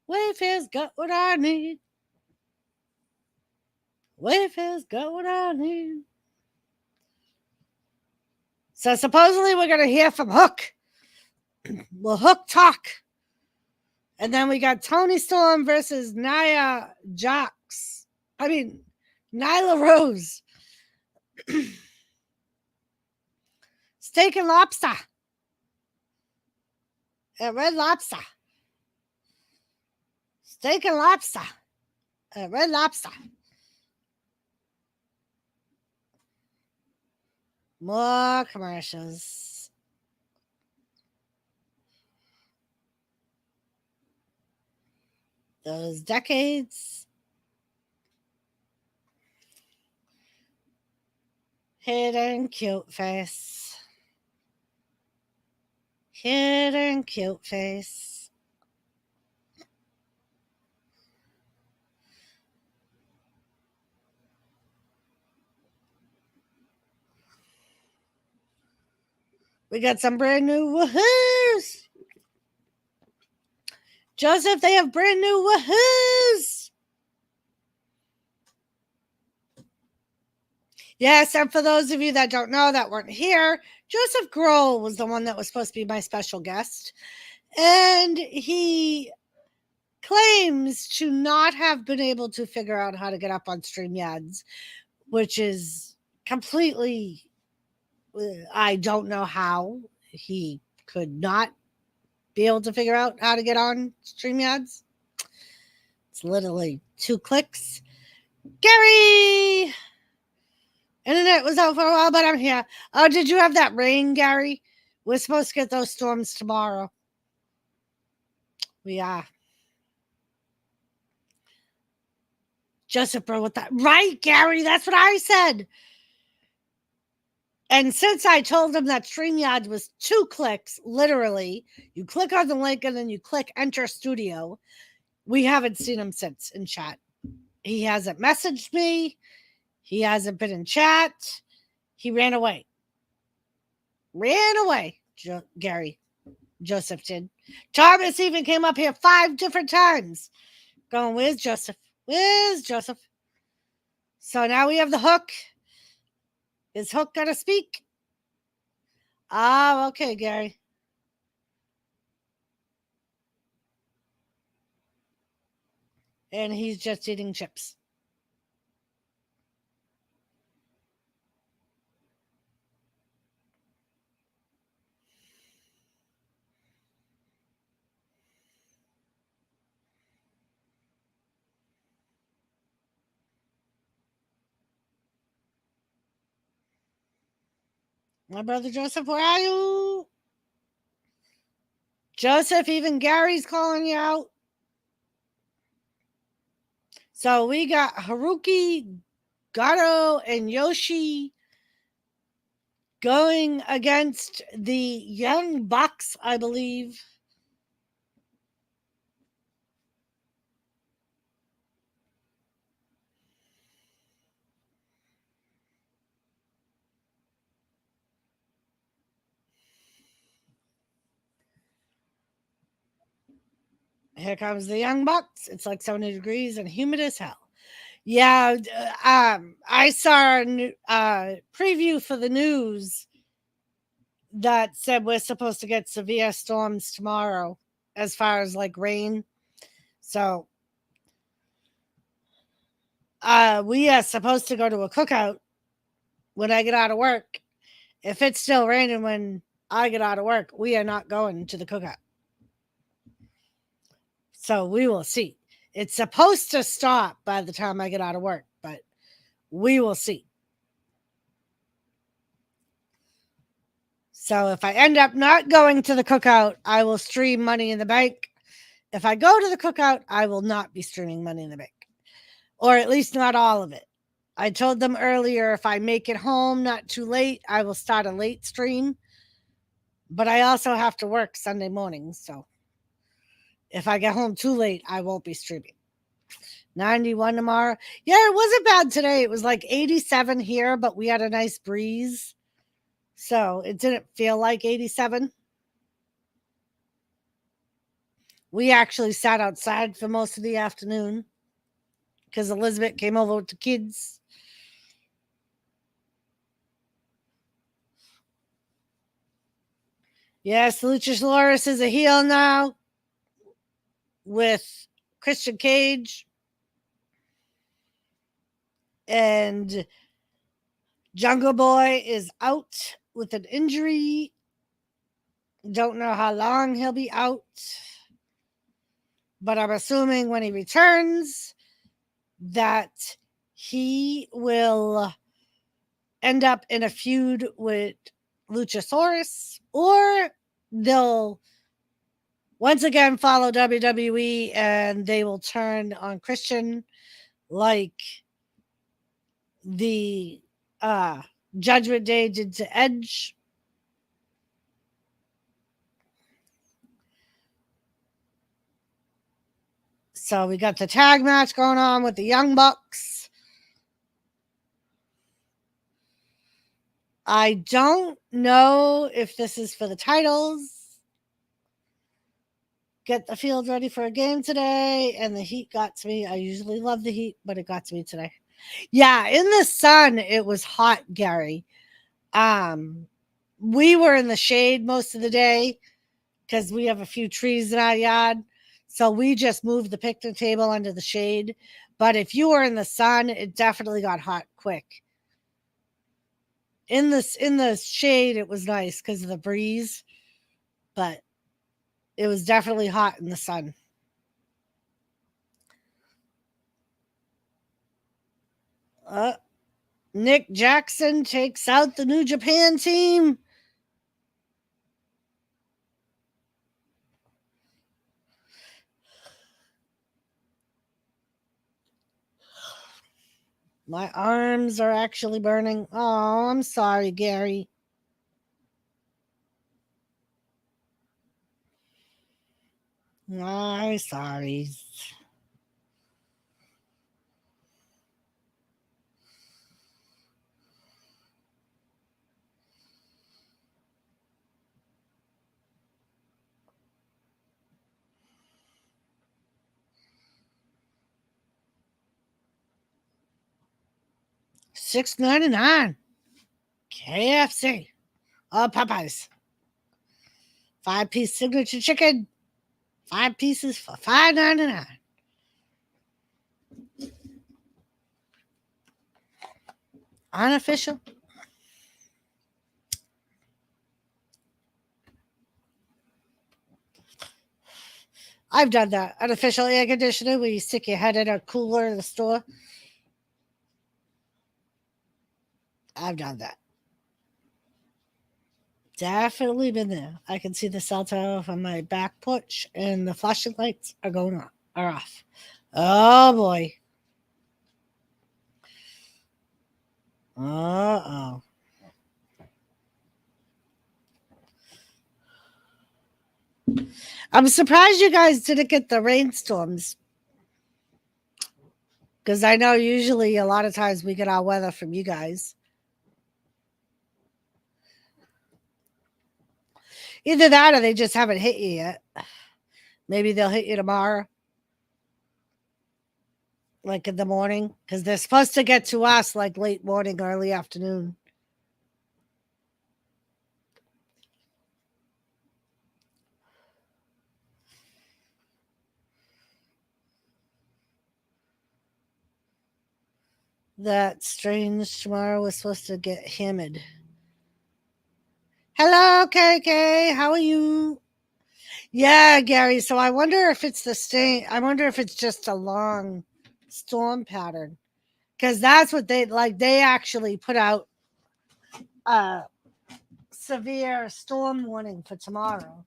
Wayfair's got what I need. Wayfair's got what I need. So supposedly we're going to hear from Hook. Will Hook talk? And then we got Tony Storm versus Nyla Rose. Steak and lobster. At Red Lobster. Steak and lobster. At Red Lobster. More commercials. Those decades. Hidden cute face. Hidden cute face. We got some brand new woohoos. Joseph, they have brand new woohoos. Yes, and for those of you that don't know, that weren't here, Joseph Grohl was the one that was supposed to be my special guest. And he claims to not have been able to figure out how to get up on StreamYards, which is completely, I don't know how he could not be able to figure out how to get on StreamYards. It's literally 2 clicks. Gary! Internet was out for a while, but I'm here. Oh, did you have that rain, Gary? We're supposed to get those storms tomorrow. We are. Joseph Bro with that. Right, Gary, that's what I said. And since I told him that StreamYard was 2 clicks, literally, you click on the link and then you click Enter Studio, we haven't seen him since in chat. He hasn't messaged me. He hasn't been in chat. He ran away. Gary. Joseph did. Thomas even came up here 5 different times. Going, where's Joseph? Where's Joseph? So now we have the Hook. Is Hook going to speak? Oh, okay, Gary. And he's just eating chips. My brother Joseph, where are you? Joseph, even Gary's calling you out. So we got Haruki, Gato, and Yoshi going against the Young Bucks, I believe. Here comes the Young Bucks. It's like 70 degrees and humid as hell. Yeah, I saw a preview for the news that said we're supposed to get severe storms tomorrow as far as like rain. So we are supposed to go to a cookout when I get out of work. If it's still raining when I get out of work, we are not going to the cookout. So we will see. It's supposed to stop by the time I get out of work, but we will see. So if I end up not going to the cookout, I will stream Money in the Bank. If I go to the cookout, I will not be streaming Money in the Bank, or at least not all of it. I told them earlier, if I make it home not too late, I will start a late stream. But I also have to work Sunday morning, so If I get home too late, I won't be streaming. 91 tomorrow. Yeah, it wasn't bad today. It was like 87 here, but we had a nice breeze. So it didn't feel like 87. We actually sat outside for most of the afternoon because Elizabeth came over with the kids. Yes, Luchasaurus is a heel now with Christian Cage. And Jungle Boy is out with an injury. Don't know how long he'll be out. But I'm assuming when he returns that he will end up in a feud with Luchasaurus, or they'll once again follow WWE and they will turn on Christian like the Judgment Day did to Edge. So we got the tag match going on with the Young Bucks. I don't know if this is for the titles. Get the field ready for a game today, and the heat got to me. I usually love the heat, but it got to me today. Yeah, in the sun, it was hot, Gary. We were in the shade most of the day because we have a few trees in our yard. So we just moved the picnic table under the shade. But if you were in the sun, it definitely got hot quick. In the shade, it was nice because of the breeze, but it was definitely hot in the sun. Nick Jackson takes out the New Japan team. My arms are actually burning. Oh, I'm sorry, Gary. I'm sorry. $6.99. KFC. Oh, Popeyes. 5-piece signature chicken. 5 pieces for $5.99. Unofficial. I've done that. Unofficial air conditioner where you stick your head in a cooler in the store. I've done that. Definitely been there. I can see the cell tower from my back porch, and the flashing lights are going on. Are off. Oh boy. Uh-oh. I'm surprised you guys didn't get the rainstorms. Because I know usually a lot of times we get our weather from you guys. Either that or they just haven't hit you yet. Maybe they'll hit you tomorrow. Like in the morning. Because they're supposed to get to us like late morning, early afternoon. That strange tomorrow was supposed to get hammered. Hello, KK. How are you? Yeah, Gary. So I wonder if it's the same. I wonder if it's just a long storm pattern. Because that's what they like. They actually put out a severe storm warning for tomorrow.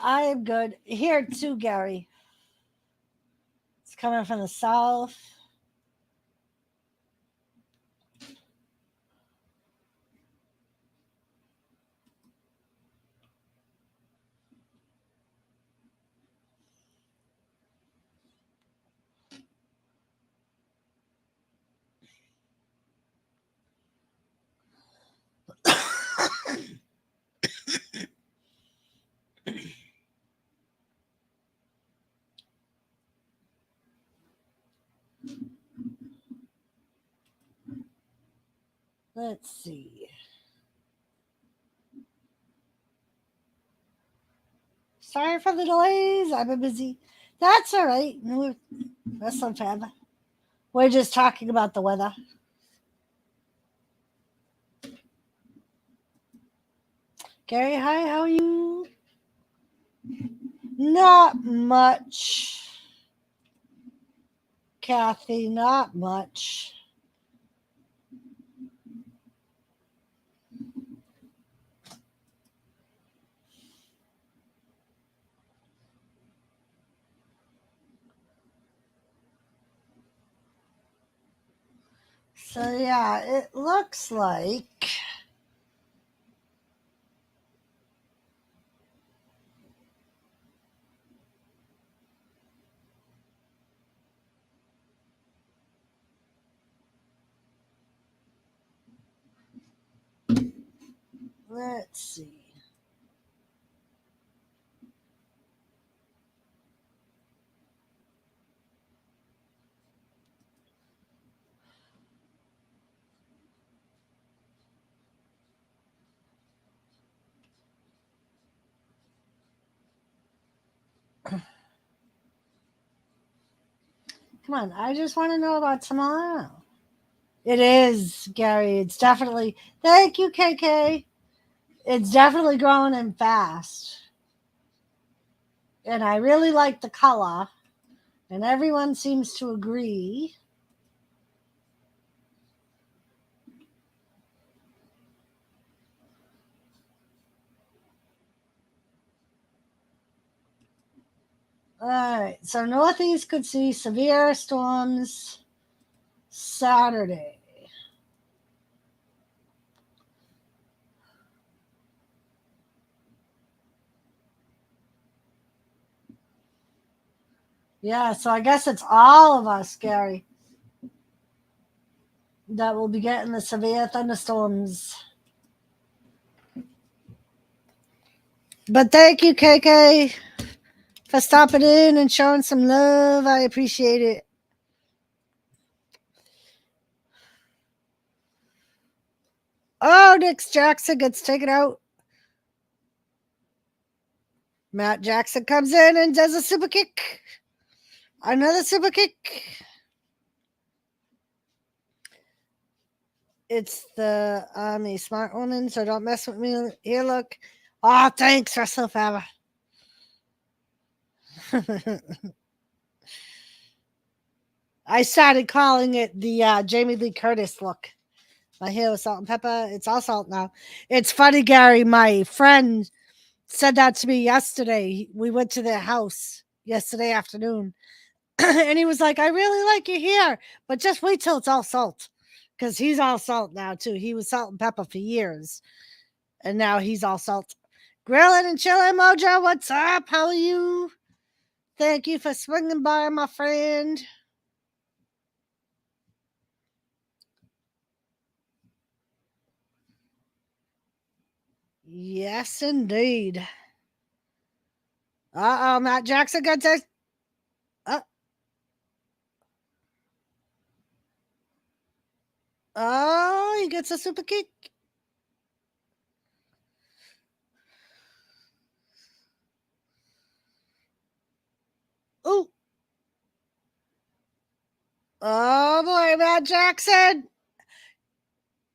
I am good. Here too, Gary. It's coming from the south. Let's see. Sorry for the delays. I've been busy. That's all right. No, that's not bad. We're just talking about the weather. Gary, hi, how are you? Not much. Kathy, not much. So, yeah, it looks like. Let's see. Come on, I just want to know about tomorrow. It is, Gary. It's definitely. Thank you, KK. It's definitely growing and fast. And I really like the color. And everyone seems to agree. All right. So, Northeast could see severe storms Saturday. Yeah, so I guess it's all of us, Gary, that will be getting the severe thunderstorms. But thank you, KK, for stopping in and showing some love. I appreciate it. Oh, Nick Jackson gets taken out. Matt Jackson comes in and does a super kick. Another super kick. It's the a smart woman, so don't mess with me. Here, look. Oh, thanks, Russell Faber. I started calling it the Jamie Lee Curtis look. My hair was salt and pepper. It's all salt now. It's funny, Gary. My friend said that to me yesterday. We went to their house yesterday afternoon. And he was like, I really like your hair, but just wait till it's all salt. Because he's all salt now, too. He was salt and pepper for years. And now he's all salt. Grilling and chilling, Mojo. What's up? How are you? Thank you for swinging by, my friend. Yes, indeed. Uh-oh, Matt Jackson got to... Oh, he gets a super kick. Ooh. Oh, boy, Matt Jackson.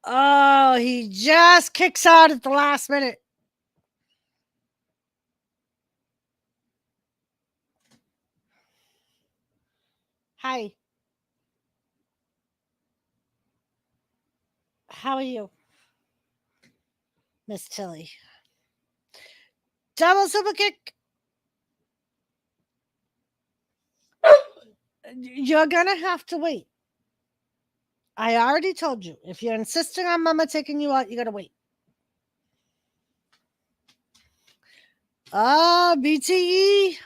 Oh, he just kicks out at the last minute. Hi. How are you, Miss Tilly? Double super kick. You're gonna have to wait. I already told you. If you're insisting on Mama taking you out, you gotta wait. BTE.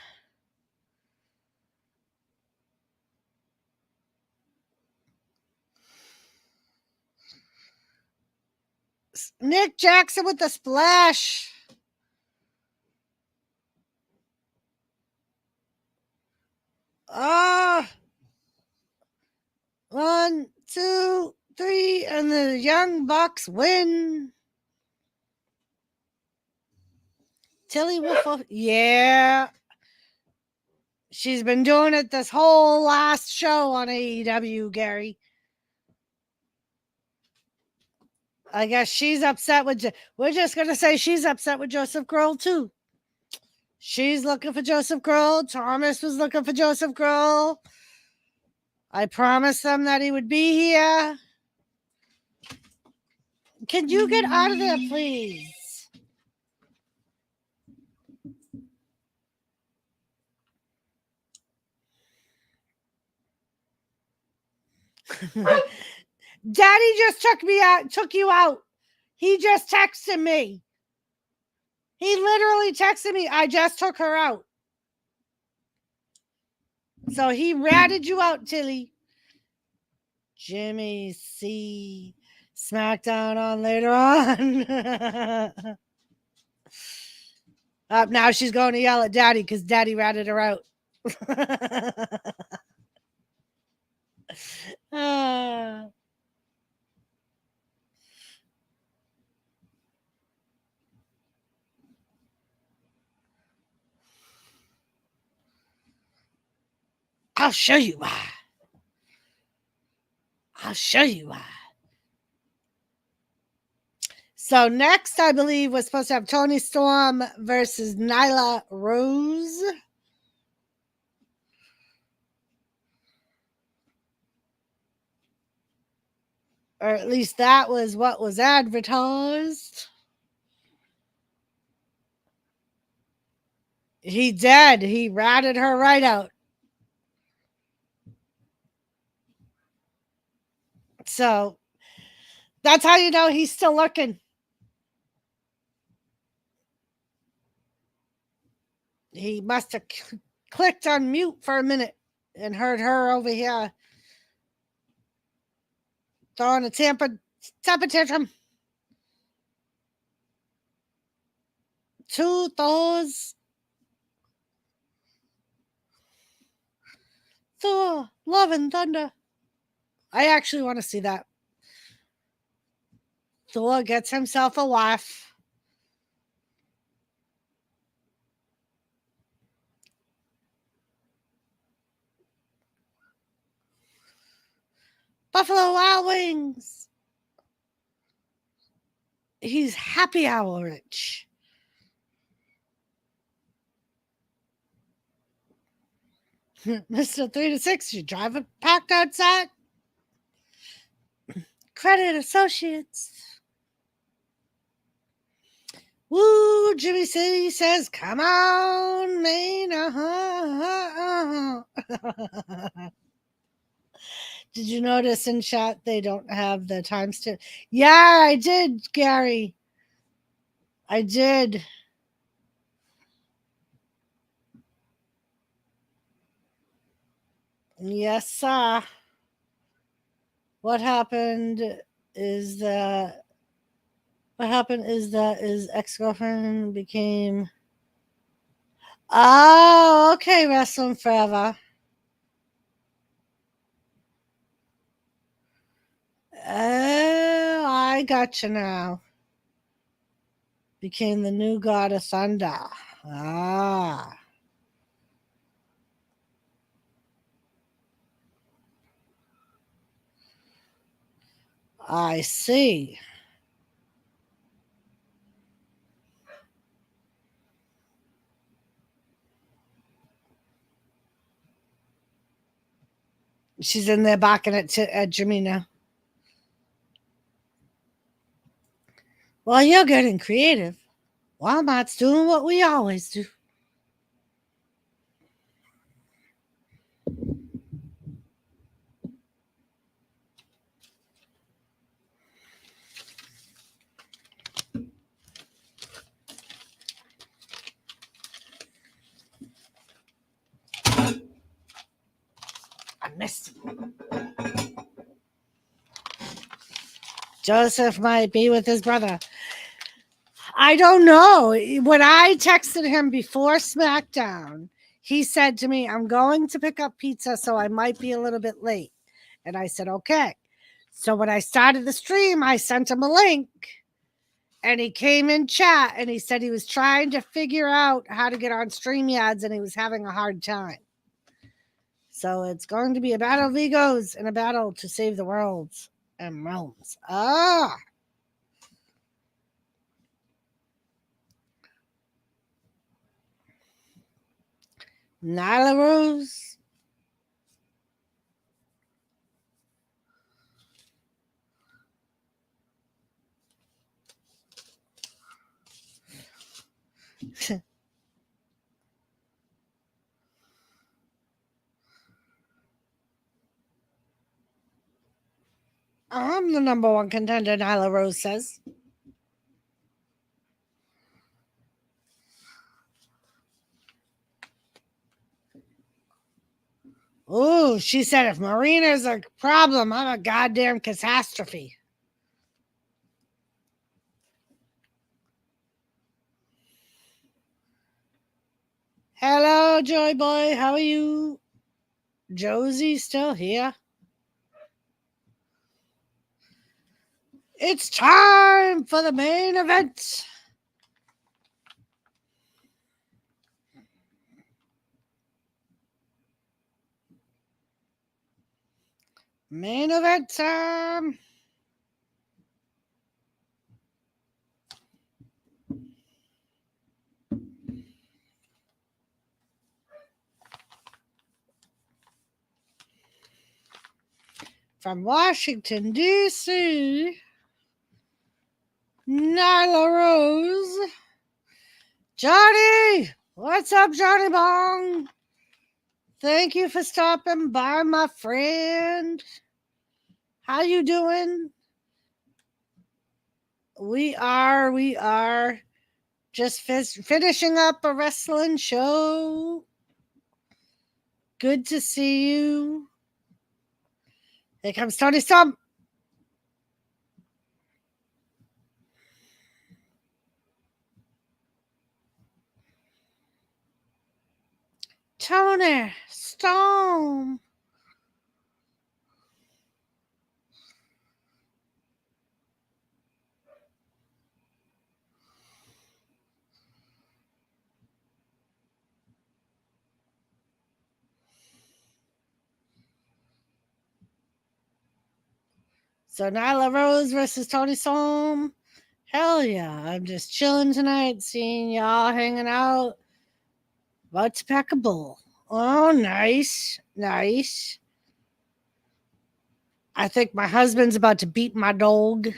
Nick Jackson with the splash. Ah. 1, 2, 3, and the Young Bucks win. Tilly Wolf. Yeah. She's been doing it this whole last show on AEW, Gary. I guess she's upset with. We're just going to say she's upset with Joseph Grohl, too. She's looking for Joseph Grohl. Thomas was looking for Joseph Grohl. I promised them that he would be here. Can you get out of there, please? Daddy just took you out. He just texted me. He literally texted me. I just took her out. So he ratted you out, Tilly. Jimmy C. Smackdown on later on. Now she's going to yell at Daddy because Daddy ratted her out. I'll show you why. I'll show you why. So next, I believe, was supposed to have Toni Storm versus Nyla Rose. Or at least that was what was advertised. He did. He ratted her right out. So that's how you know he's still looking. He must have clicked on mute for a minute and heard her over here throwing a temper tantrum. 2 Thors. Thor, Love and Thunder. I actually want to see that. Thor gets himself a wife. Buffalo Wild Wings. He's happy hour rich. Mr. 3 to 6, you drive a packed outside. Credit Associates. Woo, Jimmy C says, come on, Maine. Did you notice in chat they don't have the timestamp? Yeah, I did, Gary. I did. Yes, sir. What happened is that his ex-girlfriend became. Oh, okay, Wrestling Forever. Oh, I got you now. Became the new god of thunder. Ah. I see. She's in there barking at Jimmy now. Well, you're getting creative. Walmart's doing what we always do. missed. Joseph might be with his brother. I don't know. When I texted him before Smackdown, he said to me, I'm going to pick up pizza, so I might be a little bit late. And I said, okay. So when I started the stream, I sent him a link. And he came in chat and he said he was trying to figure out how to get on StreamYards and he was having a hard time. So it's going to be a battle of egos and a battle to save the worlds and realms. Ah. Nyla Rose. I'm the number one contender, Nyla Rose says. Oh, she said if Marina's a problem, I'm a goddamn catastrophe. Hello, Joy Boy. How are you? Josie still here? It's time for the main event. Main event time. From Washington, D.C., Nyla Rose. Johnny! What's up, Johnny Bong? Thank you for stopping by, my friend. How you doing? We are just finishing up a wrestling show. Good to see you. Here comes Tony Storm. Tony Storm. So Nyla Rose versus Tony Storm. Hell yeah. I'm just chilling tonight, seeing y'all hanging out. About to pack a bowl. Oh, nice. Nice. I think my husband's about to beat my dog.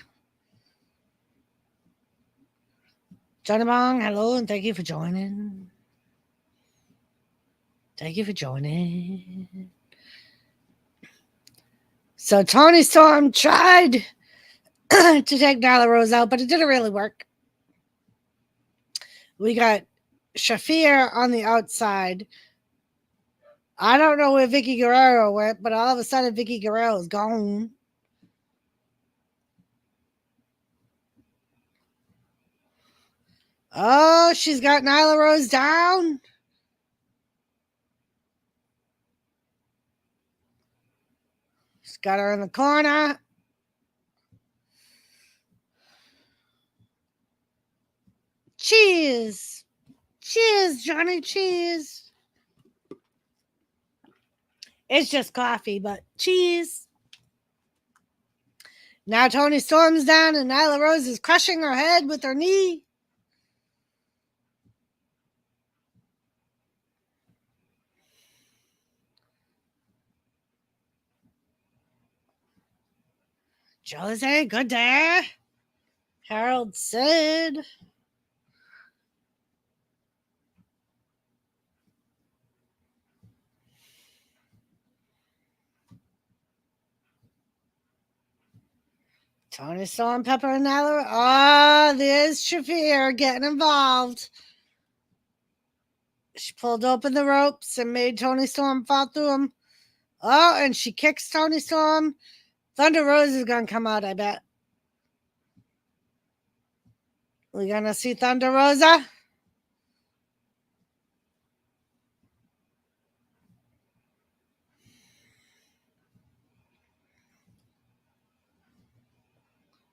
Johnny Bong, hello, and thank you for joining. Thank you for joining. So Tony Storm tried to take Nyla Rose out, but it didn't really work. We got Shafir on the outside. I don't know where Vicky Guerrero went, but all of a sudden Vicky Guerrero's gone. Oh, she's got Nyla Rose down. She's got her in the corner. Cheers. Cheers, Johnny. Cheers. It's just coffee, but cheese. Now Tony Storm's down and Nyla Rose is crushing her head with her knee. Jose, good day. Harold said. Tony Storm, Pepper, and Nyla. Oh, there's Shafir getting involved. She pulled open the ropes and made Tony Storm fall through them. Oh, and she kicks Toni Storm. Thunder Rose is going to come out, I bet. We're going to see Thunder Rosa.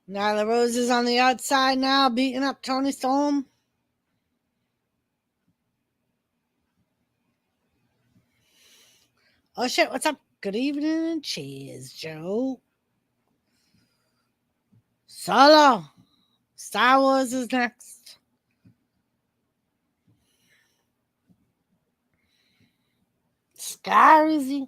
Nyla Rose is on the outside now, beating up Toni Storm. Oh, shit. What's up? Good evening. Cheers, Joe. Solo. Star Wars is next. Scarzy.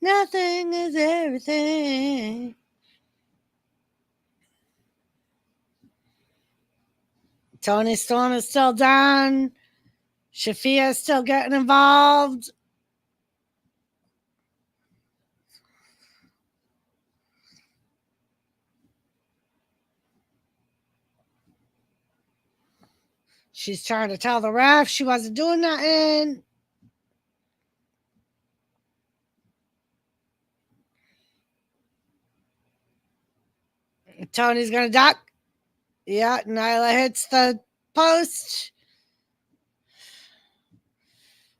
Nothing is everything. Toni Storm is still down. Shafia is still getting involved. She's trying to tell the ref she wasn't doing nothing. Tony's going to duck. Yeah, Nyla hits the post.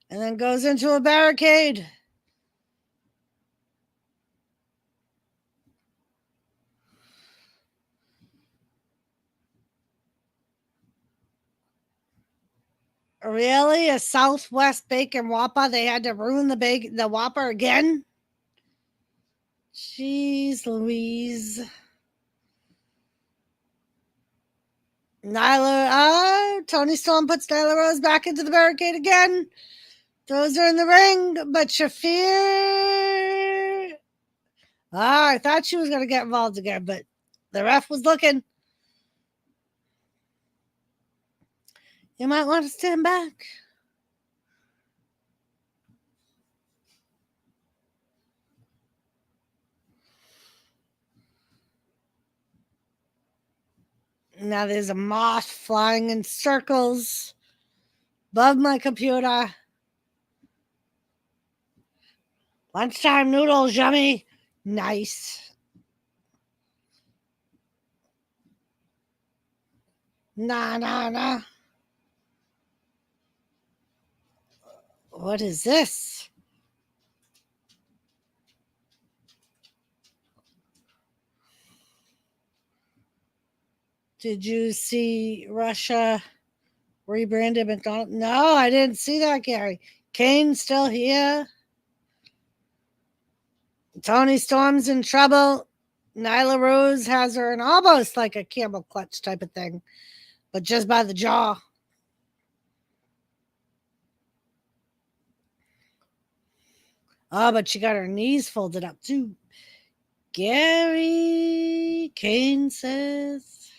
And then goes into a barricade. Really? A Southwest Bacon Whopper? They had to ruin the Whopper again? Jeez Louise. Toni Storm puts Nyla Rose back into the barricade again. Throws her in the ring, but Shafir. I thought she was going to get involved again, but the ref was looking. You might want to stand back. Now there's a moth flying in circles above my computer. Lunchtime noodles, yummy. Nice. Nah. What is this? Did you see Russia rebranded McDonald's? No, I didn't see that, Gary. Kane's still here. Toni Storm's in trouble. Nyla Rose has her in almost like a camel clutch type of thing, but just by the jaw. Oh, but she got her knees folded up too. Gary Kane says,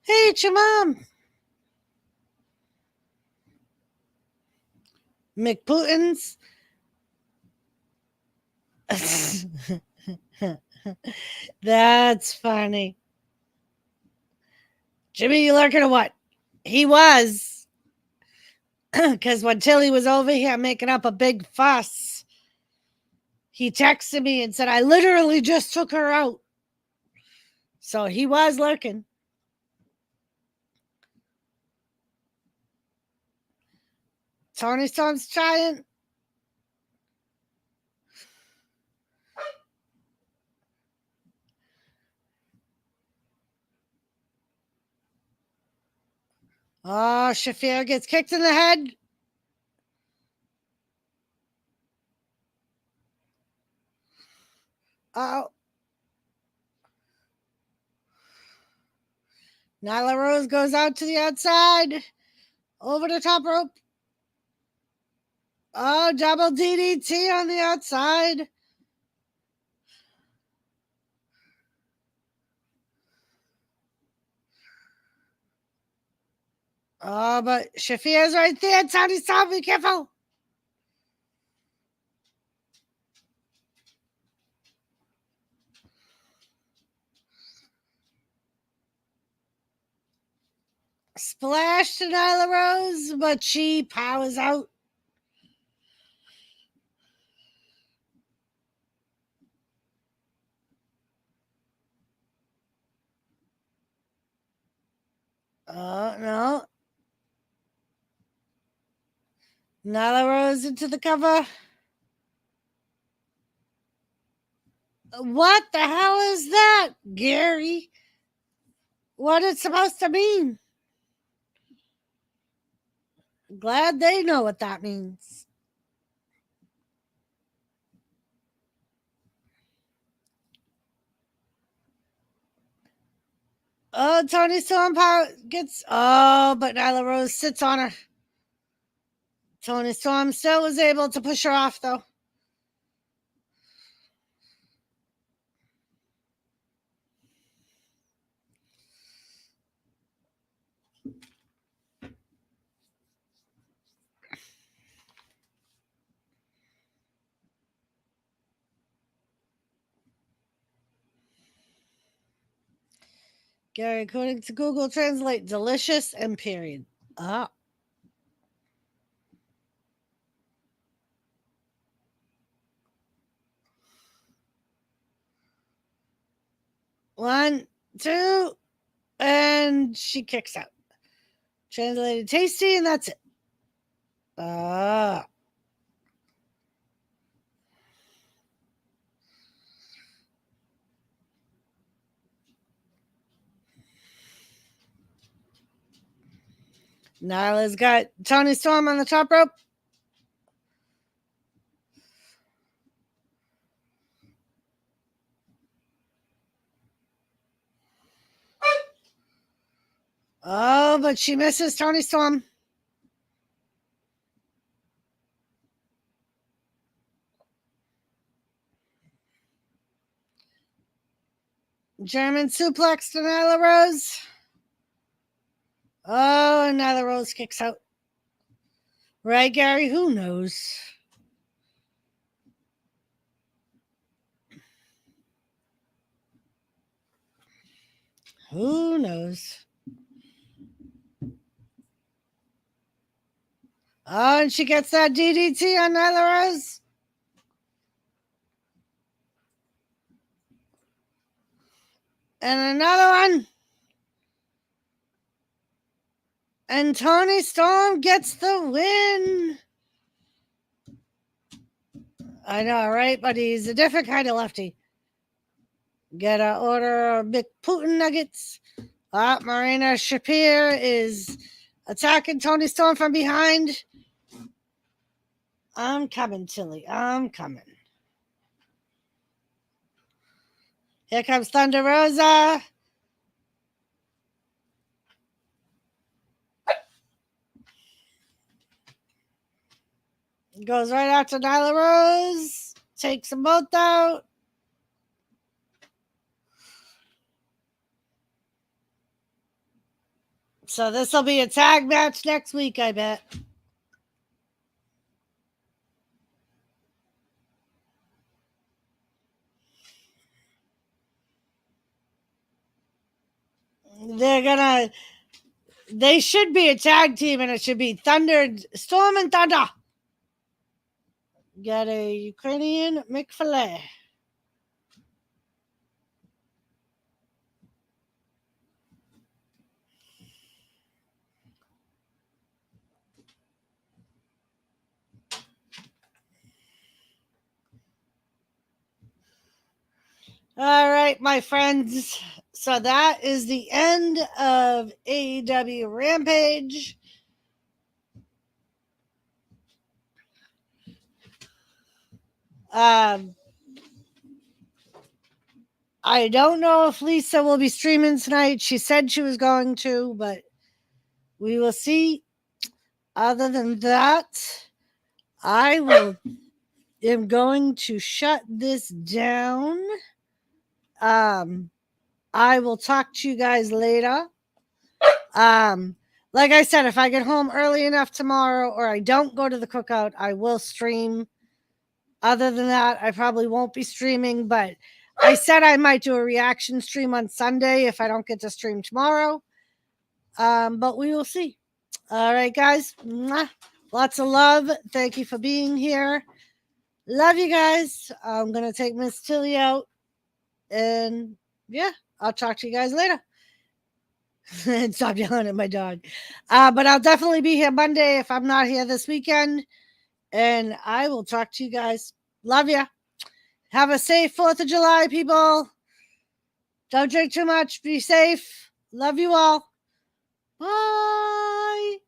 hey, it's your mom. McPutin's. That's funny. Jimmy, you lurking or what? He was. Because when Tilly was over here making up a big fuss, he texted me and said, I literally just took her out. So he was lurking. Toni Storm's trying. Oh, Shafir gets kicked in the head. Oh. Nyla Rose goes out to the outside. Over the top rope. Oh, double DDT on the outside. Oh, but Shafir's right there. Tony Storm, be careful. Splash to Nyla Rose, but she powers out. Oh, no. Nyla Rose into the cover. What the hell is that, Gary? What it's supposed to mean? Glad they know what that means. Oh, Tony Storm power gets. Oh, but Nyla Rose sits on her. Tony Storm still was able to push her off, though. Gary, according to Google Translate, delicious and period. Oh. One, two, and she kicks out. Translated tasty, and that's it. Ah. Nyla's got Tony Storm on the top rope. Oh, but she misses Tony Storm. German suplex to Nyla Rose. Oh, and Nyla Rose kicks out. Right, Gary? Who knows? Who knows? Oh, and she gets that DDT on Nyla Rose. And another one. And Tony Storm gets the win. I know, right? But he's a different kind of lefty. Get an order of big Putin nuggets. Marina Shapir is attacking Tony Storm from behind. I'm coming, Tilly. I'm coming. Here comes Thunder Rosa. Goes right after Nyla Rose. Takes them both out. So this will be a tag match next week, I bet. They should be a tag team, and it should be Storm and Thunder. Got a Ukrainian McFilet. All right, my friends. So that is the end of AEW Rampage. I don't know if Lisa will be streaming tonight. She said she was going to, but we will see. Other than that, I am going to shut this down. I will talk to you guys later. Like I said, if I get home early enough tomorrow or I don't go to the cookout, I will stream. Other than that, I probably won't be streaming, but I said I might do a reaction stream on Sunday if I don't get to stream tomorrow. But we will see. All right, guys. Mwah. Lots of love. Thank you for being here. Love you guys. I'm going to take Miss Tilly out. And yeah, I'll talk to you guys later. And stop yelling at my dog. But I'll definitely be here Monday if I'm not here this weekend. And I will talk to you guys. Love ya. Have a safe 4th of July, people. Don't drink too much. Be safe. Love you all. Bye.